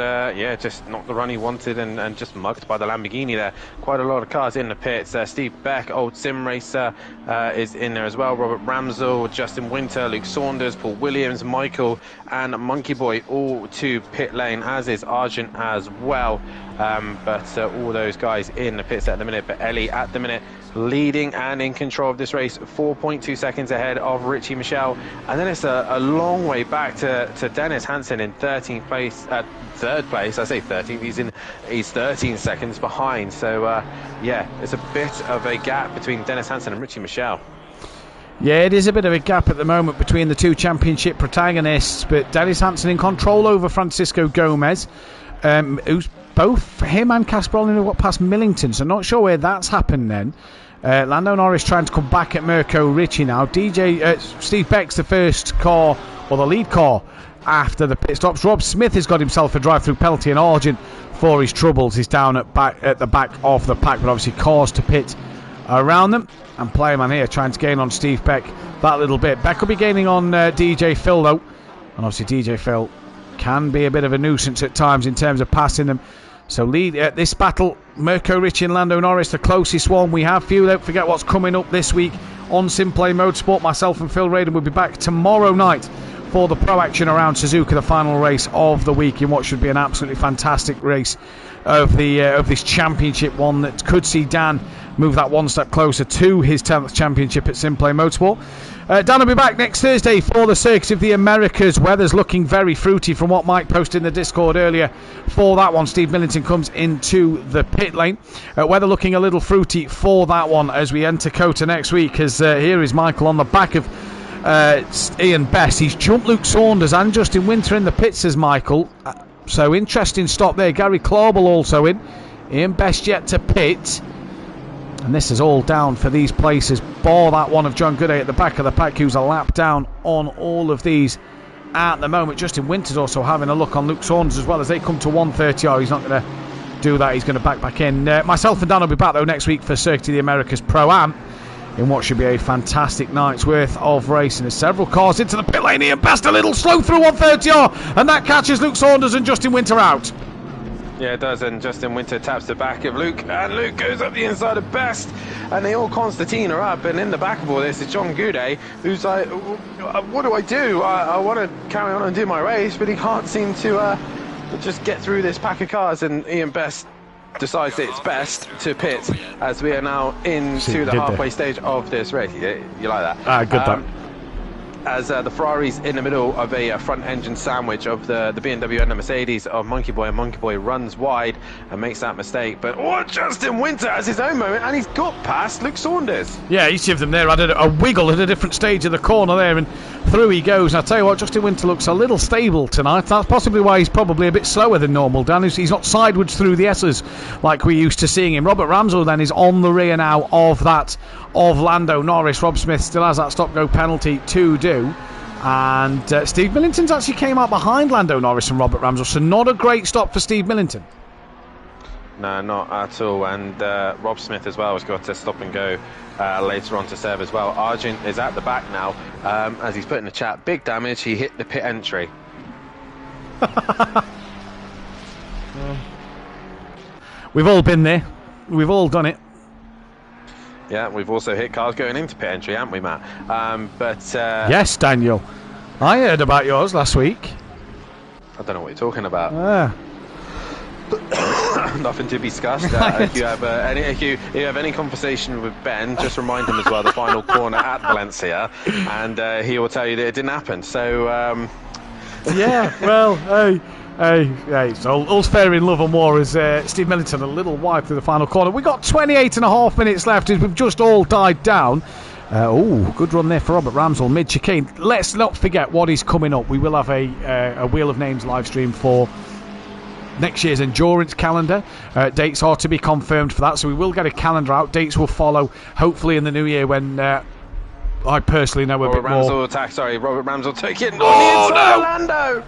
Speaker 3: just not the run he wanted, and just mugged by the Lamborghini there. Quite a lot of cars in the pits. Steve Beck, old sim racer, is in there as well. Robert Ramsell, Justin Winter, Luke Saunders, Paul Williams, Michael and Monkey Boy all to pit lane, as is Argent as well. But all those guys in the pits at the minute. But Ellie at the minute leading and in control of this race, 4.2 seconds ahead of Richie Michelle. And then it's a long way back to Dennis Hansen in 13th place, third place. I say 13th, he's 13 seconds behind. So it's a bit of a gap between Dennis Hansen and Richie Michelle.
Speaker 2: Yeah, it is a bit of a gap at the moment between the two championship protagonists, but Dennis Hansen in control over Francisco Gomez, who's both him and Casper Ollins have got past Millington, so not sure where that's happened then. Lando Norris trying to come back at Mirko Ritchie now. Steve Beck's the first car, or the lead car, after the pit stops. Rob Smith has got himself a drive-through penalty, and Argent, for his troubles, is down at the back of the pack, but obviously cars to pit around them. And Playerman here trying to gain on Steve Beck that little bit. Beck will be gaining on DJ Phil though, and obviously DJ Phil can be a bit of a nuisance at times in terms of passing them. So this battle, Mirko Ricci and Lando Norris, the closest one we have for you. Don't forget what's coming up this week on SimPlay Motorsport. Myself and Phil Raden will be back tomorrow night for the Pro Action around Suzuka, the final race of the week in what should be an absolutely fantastic race of this championship, one that could see Dan move that one step closer to his 10th championship at SimPlay Motorsport. Dan will be back next Thursday for the Circuit of the Americas. Weather's looking very fruity from what Mike posted in the Discord earlier for that one. Steve Millington comes into the pit lane. Weather looking a little fruity for that one as we enter COTA next week, as here is Michael on the back of Ian Best. He's jumped Luke Saunders and Justin Winter in the pits, says Michael. So interesting stop there. Gary Clauble also in. Ian Best yet to pit. And this is all down for these places. Bore that one of John Gooday at the back of the pack, who's a lap down on all of these at the moment. Justin Winter's also having a look on Luke Saunders as well as they come to 1:30. He's not going to do that. He's going to back in. Myself and Dan will be back though next week for Circuit of the Americas Pro-Am in what should be a fantastic night's worth of racing. There's several cars into the pit lane. Ian Best a little slow through 1:30, and that catches Luke Saunders and Justin Winter out.
Speaker 3: Yeah, it does, and Justin Winter taps the back of Luke, and Luke goes up the inside of Best, and they all Constantine are up, and in the back of all this is John Gooday, who's like, what do I do? I want to carry on and do my race, but he can't seem to just get through this pack of cars, and Ian Best decides that it's best to pit as we are now into the halfway stage of this race. You like that?
Speaker 2: Good
Speaker 3: as the Ferrari's in the middle of a front engine sandwich of the BMW and the Mercedes of Monkey Boy, and Monkey Boy runs wide and makes that mistake. But Justin Winter has his own moment, and he's got past Luke Saunders.
Speaker 2: Yeah, each of them there had a wiggle at a different stage of the corner there, and through he goes. And I'll tell you what, Justin Winter looks a little stable tonight. That's possibly why he's probably a bit slower than normal, Dan. He's not sideways through the S's like we used to seeing him. Robert Ramsell then is on the rear now of Lando Norris. Rob Smith still has that stop-go penalty to do. And Steve Millington's actually came out behind Lando Norris and Robert Ramsell, so not a great stop for Steve Millington.
Speaker 3: No, not at all. And Rob Smith as well has got to stop and go later on to serve as well. Argent is at the back now, as he's put in the chat, big damage, he hit the pit entry.
Speaker 2: We've all been there. We've all done it.
Speaker 3: Yeah, we've also hit cars going into pit entry, haven't we, Matt?
Speaker 2: Yes, Daniel. I heard about yours last week.
Speaker 3: I don't know what you're talking about. Nothing to be discussed. If you have any conversation with Ben, just remind him as well the final corner at Valencia, and he will tell you that it didn't happen. So
Speaker 2: yeah, well, hey, so all's fair in love and war as Steve Millington a little wide through the final corner. We've got 28.5 minutes left as we've just all died down. Good run there for Robert Ramsell, mid-chicane. Let's not forget what is coming up. We will have a Wheel of Names live stream for next year's endurance calendar. Dates are to be confirmed for that, so we will get a calendar out. Dates will follow, hopefully in the new year when I personally know
Speaker 3: Robert
Speaker 2: a bit more.
Speaker 3: Robert Ramsell took it on the inside of Lando!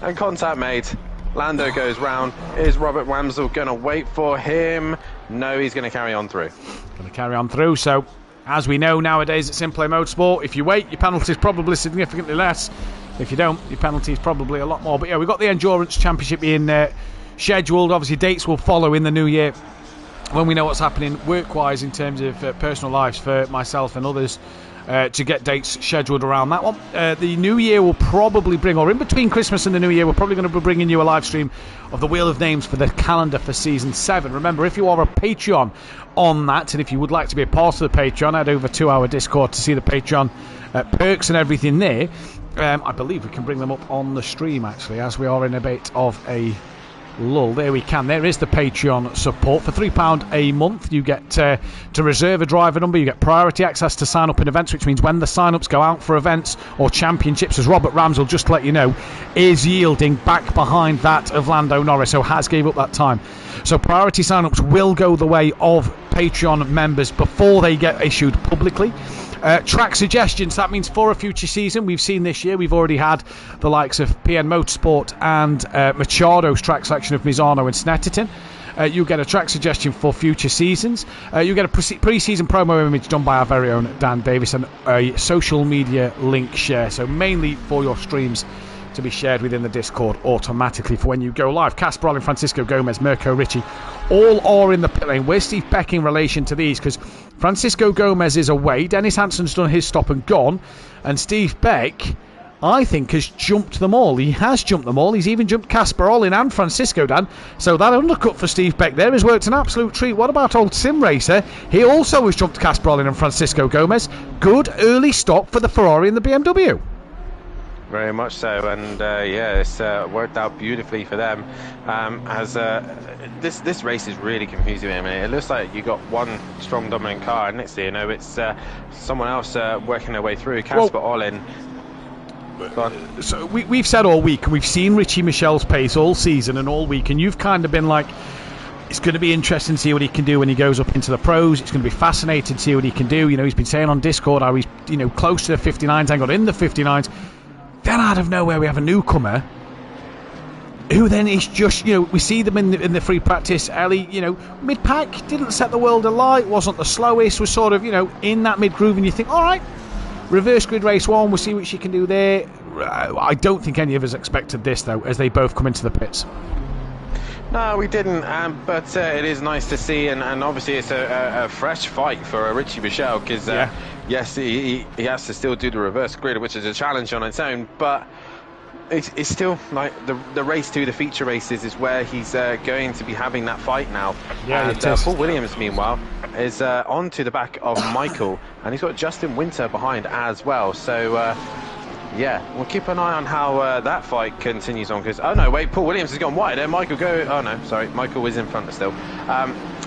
Speaker 3: And contact made. Lando goes round. Is Robert Ramsell going to wait for him? No, he's going to carry on through.
Speaker 2: So, as we know nowadays at SimPlay Motorsport, if you wait, your penalty is probably significantly less. If you don't, your penalty is probably a lot more. But yeah, we've got the Endurance Championship being scheduled. Obviously, dates will follow in the new year when we know what's happening work-wise in terms of personal lives for myself and others. To get dates scheduled around that one. The new year will probably bring, or in between Christmas and the new year, we're probably going to be bringing you a live stream of the Wheel of Names for the calendar for Season 7. Remember, if you are a Patreon on that, and if you would like to be a part of the Patreon, head over to our Discord to see the Patreon perks and everything there. I believe we can bring them up on the stream, actually, as we are in a bit of a lull. There we can. There is the Patreon support. For £3 a month you get to reserve a driver number, you get priority access to sign up in events, which means when the sign-ups go out for events or championships, as Robert Ramsell, just to let you know, is yielding back behind that of Lando Norris, so has gave up that time. So priority sign-ups will go the way of Patreon members before they get issued publicly. Track suggestions, that means for a future season. We've seen this year, we've already had the likes of PN Motorsport and Machado's track selection of Misano and Snetterton. You get a track suggestion for future seasons. You get a pre-season promo image done by our very own Dan Davis and a social media link share. So mainly for your streams to be shared within the Discord automatically for when you go live. Casper Olin, Francisco Gomez, Mirko Ricci, all are in the pit lane. Where's Steve Beck in relation to these? Because Francisco Gomez is away, Dennis Hansen's done his stop and gone, and Steve Beck, I think, has jumped them all. He has jumped them all. He's even jumped Casper Olin and Francisco, Dan. So that undercut for Steve Beck there has worked an absolute treat. What about old Sim Racer? He also has jumped Casper Olin and Francisco Gomez. Good early stop for the Ferrari and the BMW.
Speaker 3: Very much so, and yeah, it's worked out beautifully for them. This race is really confusing me. I mean, it looks like you got one strong dominant car, and next thing you know, it's someone else working their way through. Casper Olin.
Speaker 2: So we've said all week, and we've seen Richie Michel's pace all season and all week, and you've kind of been like, it's going to be interesting to see what he can do when he goes up into the pros. It's going to be fascinating to see what he can do. You know, he's been saying on Discord how he's, you know, close to the 59s and got in the 59s. Then out of nowhere we have a newcomer who then is just, you know, we see them in the free practice. Ellie, you know, mid-pack, didn't set the world alight, wasn't the slowest, was sort of, you know, in that mid-groove, and you think, all right, reverse grid race one, we'll see what she can do there. I don't think any of us expected this, though, as they both come into the pits.
Speaker 3: No, we didn't, but it is nice to see, and obviously it's a fresh fight for Richie Michel, because yes, he has to still do the reverse grid, which is a challenge on its own, but it's still like the race to the feature races is where he's going to be having that fight now.
Speaker 2: Yeah,
Speaker 3: and Paul Williams, meanwhile, is on to the back of Michael, and he's got Justin Winter behind as well, so yeah, we'll keep an eye on how that fight continues on, because, oh no, wait, Paul Williams has gone wide there. Michael oh no, sorry, Michael was in front still.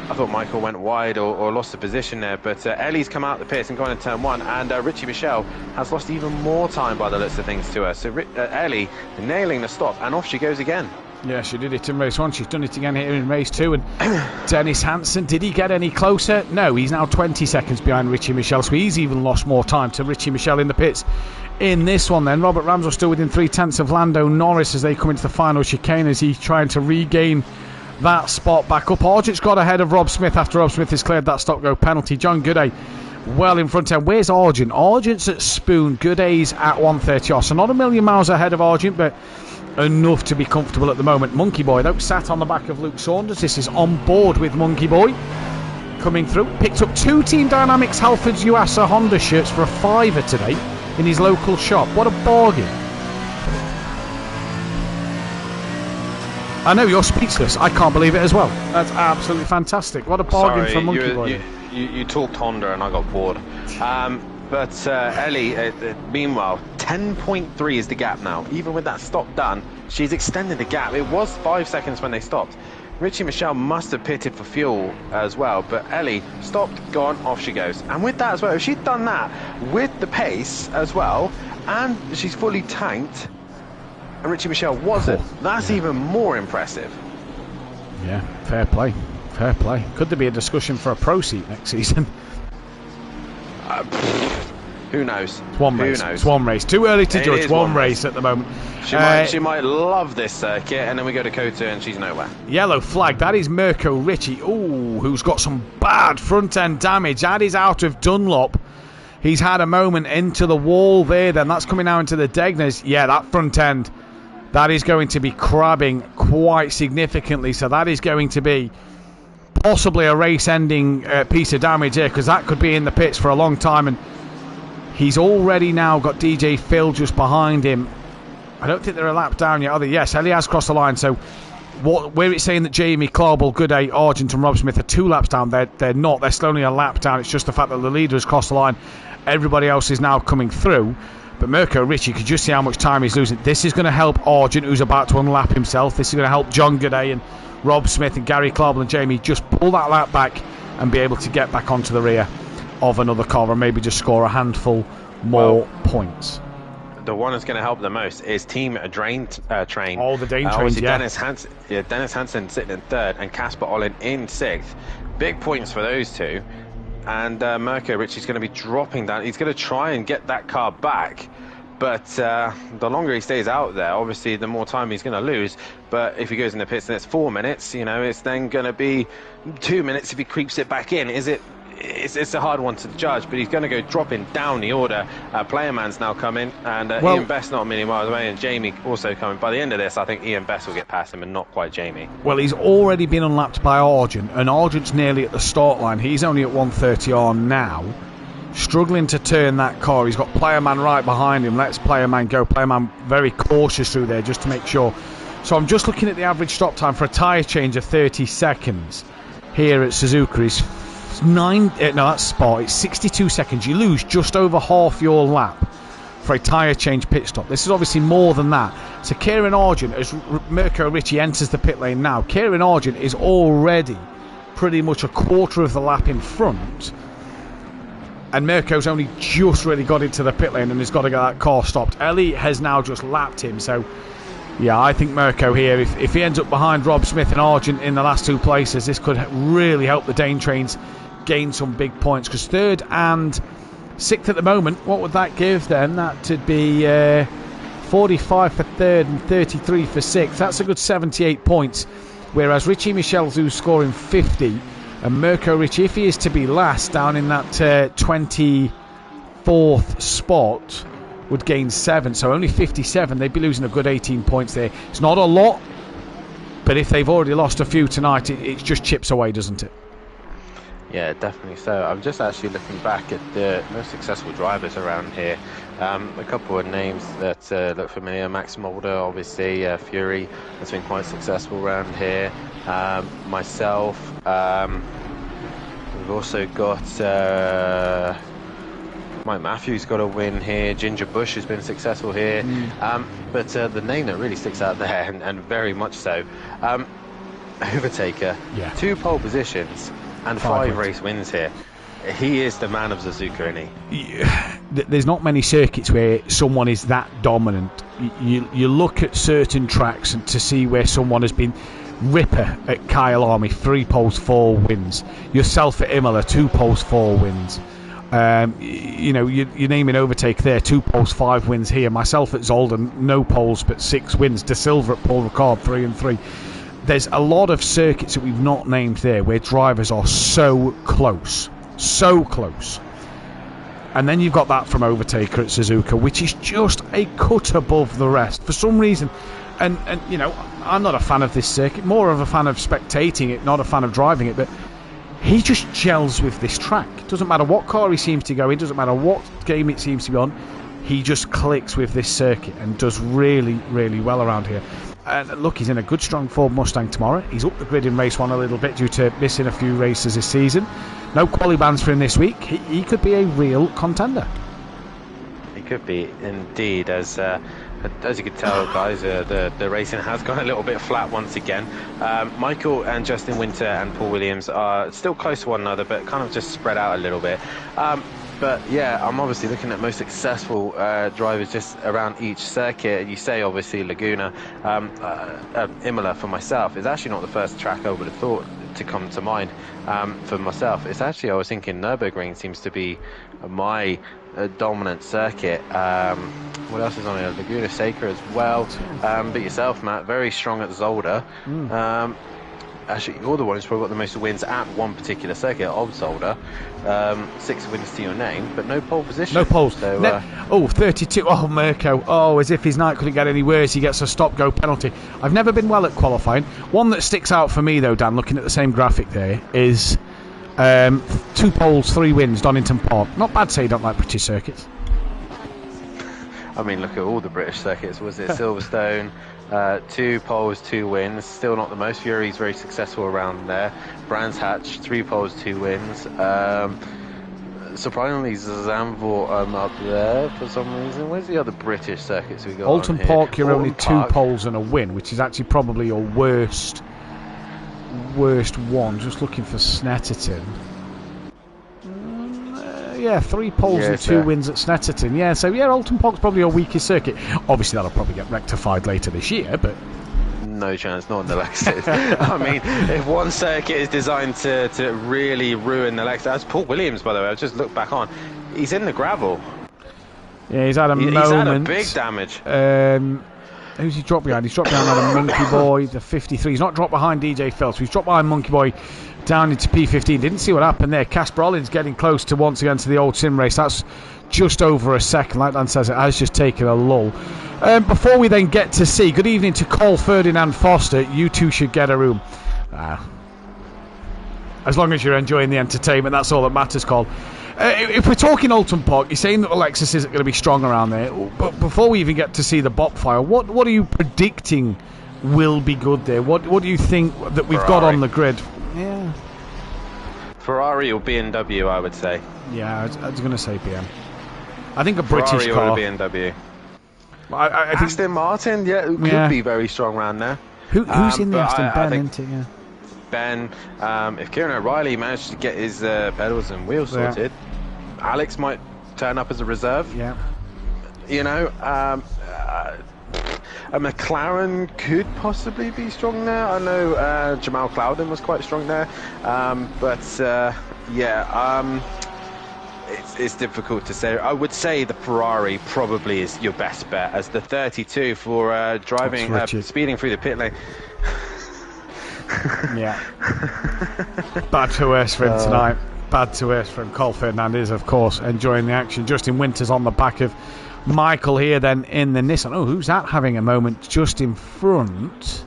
Speaker 3: I thought Michael went wide or lost the position there, but Ellie's come out the pits and gone into turn one, and Richie Michel has lost even more time by the looks of things to her. So Ellie nailing the stop, and off she goes again.
Speaker 2: Yeah, she did it in race one. She's done it again here in race two. And Dennis Hansen, did he get any closer? No, he's now 20 seconds behind Richie Michel, so he's even lost more time to Richie Michel in the pits. In this one then, Robert Ramsell still within 3/10 of Lando Norris as they come into the final chicane, as he's trying to regain that spot back up. Argent's got ahead of Rob Smith after Rob Smith has cleared that stop-go penalty. John Gooday well in front end. Where's Argent? Argent's at Spoon. Gooday's at 130 off. So not a million miles ahead of Argent, but enough to be comfortable at the moment. Monkey Boy, though, sat on the back of Luke Saunders. This is on board with Monkey Boy. Coming through. Picked up 2 Team Dynamics Halfords Yuasa Honda shirts for a £5 today in his local shop. What a bargain. I know, you're speechless. I can't believe it as well. That's absolutely fantastic. What a bargain for Monkey Boy.
Speaker 3: You talked Honda and I got bored. But Ellie, meanwhile, 10.3 is the gap now. Even with that stop done, she's extended the gap. It was 5 seconds when they stopped. Richie Michel must have pitted for fuel as well, but Ellie stopped, gone, off she goes. And with that as well, if she'd done that with the pace as well, and she's fully tanked, and Richie Michel wasn't, that's even more impressive.
Speaker 2: Yeah, fair play. Fair play. Could there be a discussion for a pro seat next season?
Speaker 3: Who knows?
Speaker 2: It's one race. It's one race. Too early to judge. One race at the moment.
Speaker 3: She might love this circuit, and then we go to Kota and she's nowhere.
Speaker 2: Yellow flag. That is Mirko Ricci. Ooh, who's got some bad front end damage. That is out of Dunlop. He's had a moment into the wall there. Then that's coming out into the Degners. Yeah, that front end. That is going to be crabbing quite significantly. So that is going to be possibly a race-ending piece of damage here, because that could be in the pits for a long time. And he's already now got DJ Phil just behind him. I don't think they're a lap down yet, are they? Yes, Ellie has crossed the line. So where it's saying that Jamie, Clarball, Gooday, Argent and Rob Smith are 2 laps down, they're not. They're still only a lap down. It's just the fact that the leader has crossed the line. Everybody else is now coming through. But Mirko Ricci could just see how much time he's losing. This is going to help Argent, who's about to unlap himself. This is going to help John Gooday and Rob Smith and Gary Clarball and Jamie just pull that lap back and be able to get back onto the rear of another car and maybe just score a handful more points.
Speaker 3: The one that's going to help the most is Team Train.
Speaker 2: Oh, the Dane trains, yeah.
Speaker 3: Dennis Hansen sitting in 3rd and Casper Olin in 6th. Big points for those two. And Mirko Ricci's going to be dropping down. He's going to try and get that car back. But the longer he stays out there, obviously, the more time he's going to lose. But if he goes in the pits and it's 4 minutes, you know, it's then going to be 2 minutes if he creeps it back in. Is it it's a hard one to judge, but he's going to go dropping down the order. Player man's now coming, and
Speaker 2: Well,
Speaker 3: Ian Best not a million miles away, and Jamie also coming. By the end of this, I think Ian Best will get past him and not quite Jamie.
Speaker 2: Well, he's already been unlapped by Argent, and Argent's nearly at the start line. He's only at 130 on now, struggling to turn that car. He's got player man right behind him. Let's player man go. Player man very cautious through there just to make sure. So I'm just looking at the average stop time for a tyre change of 30 seconds here at Suzuka. Is that's Sport. It's 62 seconds. You lose just over half your lap for a tyre change pit stop. This is obviously more than that. So Kieran Argent, as Mirko Ricci enters the pit lane now, Kieran Argent is already pretty much a quarter of the lap in front, and Mirko's only just really got into the pit lane and has got to get that car stopped. Ellie has now just lapped him, so yeah, I think Mirko here, if he ends up behind Rob Smith and Argent in the last two places, this could really help the Dane trains gain some big points, because third and sixth at the moment, what would that give then? That would be 45 for third and 33 for sixth. That's a good 78 points, whereas Richie Michel's who's scoring 50, and Mirko Ricci, if he is to be last down in that 24th spot, would gain 7, so only 57. They'd be losing a good 18 points there. It's not a lot, but if they've already lost a few tonight, it just chips away, doesn't it?
Speaker 3: Yeah, definitely so. I'm just actually looking back at the most successful drivers around here. A couple of names that look familiar. Max Mulder, obviously, Fury has been quite successful around here. Myself, we've also got Mike Matthews got a win here. Ginger Bush has been successful here. But the name that really sticks out there, and very much so, Overtaker, 2 pole positions and 5 race wins here. He is the man of Suzuka, isn't he?
Speaker 2: There's not many circuits where someone is that dominant. You look at certain tracks and to see where someone has been ripper at Kyle Army, 3 poles, 4 wins. Yourself at Imola, 2 poles, 4 wins. You're naming Overtake there, 2 poles, 5 wins here. Myself at Zolden, no poles but 6 wins. De Silva at Paul Ricard, 3 and 3. There's a lot of circuits that we've not named there where drivers are so close. And then you've got that from Overtaker at Suzuka, which is just a cut above the rest for some reason. And I'm not a fan of this circuit, more of a fan of spectating it, not a fan of driving it, but he just gels with this track. Doesn't matter what car he seems to go in, doesn't matter what game it seems to be on, he just clicks with this circuit and does really, really well around here. And look, he's in a good strong Ford Mustang tomorrow. He's up the grid in race 1 a little bit due to missing a few races this season. No quali bans for him this week. He could be a real contender.
Speaker 3: He could be indeed, as you can tell, guys, the racing has gone a little bit flat once again. Michael and Justin Winter and Paul Williams are still close to one another, but kind of just spread out a little bit. But yeah, I'm obviously looking at most successful drivers just around each circuit. You say obviously Laguna, Imola for myself is actually not the first track I would have thought to come to mind for myself. It's actually, I was thinking Nürburgring seems to be my dominant circuit. What else is on here? Laguna Seca as well. But yourself, Matt, very strong at Zolder. Actually, you're the one who's probably got the most wins at one particular circuit of Zolder. 6 wins to your name, but no pole position.
Speaker 2: No poles.
Speaker 3: So,
Speaker 2: 32. Oh, Mirko. Oh, as if his night couldn't get any worse. He gets a stop-go penalty. I've never been well at qualifying. One that sticks out for me, though, Dan, looking at the same graphic there, is 2 poles, 3 wins, Donington Park. Not bad to say you don't like British circuits.
Speaker 3: I mean, look at all the British circuits. Was it Silverstone? 2 poles, 2 wins. Still not the most. Fury's very successful around there. Brands Hatch, 3 poles, 2 wins. Surprisingly, Zandvoort up there for some reason. Where's the other British circuits we got?
Speaker 2: Alton Park, you're only 2 poles and a win, which is actually probably your worst one. Just looking for Snetterton. 3 poles and 2 wins at Snetterton. Alton Park's probably your weakest circuit. Obviously, that'll probably get rectified later this year, but
Speaker 3: no chance, not in the Lexus. I mean, if one circuit is designed to really ruin the Lexus, as Paul Williams, by the way, I just looked back on, he's in the gravel.
Speaker 2: Yeah, he's had a moment.
Speaker 3: He's had a big damage.
Speaker 2: Who's he dropped behind? He's dropped behind on a Monkey Boy, the 53. He's not dropped behind DJ Phelps. He's dropped behind Monkey Boy down into P15. Didn't see what happened there. Casper Ollin's getting close to once again to the old sim race. That's just over a second. Like Dan says, it has just taken a lull. Before we then get to see, good evening to Cole Ferdinand Foster. You two should get a room. As long as you're enjoying the entertainment, that's all that matters, Cole. If we're talking Alton Park, you're saying that Alexis isn't going to be strong around there. But before we even get to see the bop fire, what are you predicting will be good there? What do you think that we've got on the grid? Yeah.
Speaker 3: Ferrari or BMW, I would say.
Speaker 2: Yeah, I was going to say BM. I think a
Speaker 3: Ferrari
Speaker 2: British car.
Speaker 3: or BMW.
Speaker 2: I think
Speaker 3: Aston Martin, could be very strong around there.
Speaker 2: Who's in the Aston?
Speaker 3: I
Speaker 2: Ben,
Speaker 3: think
Speaker 2: isn't it? Yeah.
Speaker 3: Ben, if Kieran O'Reilly managed to get his pedals and wheels sorted, Alex might turn up as a reserve.
Speaker 2: Yeah.
Speaker 3: You know, a McLaren could possibly be strong there. I know Jamal Clouden was quite strong there, it's difficult to say. I would say the Ferrari probably is your best bet as the 32 for speeding through the pit lane.
Speaker 2: Yeah. Bad to worse for him tonight. Bad to worse for him. Cole Fernandez, of course, enjoying the action. Justin Winters on the back of Michael here then in the Nissan. Oh, who's that having a moment just in front?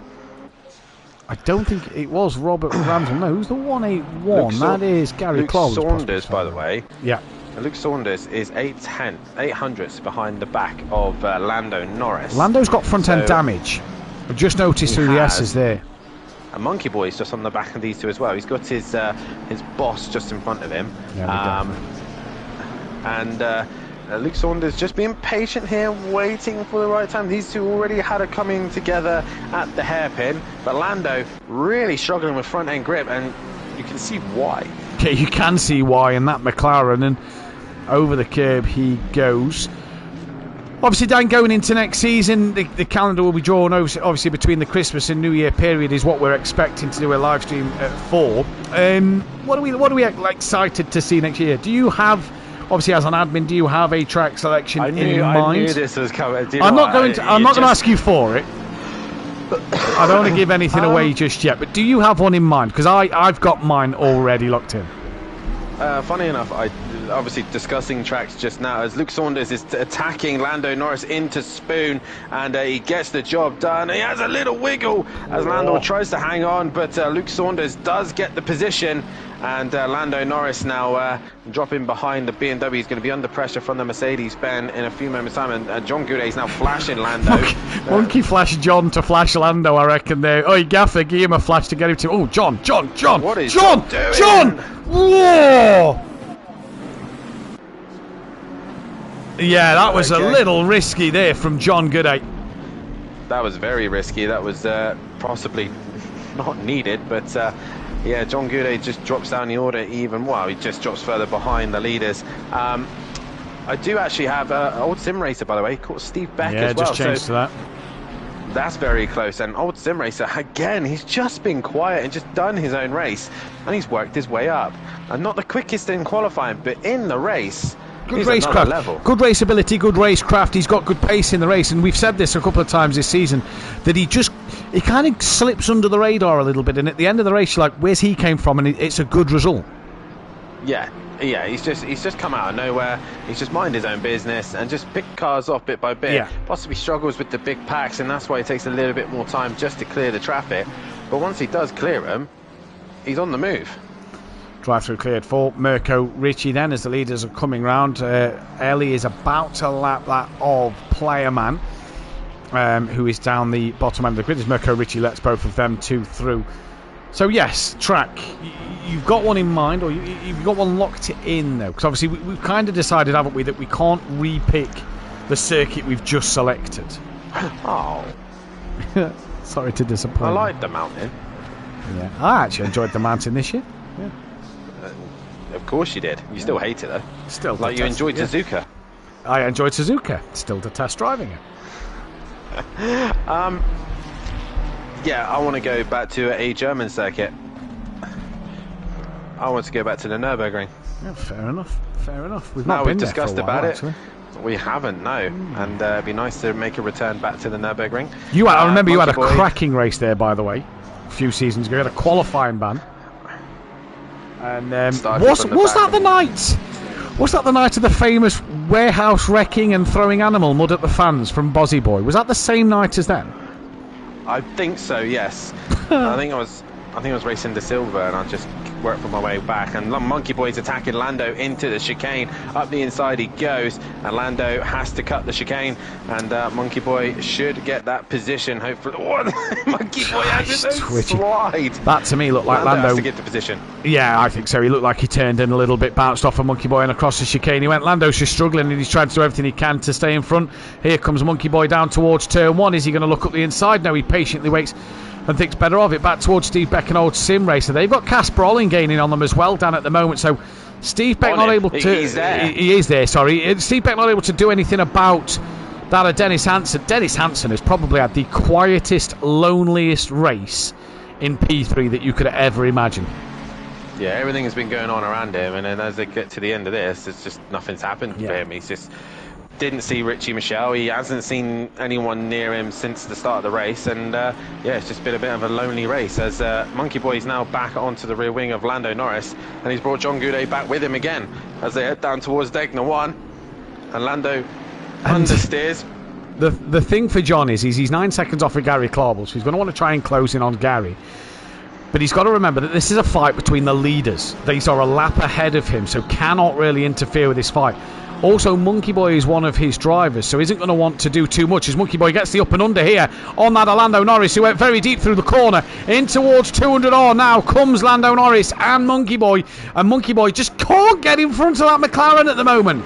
Speaker 2: I don't think it was Robert Ramsden. No, who's the 181? That is Gary
Speaker 3: Luke
Speaker 2: Clowes.
Speaker 3: Saunders, by the way.
Speaker 2: Yeah.
Speaker 3: Luke Saunders is 800ths behind the back of Lando Norris.
Speaker 2: Lando's got front end damage. I've just noticed through the S's there.
Speaker 3: And Monkey Boy's just on the back of these two as well. He's got his boss just in front of him. Luke Saunders just being patient here, waiting for the right time. These two already had a coming together at the hairpin, but Lando really struggling with front end grip, and you can see why.
Speaker 2: Okay, you can see why in that McLaren, and over the curb he goes. Obviously, Dan, going into next season, the calendar will be drawn obviously between the Christmas and New Year period is what we're expecting to do a live stream for. What are we excited to see next year? Do you have, obviously as an admin, do you have a track selection in mind?
Speaker 3: I knew this was coming.
Speaker 2: I'm not going to ask you for it. I don't want to give anything away just yet, but do you have one in mind? Because I've got mine already locked in.
Speaker 3: Funny enough, I obviously discussing tracks just now as Luke Saunders is attacking Lando Norris into Spoon, and he gets the job done. He has a little wiggle as Lando tries to hang on, but Luke Saunders does get the position, and Lando Norris now dropping behind the BMW. He's going to be under pressure from the Mercedes-Benz in a few moments' time, and John Goudet is now flashing Lando.
Speaker 2: Monkey flash John to flash Lando, I reckon there. Oh, Gaffer, give him a flash to get him to. Oh, John!
Speaker 3: What is
Speaker 2: John
Speaker 3: doing?
Speaker 2: John! Whoa! Yeah, that was a little risky there from John Goudet.
Speaker 3: That was very risky. That was possibly not needed, but yeah, John Goudet just drops down the order even. Well, he just drops further behind the leaders. I do actually have an old sim racer, by the way, called Steve Beck as well.
Speaker 2: Yeah, just changed to that.
Speaker 3: That's very close. And old sim racer, again, he's just been quiet and just done his own race, and he's worked his way up. And not the quickest in qualifying, but in the race,
Speaker 2: good racecraft, good race ability, good racecraft. He's got good pace in the race, and we've said this a couple of times this season that he kind of slips under the radar a little bit, and at the end of the race you're like, where's he came from? And it's a good result.
Speaker 3: Yeah, he's just come out of nowhere. He's just mind his own business and just picked cars off bit by bit.
Speaker 2: Yeah.
Speaker 3: Possibly struggles with the big packs, and that's why it takes a little bit more time just to clear the traffic. But once he does clear them, he's on the move.
Speaker 2: Drive-through cleared for Mirko Ricci then as the leaders are coming round. Ellie is about to lap that of Player Man, who is down the bottom end of the grid as Mirko Ricci lets both of them two through. So yes, track, you've got one in mind, or you've got one locked in though, because obviously we've kind of decided, haven't we, that we can't re-pick the circuit we've just selected.
Speaker 3: Oh.
Speaker 2: Sorry to disappoint.
Speaker 3: I like the mountain.
Speaker 2: Yeah, I actually enjoyed the mountain this year. Yeah.
Speaker 3: Of course you did. You still hate it though.
Speaker 2: Still
Speaker 3: like you enjoyed Suzuka.
Speaker 2: I enjoyed Suzuka. Still detest driving it.
Speaker 3: Yeah, I want to go back to a German circuit. I want to go back to the Nürburgring.
Speaker 2: Yeah, fair enough. Fair enough. We've
Speaker 3: now
Speaker 2: not been
Speaker 3: we've discussed
Speaker 2: there for a while,
Speaker 3: about it.
Speaker 2: actually.
Speaker 3: We haven't, no. And it'd be nice to make a return back to the Nürburgring.
Speaker 2: I remember you had a
Speaker 3: Monkey Boy-
Speaker 2: cracking race there, by the way, a few seasons ago. You had a qualifying ban. And
Speaker 3: Started
Speaker 2: was
Speaker 3: from the
Speaker 2: that
Speaker 3: back.
Speaker 2: the night? Was that the night of the famous warehouse wrecking and throwing animal mud at the fans from Bozzy Boy? Was that the same night as then?
Speaker 3: I think so, yes. I think I was racing De Silva, and I just worked for my way back. And Monkey Boy's attacking Lando into the chicane. Up the inside he goes, and Lando has to cut the chicane. And Monkey Boy should get that position, hopefully. What? Monkey Boy has his own slide.
Speaker 2: That to me looked like
Speaker 3: Lando has to get the position.
Speaker 2: Yeah, I think so. He looked like he turned in a little bit, bounced off a Monkey Boy and across the chicane. He went. Lando's just struggling, and he's trying to do everything he can to stay in front. Here comes Monkey Boy down towards turn 1. Is he going to look up the inside? No, he patiently waits and thinks better of it. Back towards Steve Beck and old Sim Racer. They've got Casper Olin gaining on them as well, Dan, at the moment. So Steve Beck not able to...
Speaker 3: He's there.
Speaker 2: He is there, sorry. Steve Beck not able to do anything about that of Dennis Hansen. Dennis Hansen has probably had the quietest, loneliest race in P3 that you could ever imagine.
Speaker 3: Yeah, everything has been going on around him, and then as they get to the end of this, it's just nothing's happened for him. He's just didn't see Richie Michelle. He hasn't seen anyone near him since the start of the race, and yeah, it's just been a bit of a lonely race as Monkey Boy is now back onto the rear wing of Lando Norris, and he's brought John Goudet back with him again as they head down towards Degner 1, and Lando understeers.
Speaker 2: The thing for John is he's 9 seconds off of Gary Clarble, so he's going to want to try and close in on Gary. But he's got to remember that this is a fight between the leaders. These are a lap ahead of him, so cannot really interfere with this fight. Also, Monkey Boy is one of his drivers, so isn't going to want to do too much as Monkey Boy gets the up and under here on that of Lando Norris, who went very deep through the corner. In towards 200R now comes Lando Norris and Monkey Boy. And Monkey Boy just can't get in front of that McLaren at the moment.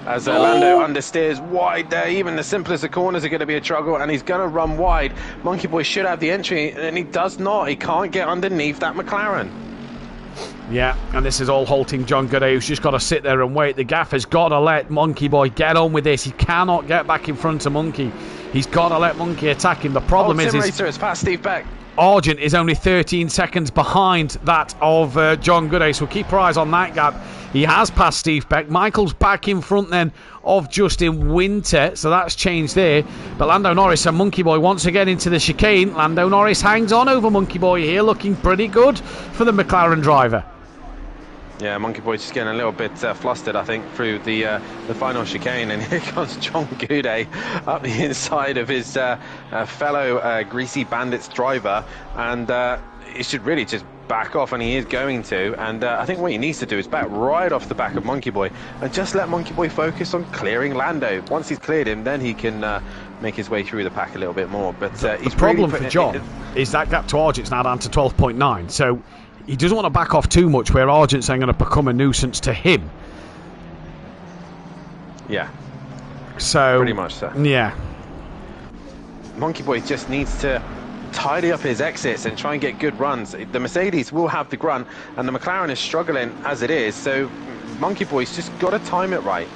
Speaker 3: As Lando understeers wide there, even the simplest of corners are going to be a struggle, and he's going to run wide. Monkey Boy should have the entry, and he does not. He can't get underneath that McLaren.
Speaker 2: Yeah, and this is all halting John Goudet, who's just got to sit there and wait. The gaffer's got to let Monkey Boy get on with this. He cannot get back in front of Monkey. He's got to let Monkey attack him. The problem is
Speaker 3: Racer has passed Steve Beck.
Speaker 2: Argent is only 13 seconds behind that of John Goudet, so keep our eyes on that gap. He has passed Steve Beck. Michael's back in front then of Justin Winter, so that's changed there. But Lando Norris and Monkey Boy once again into the chicane. Lando Norris hangs on over Monkey Boy here, looking pretty good for the McLaren driver.
Speaker 3: Yeah, Monkey Boy's just getting a little bit flustered, I think, through the final chicane, and here comes John Goudet up the inside of his fellow Greasy Bandits driver, and he should really just back off, and he is going to, and I think what he needs to do is back right off the back of Monkey Boy and just let Monkey Boy focus on clearing Lando. Once he's cleared him, then he can make his way through the pack a little bit more. But
Speaker 2: the problem for John is that gap to Argent's now down to 12.9, so he doesn't want to back off too much where Argent's then going to become a nuisance to him.
Speaker 3: Yeah.
Speaker 2: So
Speaker 3: pretty much so.
Speaker 2: Yeah.
Speaker 3: Monkey Boy just needs to tidy up his exits and try and get good runs. The Mercedes will have the grunt, and the McLaren is struggling as it is, so Monkey Boy's just got to time it right.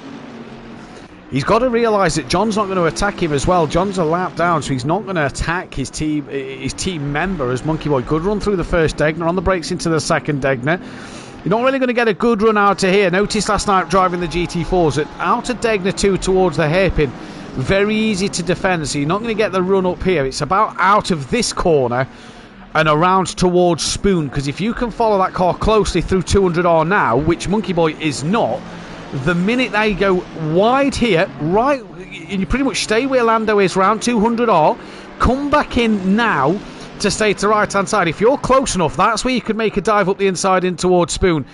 Speaker 2: He's got to realise that John's not going to attack him as well. John's a lap down, so he's not going to attack his team member as Monkey Boy. Good run through the first Degner, on the brakes into the second Degner. You're not really going to get a good run out of here. Notice last night driving the GT4s that out of Degner 2 towards the hairpin, very easy to defend, so you're not going to get the run up here. It's about out of this corner and around towards Spoon, because if you can follow that car closely through 200R now, which Monkey Boy is not, the minute they go wide here, right, you pretty much stay where Lando is round 200R, come back in now to stay to the right hand side. If you're close enough, that's where you could make a dive up the inside in towards Spoon.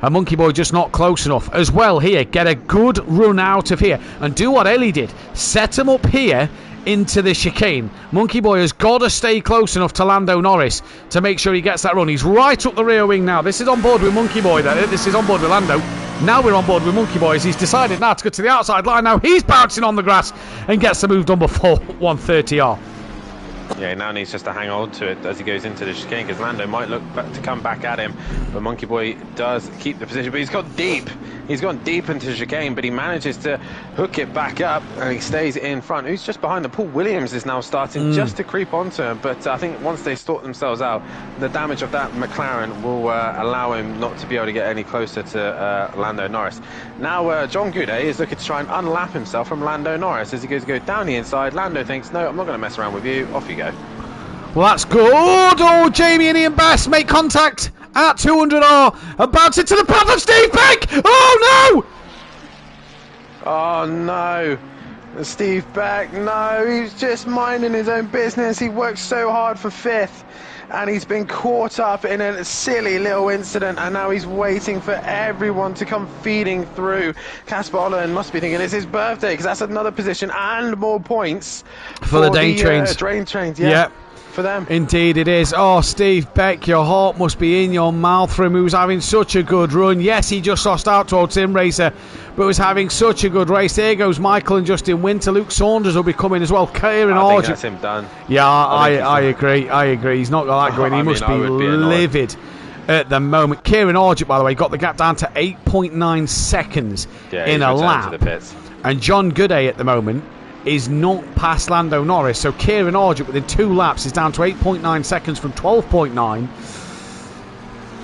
Speaker 2: And Monkey Boy just not close enough as well here. Get a good run out of here and do what Ellie did, set him up here into the chicane. Monkey Boy has got to stay close enough to Lando Norris to make sure he gets that run. He's right up the rear wing now. This is on board with Monkey Boy there. This is on board with Lando. Now we're on board with Monkey Boy as he's decided now to go to the outside line. Now he's bouncing on the grass and gets the move done before 130R.
Speaker 5: Yeah, he now needs just to hang on to it as he goes into the chicane, because Lando might look back to come back at him, but Monkey Boy does keep the position, but he's gone deep. He's gone deep into the chicane, but he manages to hook it back up, and he stays in front. Who's just behind him? Paul Williams is now starting just to creep onto him, but I think once they sort themselves out, the damage of that McLaren will allow him not to be able to get any closer to Lando Norris. Now John Goudet is looking to try and unlap himself from Lando Norris as he goes to go down the inside. Lando thinks, no, I'm not going to mess around with you. Off you go.
Speaker 2: Well, that's good. Oh, Jamie and Ian Best make contact at 200R and bounce into the path of Steve Beck. Oh, no!
Speaker 5: Oh, no. Steve Beck, no. He's just minding his own business. He worked so hard for 5th. And he's been caught up in a silly little incident, and now he's waiting for everyone to come feeding through. Casper Olin must be thinking it's his birthday, because that's another position and more points
Speaker 2: for the Dane trains.
Speaker 5: Drain trains, yeah. For them.
Speaker 2: Indeed it is. Oh, Steve Beck, your heart must be in your mouth for him, who was having such a good run. Yes, he just lost out to Old Sim Racer, but was having such a good race. There goes Michael and Justin Winter. Luke Saunders will be coming as well. Kieran
Speaker 5: I think
Speaker 2: Orge.
Speaker 5: that's him done.
Speaker 2: Yeah, I agree. He's not got that going. He must be livid at the moment. Kieran Orge, by the way, got the gap down to 8.9 seconds in a lap.
Speaker 5: To the pits. And
Speaker 2: John Goudet at the moment is not past Lando Norris, so Kieran Orge within 2 laps is down to 8.9 seconds from 12.9.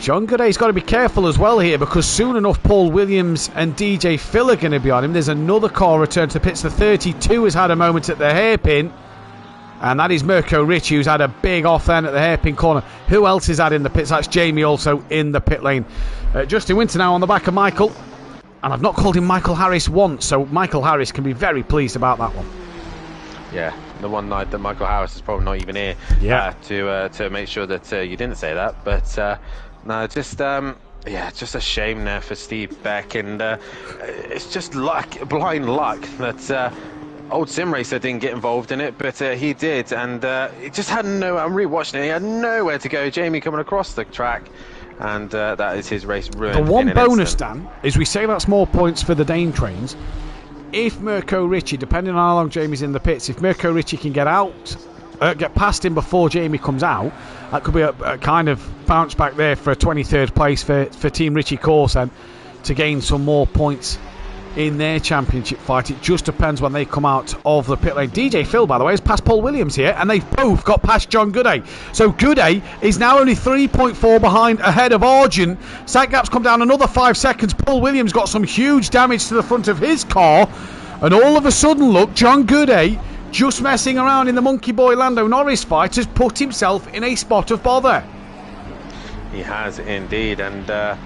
Speaker 2: John Gooday's got to be careful as well here, because soon enough Paul Williams and DJ Phil are going to be on him. There's another car return to the pits. The 32 has had a moment at the hairpin, and that is Mirko Ricci, who's had a big off then at the hairpin corner. Who else is that in the pits? That's Jamie also in the pit lane. Justin Winter now on the back of Michael. And I've not called him Michael Harris once, so Michael Harris can be very pleased about that one.
Speaker 5: Yeah, the one night that Michael Harris is probably not even here to make sure that you didn't say that. But no, just a shame there for Steve Beck, and it's just luck, blind luck that Old Sim Racer didn't get involved in it, but he did, and it just had no. I'm rewatching it. He had nowhere to go. Jamie coming across the track. And that is his race ruined.
Speaker 2: The one bonus, Dan, is we say that's more points for the Dane trains. If Mirko Ricci, depending on how long Jamie's in the pits, if Mirko Ricci can get past him before Jamie comes out, that could be a kind of bounce back there for a 23rd place for Team Ricci Corsen to gain some more points in their championship fight. It just depends when they come out of the pit lane. DJ Phil, by the way, has passed Paul Williams here, and they've both got past John Goudet. So Goudet is now only 3.4 behind, ahead of Argent. Sight gap's come down another 5 seconds. Paul Williams got some huge damage to the front of his car, and all of a sudden, look, John Goudet, just messing around in the Monkey Boy Lando Norris fight, has put himself in a spot of bother.
Speaker 5: He has indeed, and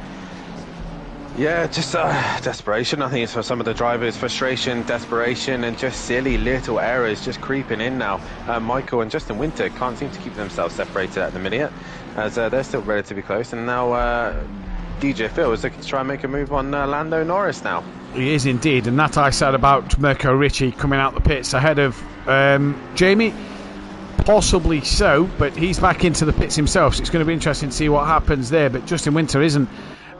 Speaker 5: yeah, just desperation. I think it's for some of the drivers. Frustration, desperation, and just silly little errors just creeping in now. Michael and Justin Winter can't seem to keep themselves separated at the minute, as they're still relatively close. And now DJ Phil is looking to try and make a move on Lando Norris now.
Speaker 2: He is indeed, and that I said about Mirko Ricci coming out the pits ahead of Jamie. Possibly so, but he's back into the pits himself, so it's going to be interesting to see what happens there. But Justin Winter isn't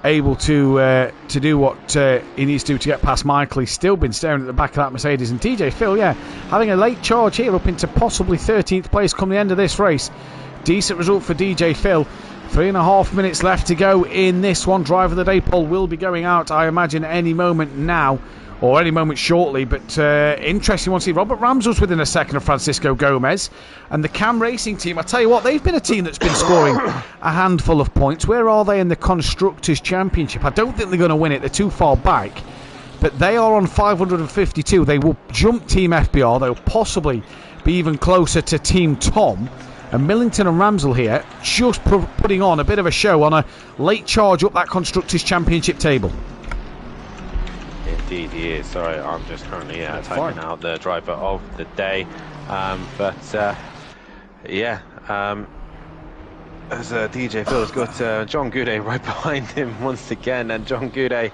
Speaker 2: able to do what he needs to do to get past Michael. He's still been staring at the back of that Mercedes. And DJ Phil, having a late charge here up into possibly 13th place come the end of this race. Decent result for DJ Phil. 3.5 minutes left to go in this one. Driver of the day poll will be going out, I imagine, any moment now, or any moment shortly. But interesting one to see. Robert Ramsell's within a second of Francisco Gomez. And the Cam Racing team, I tell you what, they've been a team that's been scoring a handful of points. Where are they in the Constructors' Championship? I don't think they're going to win it. They're too far back. But they are on 552. They will jump Team FBR. They'll possibly be even closer to Team Tom. And Millington and Ramsell here just putting on a bit of a show on a late charge up that Constructors' Championship table.
Speaker 5: Indeed he is. Sorry, I'm just currently typing out the driver of the day. As DJ Phil's got John Goudet right behind him once again, and John Goudet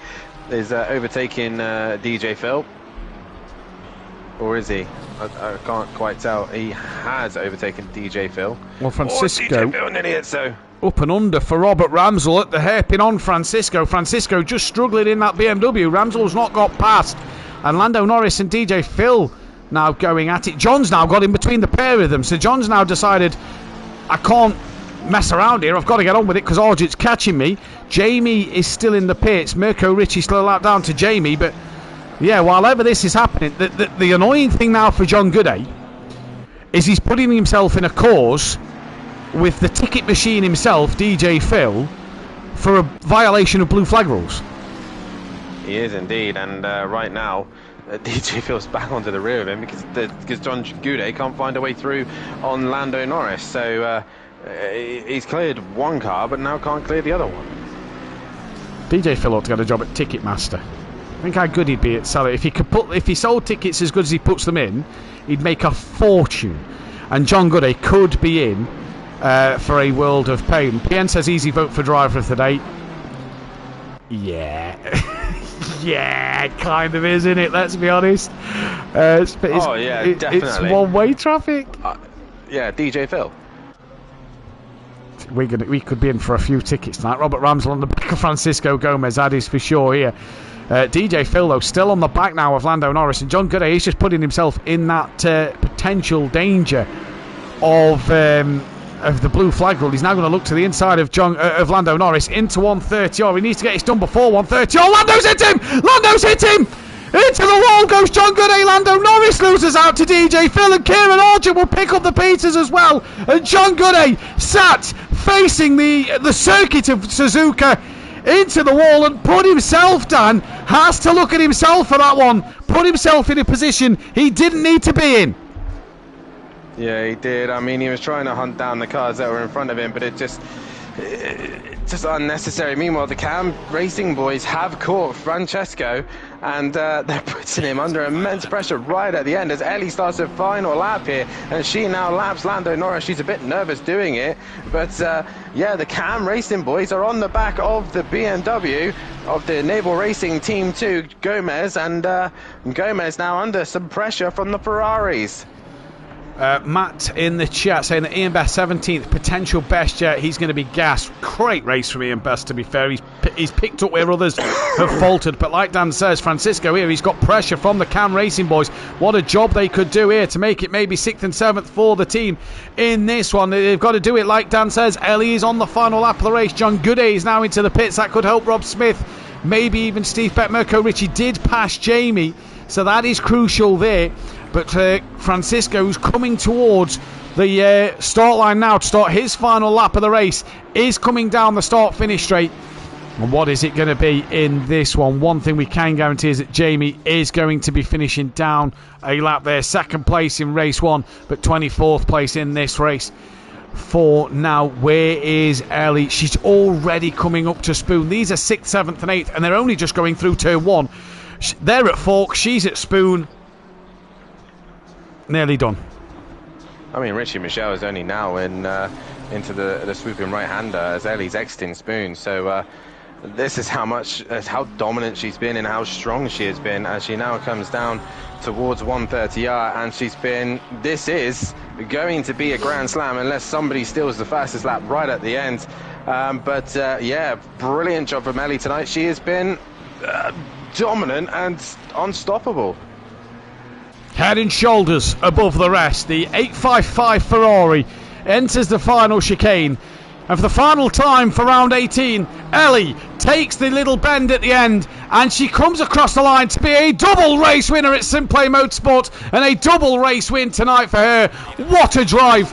Speaker 5: is overtaking DJ Phil. Or is he? I can't quite tell. He has overtaken DJ Phil.
Speaker 2: Well, Francisco,
Speaker 5: DJ Phil, an idiot, so
Speaker 2: up and under for Robert Ramsell at the hairpin on Francisco. Francisco just struggling in that BMW. Ramsell's not got past. And Lando Norris and DJ Phil now going at it. John's now got in between the pair of them, so John's now decided, I can't mess around here, I've got to get on with it because Argent's catching me. Jamie is still in the pits. Mirko Ricci still a lap down to Jamie, but yeah, while ever this is happening, the annoying thing now for John Gooday is he's putting himself in a cause with the ticket machine himself, DJ Phil, for a violation of blue flag rules.
Speaker 5: He is indeed, and right now DJ Phil's back onto the rear of him because John Gooday can't find a way through on Lando Norris. So he's cleared one car, but now can't clear the other one.
Speaker 2: DJ Phil ought to get a job at Ticketmaster. Think how good he'd be at selling. If he sold tickets as good as he puts them in, he'd make a fortune. And John Gooday could be in for a world of pain. PN says easy vote for driver of the day. Yeah. Yeah, it kind of is, isn't it? Let's be honest.
Speaker 5: Definitely.
Speaker 2: It's one-way traffic.
Speaker 5: Yeah, DJ Phil.
Speaker 2: We could be in for a few tickets tonight. Robert Ramsell on the back of Francisco Gomez, that is for sure here. DJ Phil, though, still on the back now of Lando Norris, and John Gooday is just putting himself in that potential danger of the blue flag rule. He's now going to look to the inside of Lando Norris into 130. Oh, he needs to get this done before 130. Oh, Lando's hit him! Lando's hit him! Into the wall goes John Gooday. Lando Norris loses out to DJ Phil, and Kieran Argent will pick up the pieces as well. And John Gooday sat facing the circuit of Suzuka into the wall and put himself down. Has to look at himself for that one. Put himself in a position he didn't need to be in.
Speaker 5: Yeah, he did. I mean, he was trying to hunt down the cars that were in front of him, but it's just unnecessary. Meanwhile, the Cam Racing boys have caught Francesco, and they're putting him under immense pressure right at the end as Ellie starts her final lap here, and she now laps Lando Norris. She's a bit nervous doing it, but yeah, the Cam Racing boys are on the back of the BMW of the Naval Racing Team 2, Gomez, and Gomez now under some pressure from the Ferraris.
Speaker 2: Matt in the chat saying that Ian Best 17th, potential best yet. He's going to be gassed. Great race from Ian Best, to be fair. He's picked up where others have faltered. But like Dan says, Francisco here, he's got pressure from the Cam Racing boys. What a job they could do here to make it maybe 6th and 7th for the team in this one. They've got to do it, like Dan says. Ellie is on the final lap of the race. John Gooday is now into the pits. That could help Rob Smith. Maybe even Steve Beck. Mirko Ricci did pass Jamie, so that is crucial there. But Francisco's coming towards the start line now to start his final lap of the race. Is coming down the start-finish straight. And what is it going to be in this one? One thing we can guarantee is that Jamie is going to be finishing down a lap there. 2nd place in race 1, but 24th place in this race. For now, where is Ellie? She's already coming up to Spoon. These are 6th, 7th and 8th, and they're only just going through turn 1. They're at Fork, she's at Spoon. Nearly done. I
Speaker 5: mean, Richie Michelle is only now into the swooping right-hander as Ellie's exiting Spoon. So this is how dominant she's been and how strong she has been as she now comes down towards 130R, and this is going to be a Grand Slam unless somebody steals the fastest lap right at the end. Yeah, brilliant job from Ellie tonight. She has been dominant and unstoppable.
Speaker 2: Head and shoulders above the rest. The 855 Ferrari enters the final chicane. And for the final time for round 18, Ellie takes the little bend at the end, and she comes across the line to be a double race winner at SimPlay Motorsport, and a double race win tonight for her. What a drive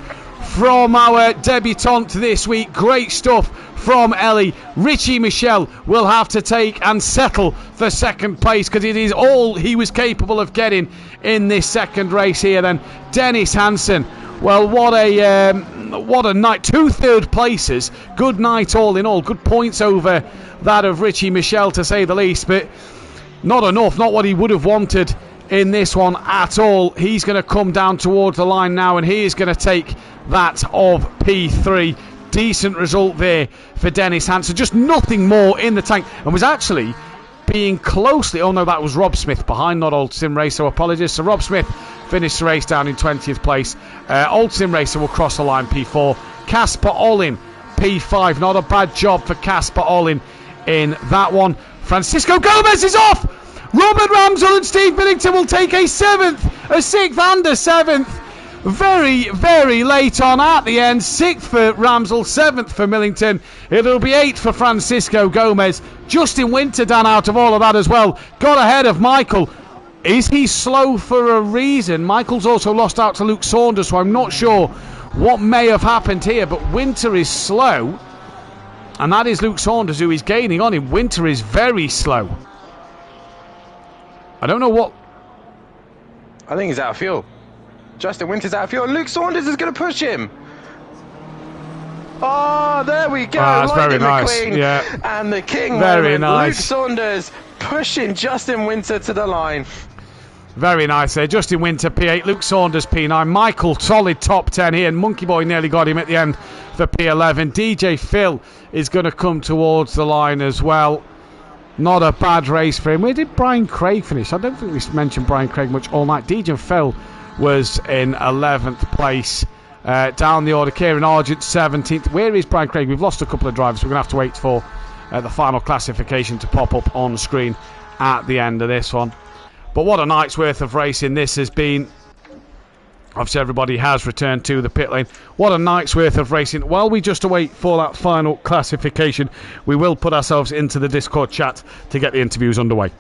Speaker 2: from our debutante this week. Great stuff from Ellie. Richie Michelle will have to take and settle for 2nd place because it is all he was capable of getting in this 2nd race here. Then Dennis Hansen, well, what a night. 2 3rd places. Good night all in all. Good points over that of Richie Michelle, to say the least, but not enough. Not what he would have wanted in this one at all. He's going to come down towards the line now, and he is going to take that of P3. Decent result there for Dennis Hansen. Just nothing more in the tank, and was actually being closely... Oh no, that was Rob Smith behind, not Old Sim Racer. Apologies. So Rob Smith finished the race down in 20th place. Old Sim Racer will cross the line P4. Casper Ollin P5. Not a bad job for Casper Ollin in that one. Francisco Gomez is off. Robert Ramsell and Steve Billington will take a 7th A 6th and a 7th. Very, very late on at the end. 6th for Ramsell, 7th for Millington. It'll be 8th for Francisco Gomez. Justin Winter, Dan, out of all of that as well. Got ahead of Michael. Is he slow for a reason? Michael's also lost out to Luke Saunders, so I'm not sure what may have happened here, but Winter is slow. And that is Luke Saunders who is gaining on him. Winter is very slow. I don't know what...
Speaker 5: I think he's out of fuel. Justin Winter's out of fuel. Luke Saunders is going to push him. Oh, there we go.
Speaker 2: That's very
Speaker 5: Lightning
Speaker 2: nice.
Speaker 5: McQueen
Speaker 2: Yeah.
Speaker 5: and the king
Speaker 2: Very
Speaker 5: moment.
Speaker 2: nice.
Speaker 5: Luke Saunders pushing Justin Winter to the line.
Speaker 2: Very nice there. Justin Winter, P8. Luke Saunders, P9. Michael, solid top 10 here. And Monkey Boy nearly got him at the end for P11. DJ Phil is going to come towards the line as well. Not a bad race for him. Where did Brian Craig finish? I don't think we mentioned Brian Craig much all night. DJ Phil was in 11th place. Down the order, Kieran Argent, 17th. Where is Brian Craig? We've lost a couple of drivers. We're going to have to wait for the final classification to pop up on screen at the end of this one. But what a night's worth of racing this has been. Obviously, everybody has returned to the pit lane. What a night's worth of racing. While we just await for that final classification, we will put ourselves into the Discord chat to get the interviews underway.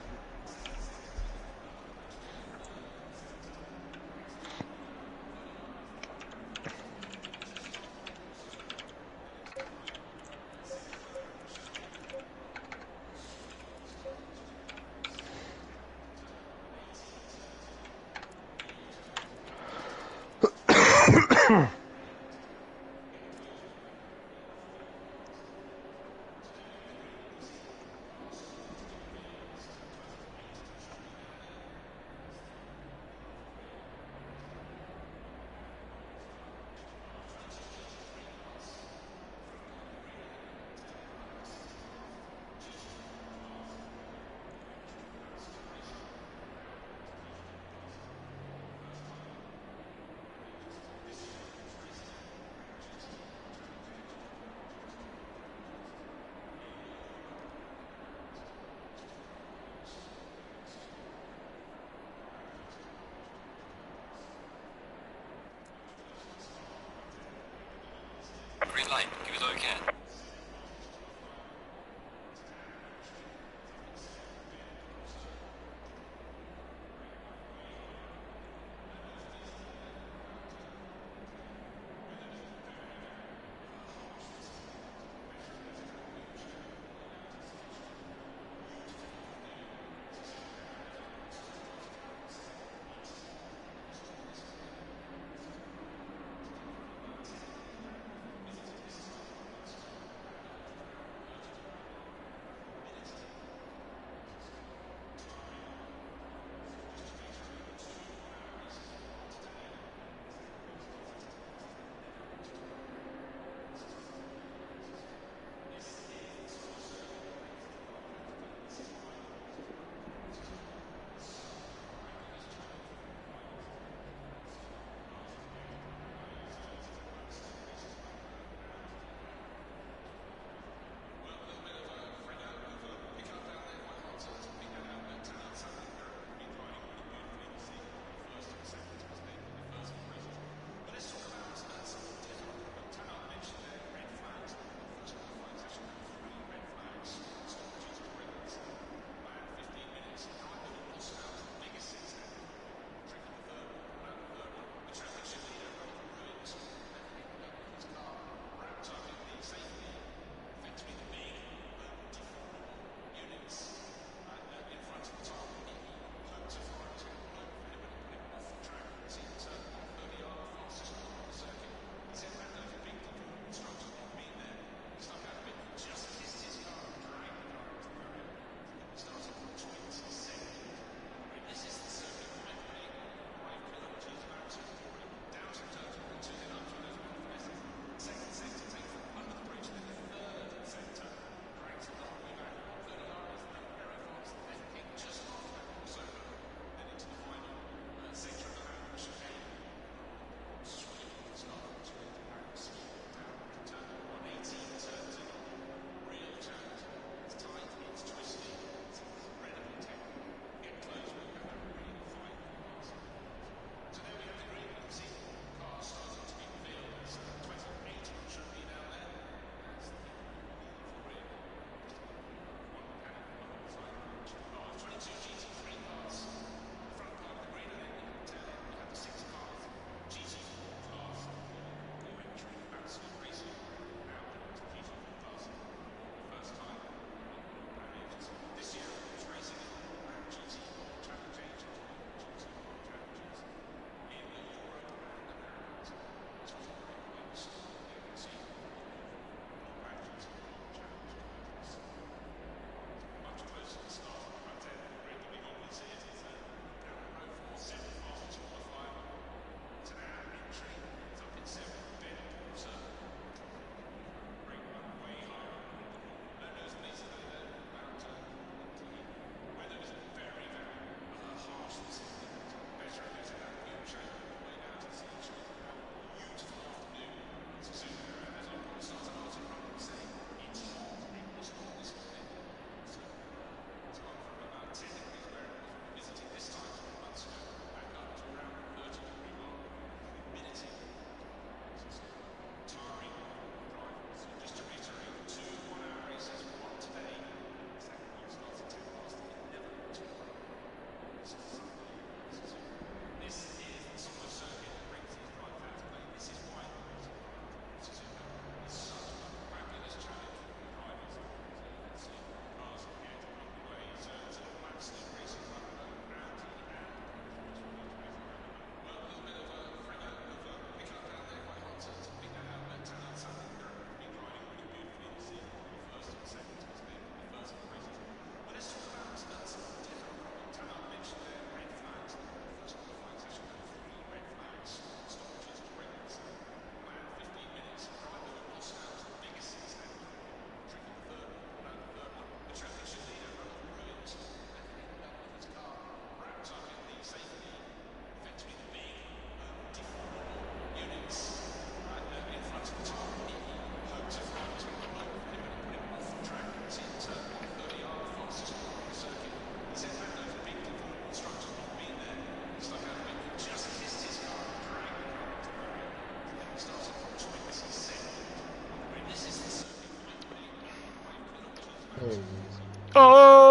Speaker 2: Oh!